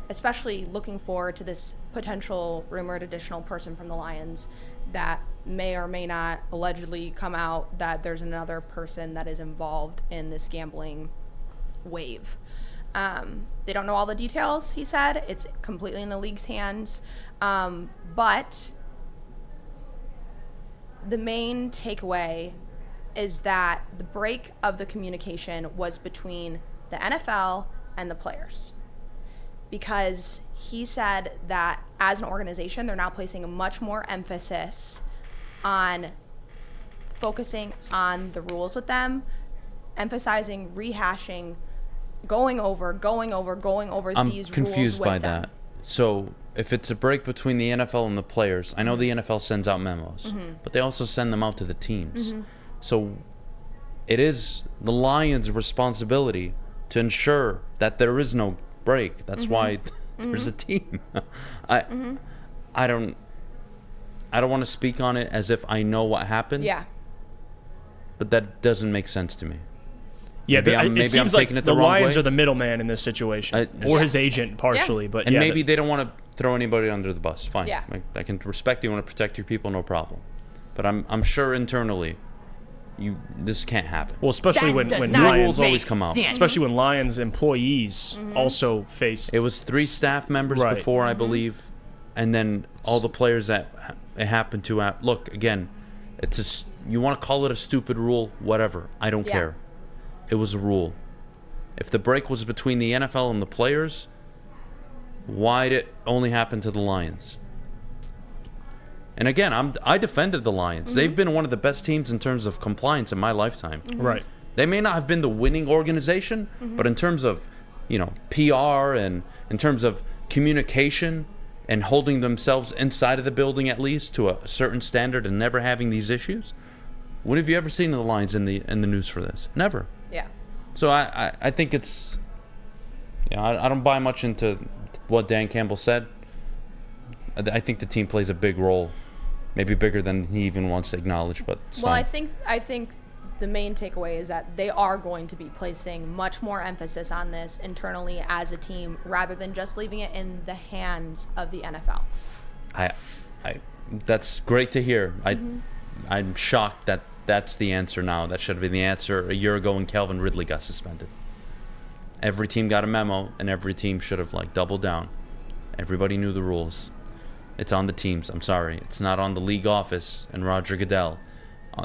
especially looking forward to this potential rumored additional person from the Lions that may or may not allegedly come out that there's another person that is involved in this gambling wave. They don't know all the details, he said. It's completely in the league's hands. But the main takeaway is that the break of the communication was between the NFL and the players. Because he said that as an organization, they're now placing a much more emphasis on focusing on the rules with them, emphasizing, rehashing, going over I'm these rules confused with by them. that. So if it's a break between the NFL and the players, I know the NFL sends out memos, but they also send them out to the teams. So it is the Lions' responsibility to ensure that there is no break. That's why there's a team. I don't want to speak on it as if I know what happened. Yeah. But that doesn't make sense to me. Yeah, maybe it seems I'm like taking it the the wrong Lions way. are the middleman in this situation, or his agent partially. But And yeah, maybe they don't want to throw anybody under the bus. Fine. Yeah. I can respect you want to protect your people, no problem. But I'm sure internally, this can't happen. Well, especially when New Lions rules always come out. especially when Lions employees also faced. It was 3 staff members Right. before, I believe, and then all the players that it happened to. Look, again, you want to call it a stupid rule, whatever. I don't care. It was a rule. If the break was between the NFL and the players, why did it only happen to the Lions? And again, I defended the Lions. They've been one of the best teams in terms of compliance in my lifetime. Right. They may not have been the winning organization, but in terms of, PR and in terms of communication and holding themselves inside of the building at least to a certain standard and never having these issues. When have you ever seen the Lions in the news for this? Never. Yeah. So I think it's, I don't buy much into what Dan Campbell said. I think the team plays a big role, maybe bigger than he even wants to acknowledge, but it's Well, fine. I think the main takeaway is that they are going to be placing much more emphasis on this internally as a team rather than just leaving it in the hands of the NFL. That's great to hear. I'm shocked that that's the answer now. That should have been the answer a year ago when Calvin Ridley got suspended. Every team got a memo, and every team should have doubled down. Everybody knew the rules. It's on the teams. I'm sorry. It's not on the league office and Roger Goodell.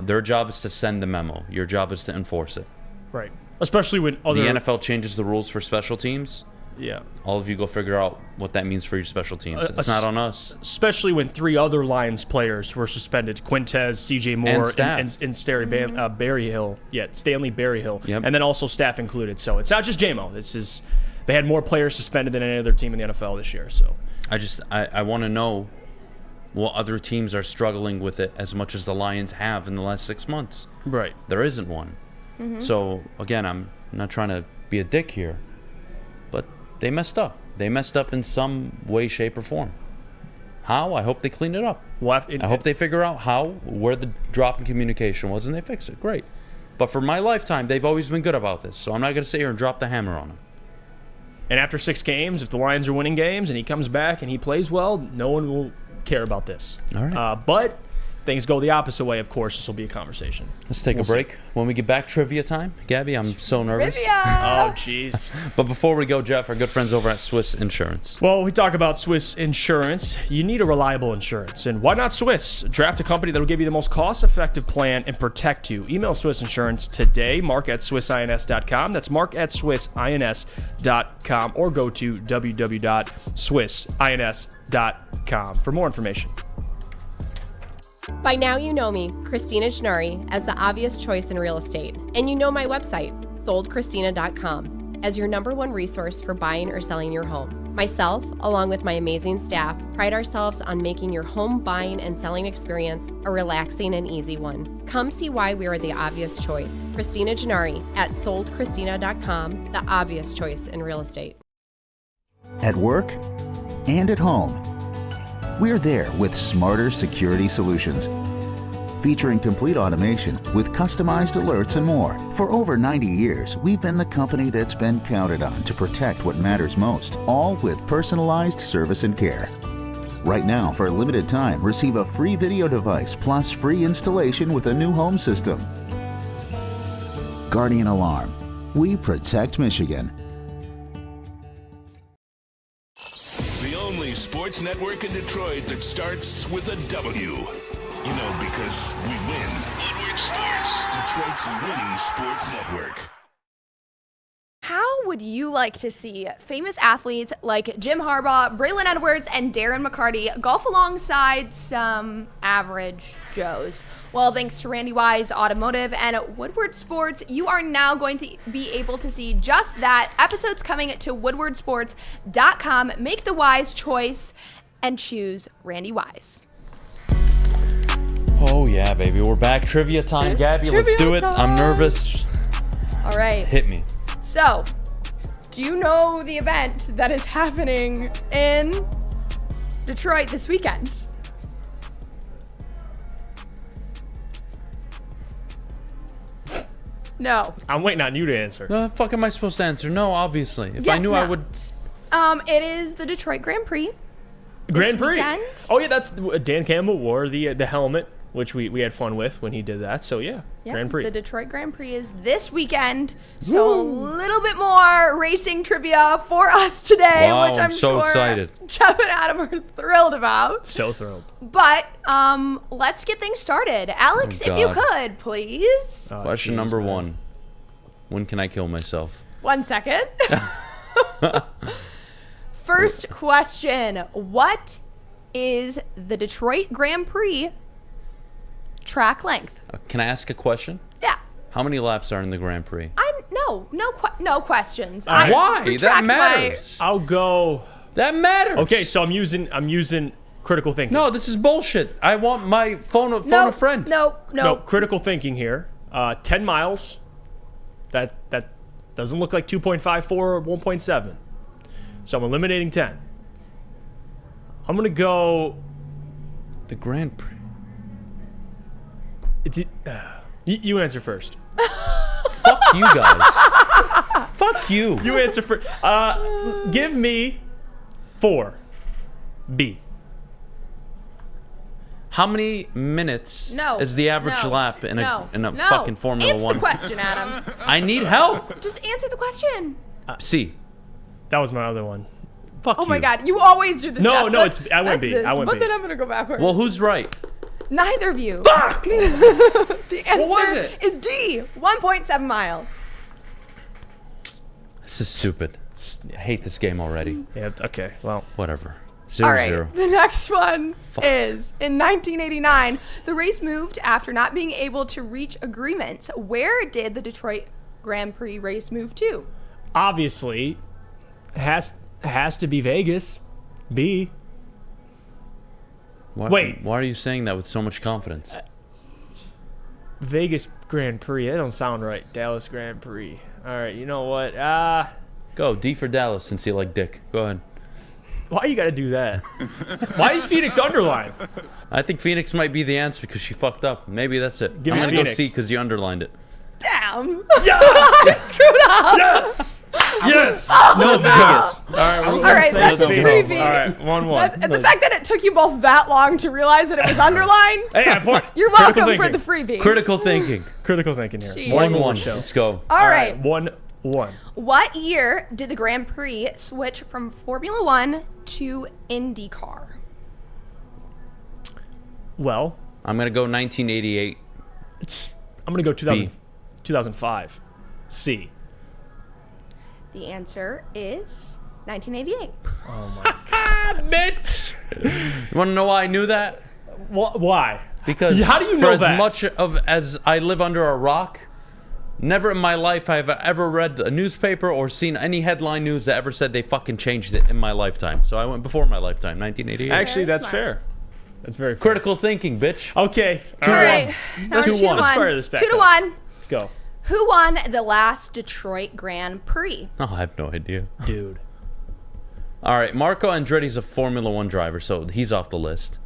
Their job is to send the memo. Your job is to enforce it. Right. Especially when The NFL changes the rules for special teams. Yeah. All of you go figure out what that means for your special teams. It's not on us. Especially when 3 other Lions players were suspended: Quintez, C.J. Moore, and Berryhill. Yeah, Stanley Berryhill. Yep. And then also staff included. So it's not just JMO. They had more players suspended than any other team in the NFL this year. So I want to know what other teams are struggling with it as much as the Lions have in the last 6 months. Right. There isn't one. So, again, I'm not trying to be a dick here, but they messed up. They messed up in some way, shape, or form. How? I hope they clean it up. I hope they figure out where the drop in communication was, and they fix it. Great. But for my lifetime, they've always been good about this, so I'm not going to sit here and drop the hammer on them. And after 6 games, if the Lions are winning games and he comes back and he plays well, no one will care about this. All right. But if things go the opposite way, of course, this will be a conversation. Let's take a break. When we get back, trivia time. Gabby, I'm so nervous. Oh, jeez. But before we go, Jeff, our good friends over at Swiss Insurance. Well, we talk about Swiss Insurance. You need a reliable insurance. And why not Swiss? Draft a company that will give you the most cost-effective plan and protect you. Email Swiss Insurance today, mark@swissins.com. That's mark@swissins.com. Or go to www.swissins.com for more information. By now you know me, Christina Gennari, as the obvious choice in real estate. And you know my website, soldchristina.com, as your #1 resource for buying or selling your home. Myself, along with my amazing staff, pride ourselves on making your home buying and selling experience a relaxing and easy one. Come see why we are the obvious choice. Christina Gennari at soldchristina.com, the obvious choice in real estate. At work and at home, we're there with smarter security solutions. Featuring complete automation with customized alerts and more. For over 90 years, we've been the company that's been counted on to protect what matters most, all with personalized service and care. Right now, for a limited time, receive a free video device plus free installation with a new home system. Guardian Alarm. We protect Michigan. The only sports network in Detroit that starts with a W. You know, because we win. Woodward Sports, Detroit's winning sports network. How would you like to see famous athletes like Jim Harbaugh, Braylon Edwards, and Darren McCarty golf alongside some average Joes? Well, thanks to Randy Wise Automotive and Woodward Sports, you are now going to be able to see just that. Episodes coming to woodwardsports.com. Make the wise choice and choose Randy Wise. Oh, yeah, baby. We're back. Trivia time, Gabby. Let's do it. I'm nervous. All right. Hit me. So, do you know the event that is happening in Detroit this weekend? No. I'm waiting on you to answer. The fuck am I supposed to answer? No, obviously. If I Yes, knew, no. I would. It is the Detroit Grand Prix. Grand Prix. Weekend. Oh yeah, that's Dan Campbell wore the helmet, which we had fun with when he did that. So yeah, Grand Prix. The Detroit Grand Prix is this weekend, so a little bit more racing trivia for us today, Wow, which I'm so sure excited. Jeff and Adam are thrilled about. So thrilled. But let's get things started. Alex, Oh, if you God. could, please. Question number 1. When can I kill myself? 1 second. First question. What is the Detroit Grand Prix track length? Can I ask a question? Yeah. How many laps are in the Grand Prix? No questions. Why? That matters. I'll go. That matters. Okay, so I'm using critical thinking. No, this is bullshit. I want my phone a friend. No. Critical thinking here. 10 miles. That doesn't look like 2.54 or 1.7. So I'm eliminating 10. I'm gonna go. The Grand Prix. You answer first. Fuck you guys. Fuck you. You answer first. Give me 4. B. How many minutes is the average lap in a fucking Formula 1? Answer the question, Adam. I need help. Just answer the question. C. That was my other one. Fuck Oh you. my God, you always do this. No, stuff. no, Let's- I went let's B. this, I went But B. then I'm gonna go backwards. Well, who's right? Neither of you. Fuck! The answer was it? is D. 1.7 miles. This is stupid. I hate this game already. Yeah. Okay. Well, whatever. All right. 0-0. The next one is in 1989. The race moved after not being able to reach agreements. Where did the Detroit Grand Prix race move to? Obviously, has to be Vegas. B. Wait. Why are you saying that with so much confidence? Vegas Grand Prix. That don't sound right. Dallas Grand Prix. All right. You know what? Go D for Dallas since you like dick. Go ahead. Why you gotta do that? Why is Phoenix underlined? I think Phoenix might be the answer because she fucked up. Maybe that's it. Give I'm me gonna Phoenix. go C because you underlined it. Damn. I screwed up. Yes. Yes. No, Vegas. All right. All right, that's go Phoenix. All right. 1-1. The fact that it took you both that long to realize that it was underlined. Hey, I point. You're Critical welcome for thinking. the freebie. Critical thinking. Critical thinking here. Jeez. 1-1. Let's go. All right. 1-1. What year did the Grand Prix switch from Formula One to IndyCar? Well, I'm gonna go 1988. I'm gonna go 2000, B. 2005. C. The answer is 1988. Oh my. Bitch. You wanna know why I knew that? Why? Because How do you for know as that? much of as I live under a rock, never in my life have I ever read a newspaper or seen any headline news that ever said they fucking changed it in my lifetime. So I went before my lifetime, 1988. Actually, that's fair. That's very fair. Critical thinking, bitch. Okay. 2-1. All right. Now 2-1. Let's fire this back 2 to up. 1. Let's go. Who won the last Detroit Grand Prix? Oh, I have no idea. Dude. All right, Marco Andretti's a Formula One driver, so he's off the list.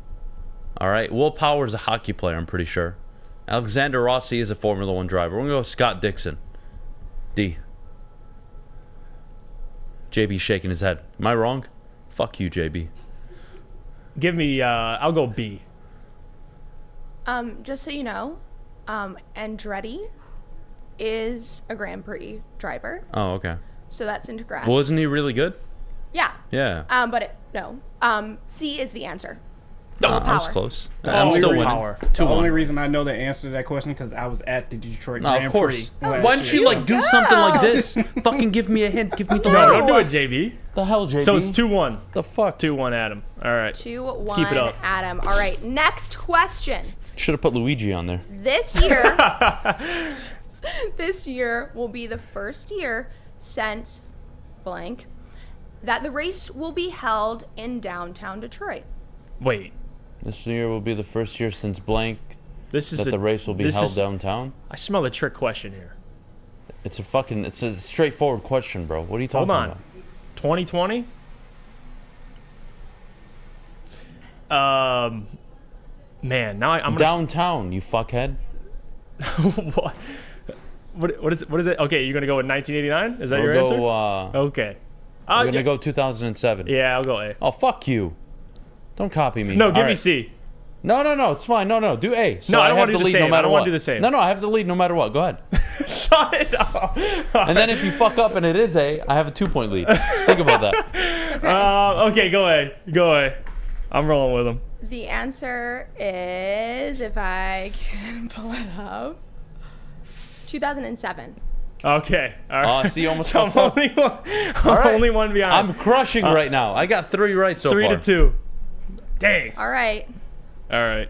All right, Will Power's a hockey player, I'm pretty sure. Alexander Rossi is a Formula One driver. We're gonna go with Scott Dixon. D. JB's shaking his head. Am I wrong? Fuck you, JB. Give me. I'll go B. Just so you know, Andretti is a Grand Prix driver, Oh, okay. so that's incorrect. Well, isn't he really good? Yeah. Yeah. But no. C is the answer. I was close. The I'm only still reason- winning. The only 2-1. reason I know the answer to that question because I was at the Detroit No, Grand of course. Prix. last Why don't year. you like do something like this? Fucking give me a hint. Give me the No, letter. don't do it, JB. The hell, JB? So it's 2-1. The fuck? 2-1, Adam. All right. 2-1. Let's keep it up. Adam. All right. Next question. Should have put Luigi on there. This year, this year will be the first year since blank that the race will be held in downtown Detroit. Wait. This year will be the first year since blank This is that the race will be held downtown. I smell a trick question here. It's a straightforward question, bro. What are you talking Hold on. about? 2020? Man, now I'm gonna Downtown, you fuckhead. what? What is it? What is it? Okay, you're gonna go with 1989? Is that your We'll answer? go, okay. I'm gonna go 2007. Yeah, I'll go A. Oh, fuck you. Don't copy me. No, All give me right. C. No, it's fine. No, do A. So No, I don't have wanna the do the lead same. no I matter don't what. wanna do the same. No, I have the lead no matter what. Go ahead. Shut it up. And then if you fuck up and it is A, I have a 2-point lead. Think about that. Okay, go A. Go A. I'm rolling with him. The answer is, if I can pull it up, 2007. Okay. All right. Oh, see, you almost So I'm fucked up. only one, All right. only one behind. I'm crushing right now. I got 3 right so 3 far. to 2. Dang. All right. All right.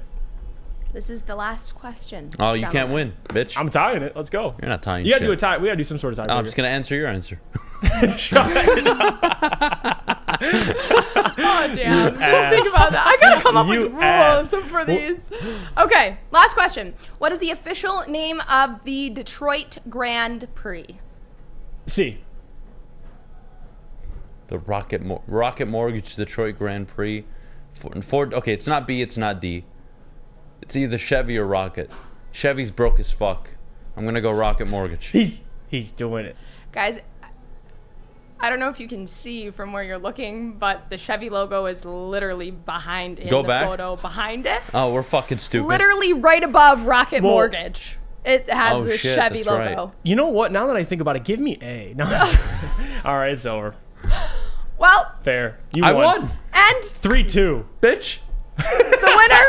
This is the last question. Oh, you can't gentlemen. win, bitch. I'm tying it. Let's go. You're not tying You gotta shit. do a tie. We gotta do some sort of tie. I'm just gonna answer your answer. Oh, damn. ass. Think about that. I gotta come up with You rules ass. for these. Okay, last question. What is the official name of the Detroit Grand Prix? C. The Rocket Mortgage Detroit Grand Prix. Ford. Okay, it's not B. It's not D. It's either Chevy or Rocket. Chevy's broke as fuck. I'm gonna go Rocket Mortgage. He's doing it. Guys, I don't know if you can see from where you're looking, but the Chevy logo is literally behind in Go the back. photo behind it. Oh, we're fucking stupid. Literally right above Rocket Well- Mortgage. It has Oh, the shit, Chevy that's logo. right. You know what? Now that I think about it, give me A. No. All right, it's over. Well, Fair. You I won. won. and 3-2. Bitch. the winner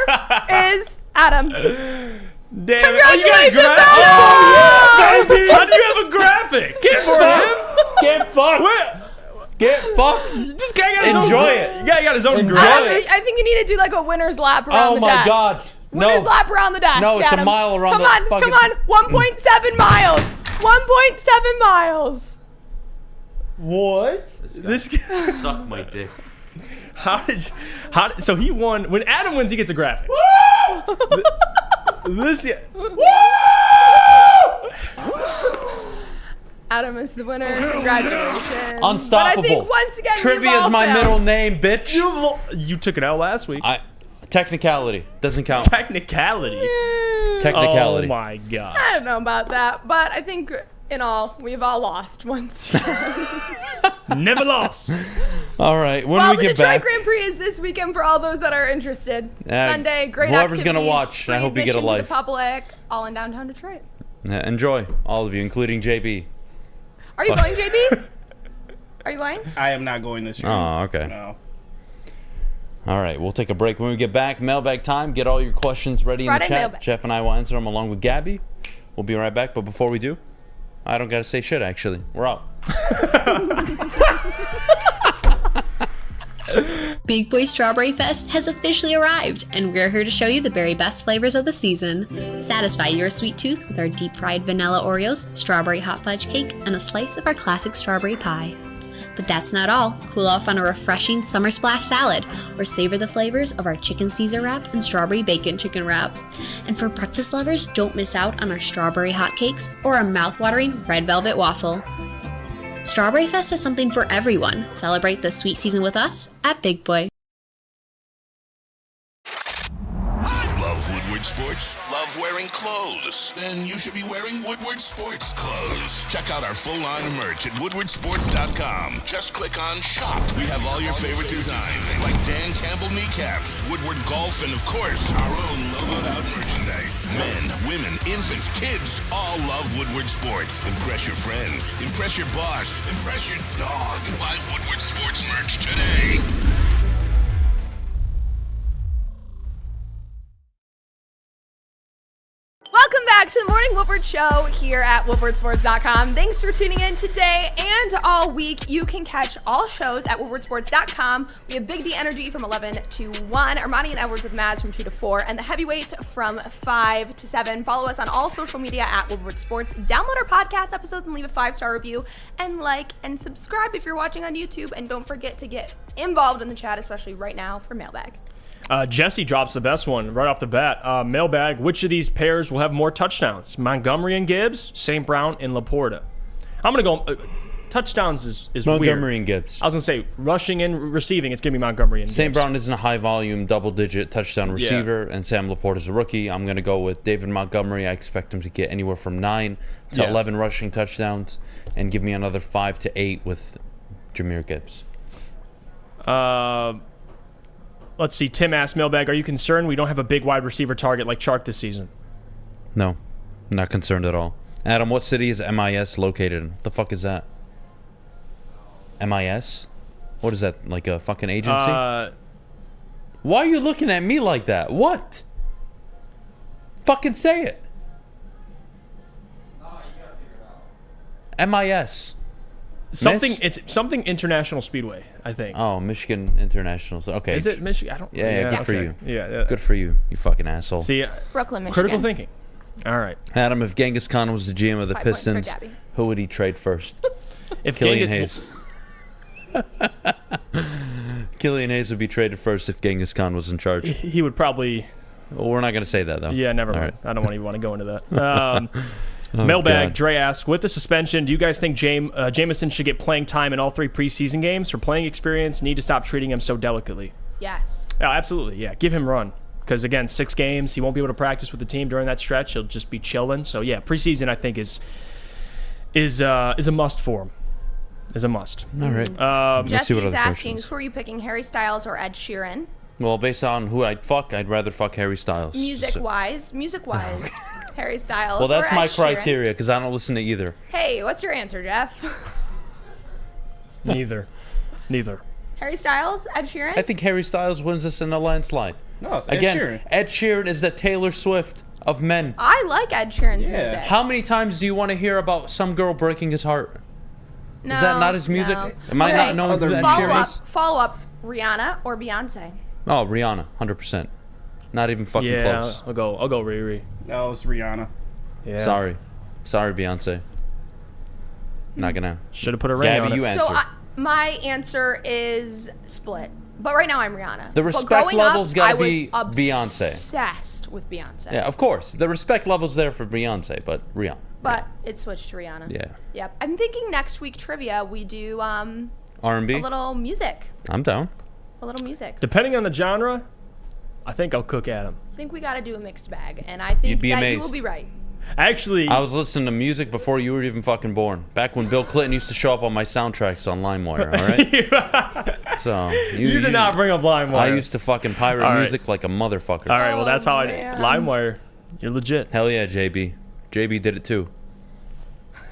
is Adam. Damn it. Congratulations, Oh, you got a graphic. Adam! Oh, yeah, baby. How do you have a graphic? Get fucked. Get fucked. Get fucked. This guy got his own. Enjoy it. Yeah, he got his own Enjoy graphic. I think you need to do like a winner's lap around Oh the my desk. God. Winner's No. lap around the desk. No, it's a Adam. mile around come the on, fucking- Come on, 1.7 miles. 1.7 miles. What? This guy. Suck my dick. So he won. When Adam wins, he gets a graphic. This guy. Adam is the winner. Congratulations. Unstoppable. But I think once again, Trivia we've all is my failed. middle name, bitch. You took it out last week. Technicality doesn't count. Technicality. Technicality. Oh my god. I don't know about that, but I think in all, we've all lost once. Never lost. All right. When well, we the get Detroit back, Grand Prix is this weekend for all those that are interested. Yeah, Sunday, great whoever's activities, gonna watch, I free hope you get a admission to life. the public, all in downtown Detroit. enjoy, all of you, including JB. Are you going, JB? Are you going? I am not going this year. Oh, okay. No. All right, we'll take a break. When we get back, mailbag time. Get all your questions ready Friday in the chat. mailbag. Jeff and I will answer them along with Gabby. We'll be right back. But before we do, I don't got to say shit, actually. We're out. Big Boy Strawberry Fest has officially arrived, and we're here to show you the very best flavors of the season. Satisfy your sweet tooth with our deep fried vanilla Oreos, strawberry hot fudge cake, and a slice of our classic strawberry pie. But that's not all. Cool off on a refreshing summer splash salad, or savor the flavors of our chicken Caesar wrap and strawberry bacon chicken wrap. And for breakfast lovers, don't miss out on our strawberry hotcakes or our mouth-watering red velvet waffle. Strawberry Fest is something for everyone. Celebrate the sweet season with us at Big Boy. Love Woodward Sports? Love wearing clothes? Then you should be wearing Woodward Sports clothes. Check out our full line of merch at woodwardsports.com. Just click on shop. We have all your favorite designs, like Dan Campbell kneecaps, Woodward golf, and of course, our own logoed out merchandise. Men, women, infants, kids all love Woodward Sports. Impress your friends. Impress your boss. Impress your dog. Buy Woodward Sports merch today. Welcome back to the Morning Woodward Show here at woodwardsports.com. Thanks for tuning in today and all week. You can catch all shows at woodwardsports.com. We have Big D Energy from 11 to 1, Ermanni and Edwards with Maz from 2 to 4, and the Heavyweights from 5 to 7. Follow us on all social media at Woodward Sports. Download our podcast episodes and leave a 5-star review, and like and subscribe if you're watching on YouTube. And don't forget to get involved in the chat, especially right now for mailbag. Jesse drops the best one right off the bat. Mailbag, which of these pairs will have more touchdowns? Montgomery and Gibbs, St. Brown and Laporta. I'm going to go, touchdowns is Montgomery weird. and Gibbs. I was going to say, rushing and receiving, it's going to be Montgomery and St. Gibbs. Brown isn't a high-volume, double-digit touchdown receiver, and Sam Laporta's a rookie. I'm going to go with David Montgomery. I expect him to get anywhere from 9 to 11 rushing touchdowns, and give me another 5 to 8 with Jahmyr Gibbs. Let's see. Tim asked Mailbag, are you concerned we don't have a big wide receiver target like Chark this season? No, I'm not concerned at all. Adam, what city is MIS located in? The fuck is that? MIS? What is that, like a fucking agency? Why are you looking at me like that? What? Fucking say it. MIS. Something. Miss? It's something International Speedway, I think. Oh, Michigan International. Okay. Is it Michigan? I don't. Yeah, good for okay. you. Yeah. Good for you, you fucking asshole. See, Brooklyn, Michigan. critical thinking. All right. Adam, if Genghis Khan was the GM of the 5 points for Pistons, Gabby. who would he trade first? If Killian Genghis- Hayes. Killian Hayes would be traded first if Genghis Khan was in charge. He would probably. Well, we're not going to say that, though. Yeah, never All mind. right. I don't even want to go into that. Oh, Mailbag, God. Dre asks, with the suspension, do you guys think Jameson should get playing time in all 3 preseason games for playing experience? Need to stop treating him so delicately. Yes. Oh, absolutely, yeah. Give him run. Because, again, 6 games, he won't be able to practice with the team during that stretch. He'll just be chilling. So, yeah, preseason, I think, is a must for him. Is a must. All right. Jesse's asking, who are you picking, Harry Styles or Ed Sheeran? Well, based on who I'd fuck, I'd rather fuck Harry Styles. Music-wise, Harry Styles Well, that's or my Ed Sheeran? criteria, because I don't listen to either. Hey, what's your answer, Jeff? Neither. Harry Styles, Ed Sheeran? I think Harry Styles wins this in a landslide. No, it's Ed Again, Sheeran. Ed Sheeran is the Taylor Swift of men. I like Ed Sheeran's music. How many times do you want to hear about some girl breaking his heart? No, Is that not his music? no. Am I Okay, not knowing who Ed Sheeran is? Follow up, Rihanna or Beyonce? Oh, Rihanna, 100%. Not even fucking Yeah, close. I'll go Riri. No, it's Rihanna. Yeah. Sorry, Beyonce. Not gonna. Should have put a ring Gabby, on it. you answer. So my answer is split. But right now I'm Rihanna. The But respect growing level's up, gotta I was be Beyonce. obsessed with Beyonce. Yeah, of course. The respect level's there for Beyonce, but Rihanna. But it switched to Rihanna. Yeah. Yep. I'm thinking next week trivia we do R&B. a little music. I'm down. A little music. Depending on the genre, I think I'll cook Adam. I think we got to do a mixed bag, and I think You'd be that amazed. you will be right. Actually, I was listening to music before you were even fucking born. Back when Bill Clinton used to show up on my soundtracks on LimeWire, all right? So you did not bring up LimeWire. I used to fucking pirate All right. music like a motherfucker. All right, well, that's how I man. LimeWire. You're legit. Hell yeah, JB. JB did it too.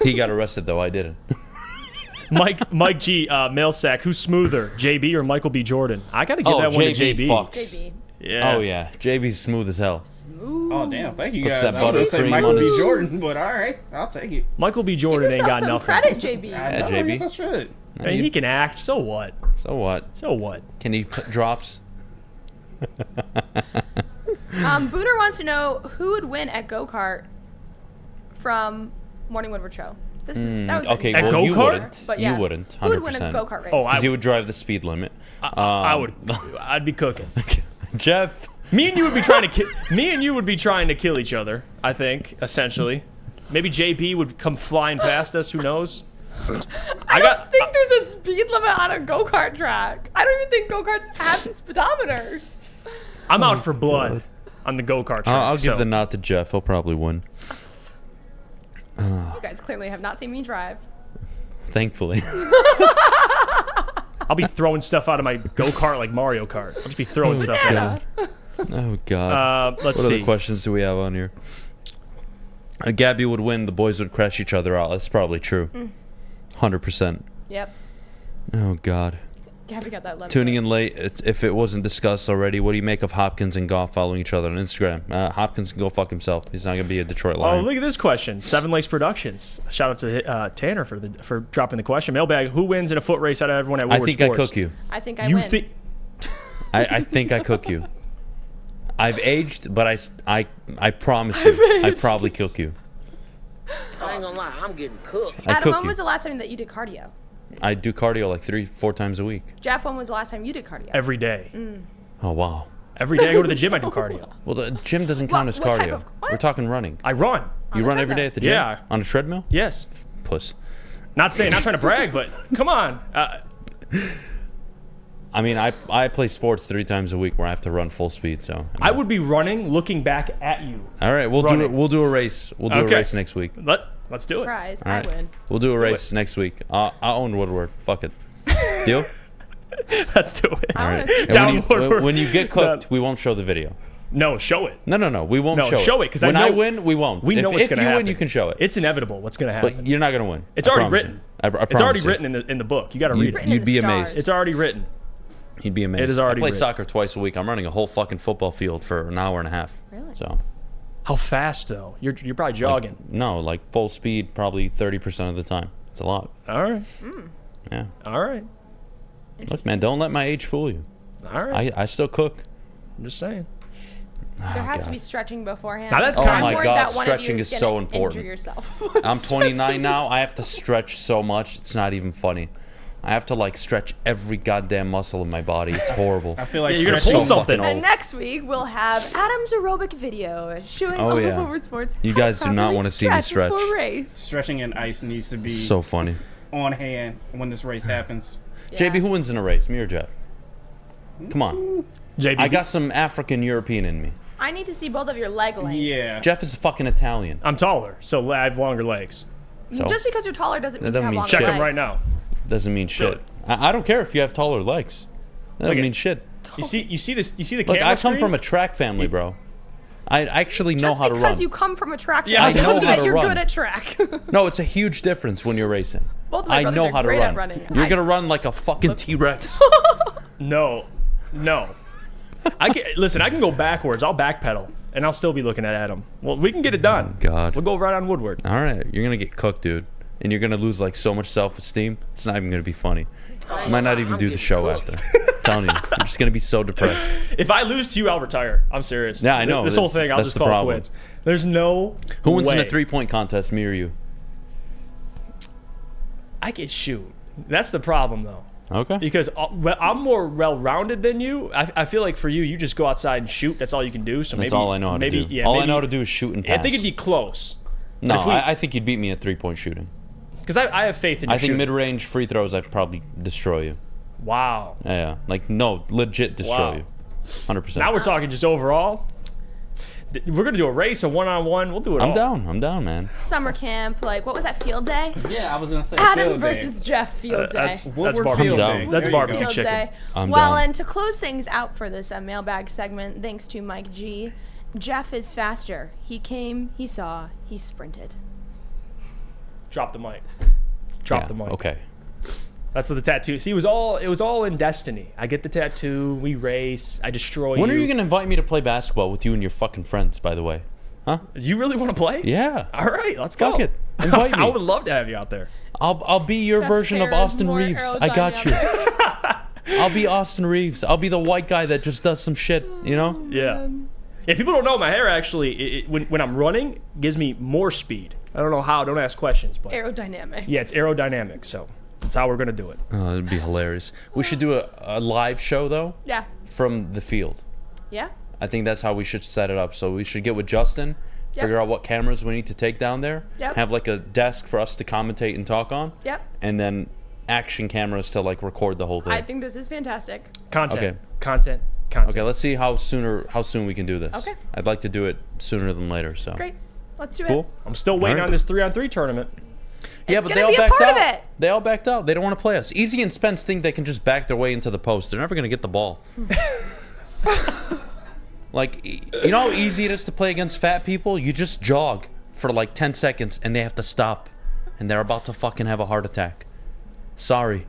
He got arrested though. I didn't. Mike G, mail sack. Who's smoother, JB or Michael B. Jordan? I got to give that one to JB. fucks. JB. Yeah. Oh yeah, JB's smooth as hell. Oh damn! Thank you Puts guys. that I was gonna say buttercream Michael on B. his- Jordan, but all right, I'll take it. Michael B. Jordan ain't got some nothing. credit, JB. I know, JB. yes, I should. I mean, he can act. So what? So what? So what? Can he put drops? Booter wants to know who would win at go-kart from Morning Woodward Show. That was Okay, written well down. you wouldn't. But You yeah. wouldn't. 100%. Who would win a go-kart race? Oh, Because he would drive the speed limit. I would. I'd be cooking. Jeff. Me and you would be trying to. Me and you would be trying to kill each other. I think essentially. Maybe JB would come flying past us. Who knows? I don't think there's a speed limit on a go-kart track. I don't even think go-karts have speedometers. I'm out for blood on the go-kart track. I'll give so. the nod to Jeff. He'll probably win. You guys clearly have not seen me drive. Thankfully. I'll be throwing stuff out of my go-kart like Mario Kart. I'll just be throwing stuff out. Oh God. Let's what see. other questions do we have on here? Gabby would win. The boys would crash each other out. That's probably true. 100%. Yep. Oh God. Gabby got that letter. Tuning in late. If it wasn't discussed already, what do you make of Hopkins and Goff following each other on Instagram? Hopkins can go fuck himself. He's not gonna be a Detroit Oh, Lion. look at this question. Seven Lakes Productions. Shout out to Tanner for dropping the question. Mailbag. Who wins in a foot race out of everyone at I Woodward think Sports? I cook you. I think I You win. think? I think I cook you. I've aged, but I promise you, I probably cook you. I ain't gonna lie, I'm getting cooked. I Adam, cook when you. was the last time that you did cardio? I do cardio like 3-4 times a week. Jeff, when was the last time you did cardio? Every day. Oh wow. Every day I go to the gym, I do cardio. Well, the gym doesn't count as what type cardio. of- We're talking running. I run. You run every day at the gym? Yeah. On a treadmill? Yes. Puss. Not trying to brag, but come on. I mean, I play sports 3 times a week where I have to run full speed. So I would be running, looking back at you. all right, we'll do a race. We'll do Okay. a race next week. Let's do it. Surprise, All I right. win. We'll do a do race next week. I'll own Woodward. Fuck it. Deal? Let's do it. All right. And Down Woodward. when you get cooked, we won't show the video. No, show it. No. We won't No, show it. show it because I when know I win, we won't. We know if, what's going to happen. If you win, you can show it. It's inevitable. What's going to happen? But you're not going to win. It's I already promise written. you. I It's already promise you. written in the book. You got to read it. You'd be amazed. It's already written. You'd be amazed. It is already I play written. soccer twice a week. I'm running a whole fucking football field for an hour and a half. Really? So. How fast though? You're probably jogging. No, like full speed, probably 30% of the time. It's a lot. All right. Yeah. All right. Look, man, don't let my age fool you. All right. I still cook. I'm just saying. There has to be stretching beforehand. Now that's Oh kind my of God, that one of stretching you is gonna so injure important. yourself. I'm 29 now. I have to stretch so much. It's not even funny. I have to like stretch every goddamn muscle in my body. It's horrible. I feel like you're gonna stretching- pull something. And next week we'll have Adam's aerobic video showing Oh, all yeah. over sports. You how guys do not properly wanna see me stretch. before a race. Stretching and ice needs to be So funny. on hand when this race happens. JB, who wins in a race? Me or Jeff? Come on. JB, I got some African European in me. I need to see both of your leg lengths. Yeah. Jeff is fucking Italian. I'm taller, so I have longer legs. So Just because you're taller doesn't mean That you have doesn't mean longer shit. Check legs. them right now. doesn't mean Do shit. it. I don't care if you have taller legs. That doesn't Okay. mean shit. You see this? You see the Look, camera I come screen? from a track family, bro. I actually know Just how to because run. you come from a track Yeah, I family know doesn't how mean to you're run. good at track. No, it's a huge difference when you're racing. Both of my I brothers know are how to great at run. running. You're gonna run like a fucking T-Rex. No. I can go backwards. I'll backpedal, and I'll still be looking at Adam. Well, we can get it done. God. We'll go right on Woodward. All right, you're gonna get cooked, dude, and you're gonna lose like so much self-esteem. It's not even gonna be funny. You might not even do the show after. I'm telling you, you're just gonna be so depressed. If I lose to you, I'll retire. I'm serious. Yeah, I know. This whole That's- thing, I'll that's just the call it problem. quits. There's no Who wins in way. a three-point contest, me or you? I can shoot. That's the problem, though. Okay. Because I'm more well-rounded than you. I feel like for you, you just go outside and shoot. That's all you can do. So That's maybe, all I know how to do. Yeah, All I maybe- know how to do is shoot and pass. I think it'd be close. No, But if we- I think you'd beat me at three-point shooting. Because I have faith in you. I think mid-range free throws, I'd probably destroy you. Wow. Yeah, like no, legit destroy Wow. you. 100%. Now we're talking just overall. We're gonna do a race, a one-on-one. We'll do it all. I'm down, man. Summer camp, like what was that, field day? Yeah, I was gonna say Adam field day. versus Jeff field day. That's Woodward barbecue. field down. day. That's There you barbecue go. Field chicken. day. I'm Well, down. and to close things out for this mailbag segment, thanks to Mike G, Jeff is faster. He came, he saw, he sprinted. Drop the mic. Drop Yeah, the mic. Okay. That's what the tattoo. See, it was all in destiny. I get the tattoo. We race. I destroy you. When are you gonna invite me to play basketball with you and your fucking friends? By the way, huh? You really want to play? Yeah. All right, let's Fuck go. it. Invite me. I would love to have you out there. I'll be your Jeff's version of hair is Austin more Reeves. I got you. I'll be Austin Reeves. I'll be the white guy that just does some shit. You know? Yeah. Yeah. People don't know my hair actually. When I'm running, gives me more speed. I don't know how. Don't ask questions. But Aerodynamics. yeah, it's aerodynamic. So that's how we're gonna do it. Oh, it'd be hilarious. We should do a live show though Yeah. from the field. Yeah. I think that's how we should set it up. So we should get with Justin, Yep. figure out what cameras we need to take down there, Yep. have like a desk for us to commentate and talk on, Yep. and then action cameras to like record the whole thing. I think this is fantastic. Content. Okay. Content. Okay, let's see how soon we can do this. Okay. I'd like to do it sooner than later. So. Great. Let's do Cool. it. I'm still waiting All right. on this 3-on-3 tournament. Yeah, It's but gonna they all be a backed part out. of it. They all backed out. They don't want to play us. Easy and Spence think they can just back their way into the post. They're never going to get the ball. Like, you know how easy it is to play against fat people? You just jog for like 10 seconds and they have to stop. And they're about to fucking have a heart attack. Sorry.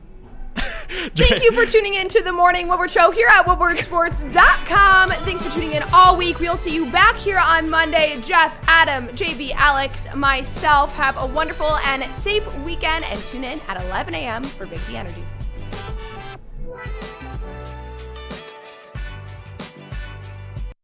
Thank you for tuning in to the Morning Woodward Show here at WoodwardSports.com. Thanks for tuning in all week. We'll see you back here on Monday. Jeff, Adam, JB, Alex, myself, have a wonderful and safe weekend and tune in at 11 a.m. for Big D Energy.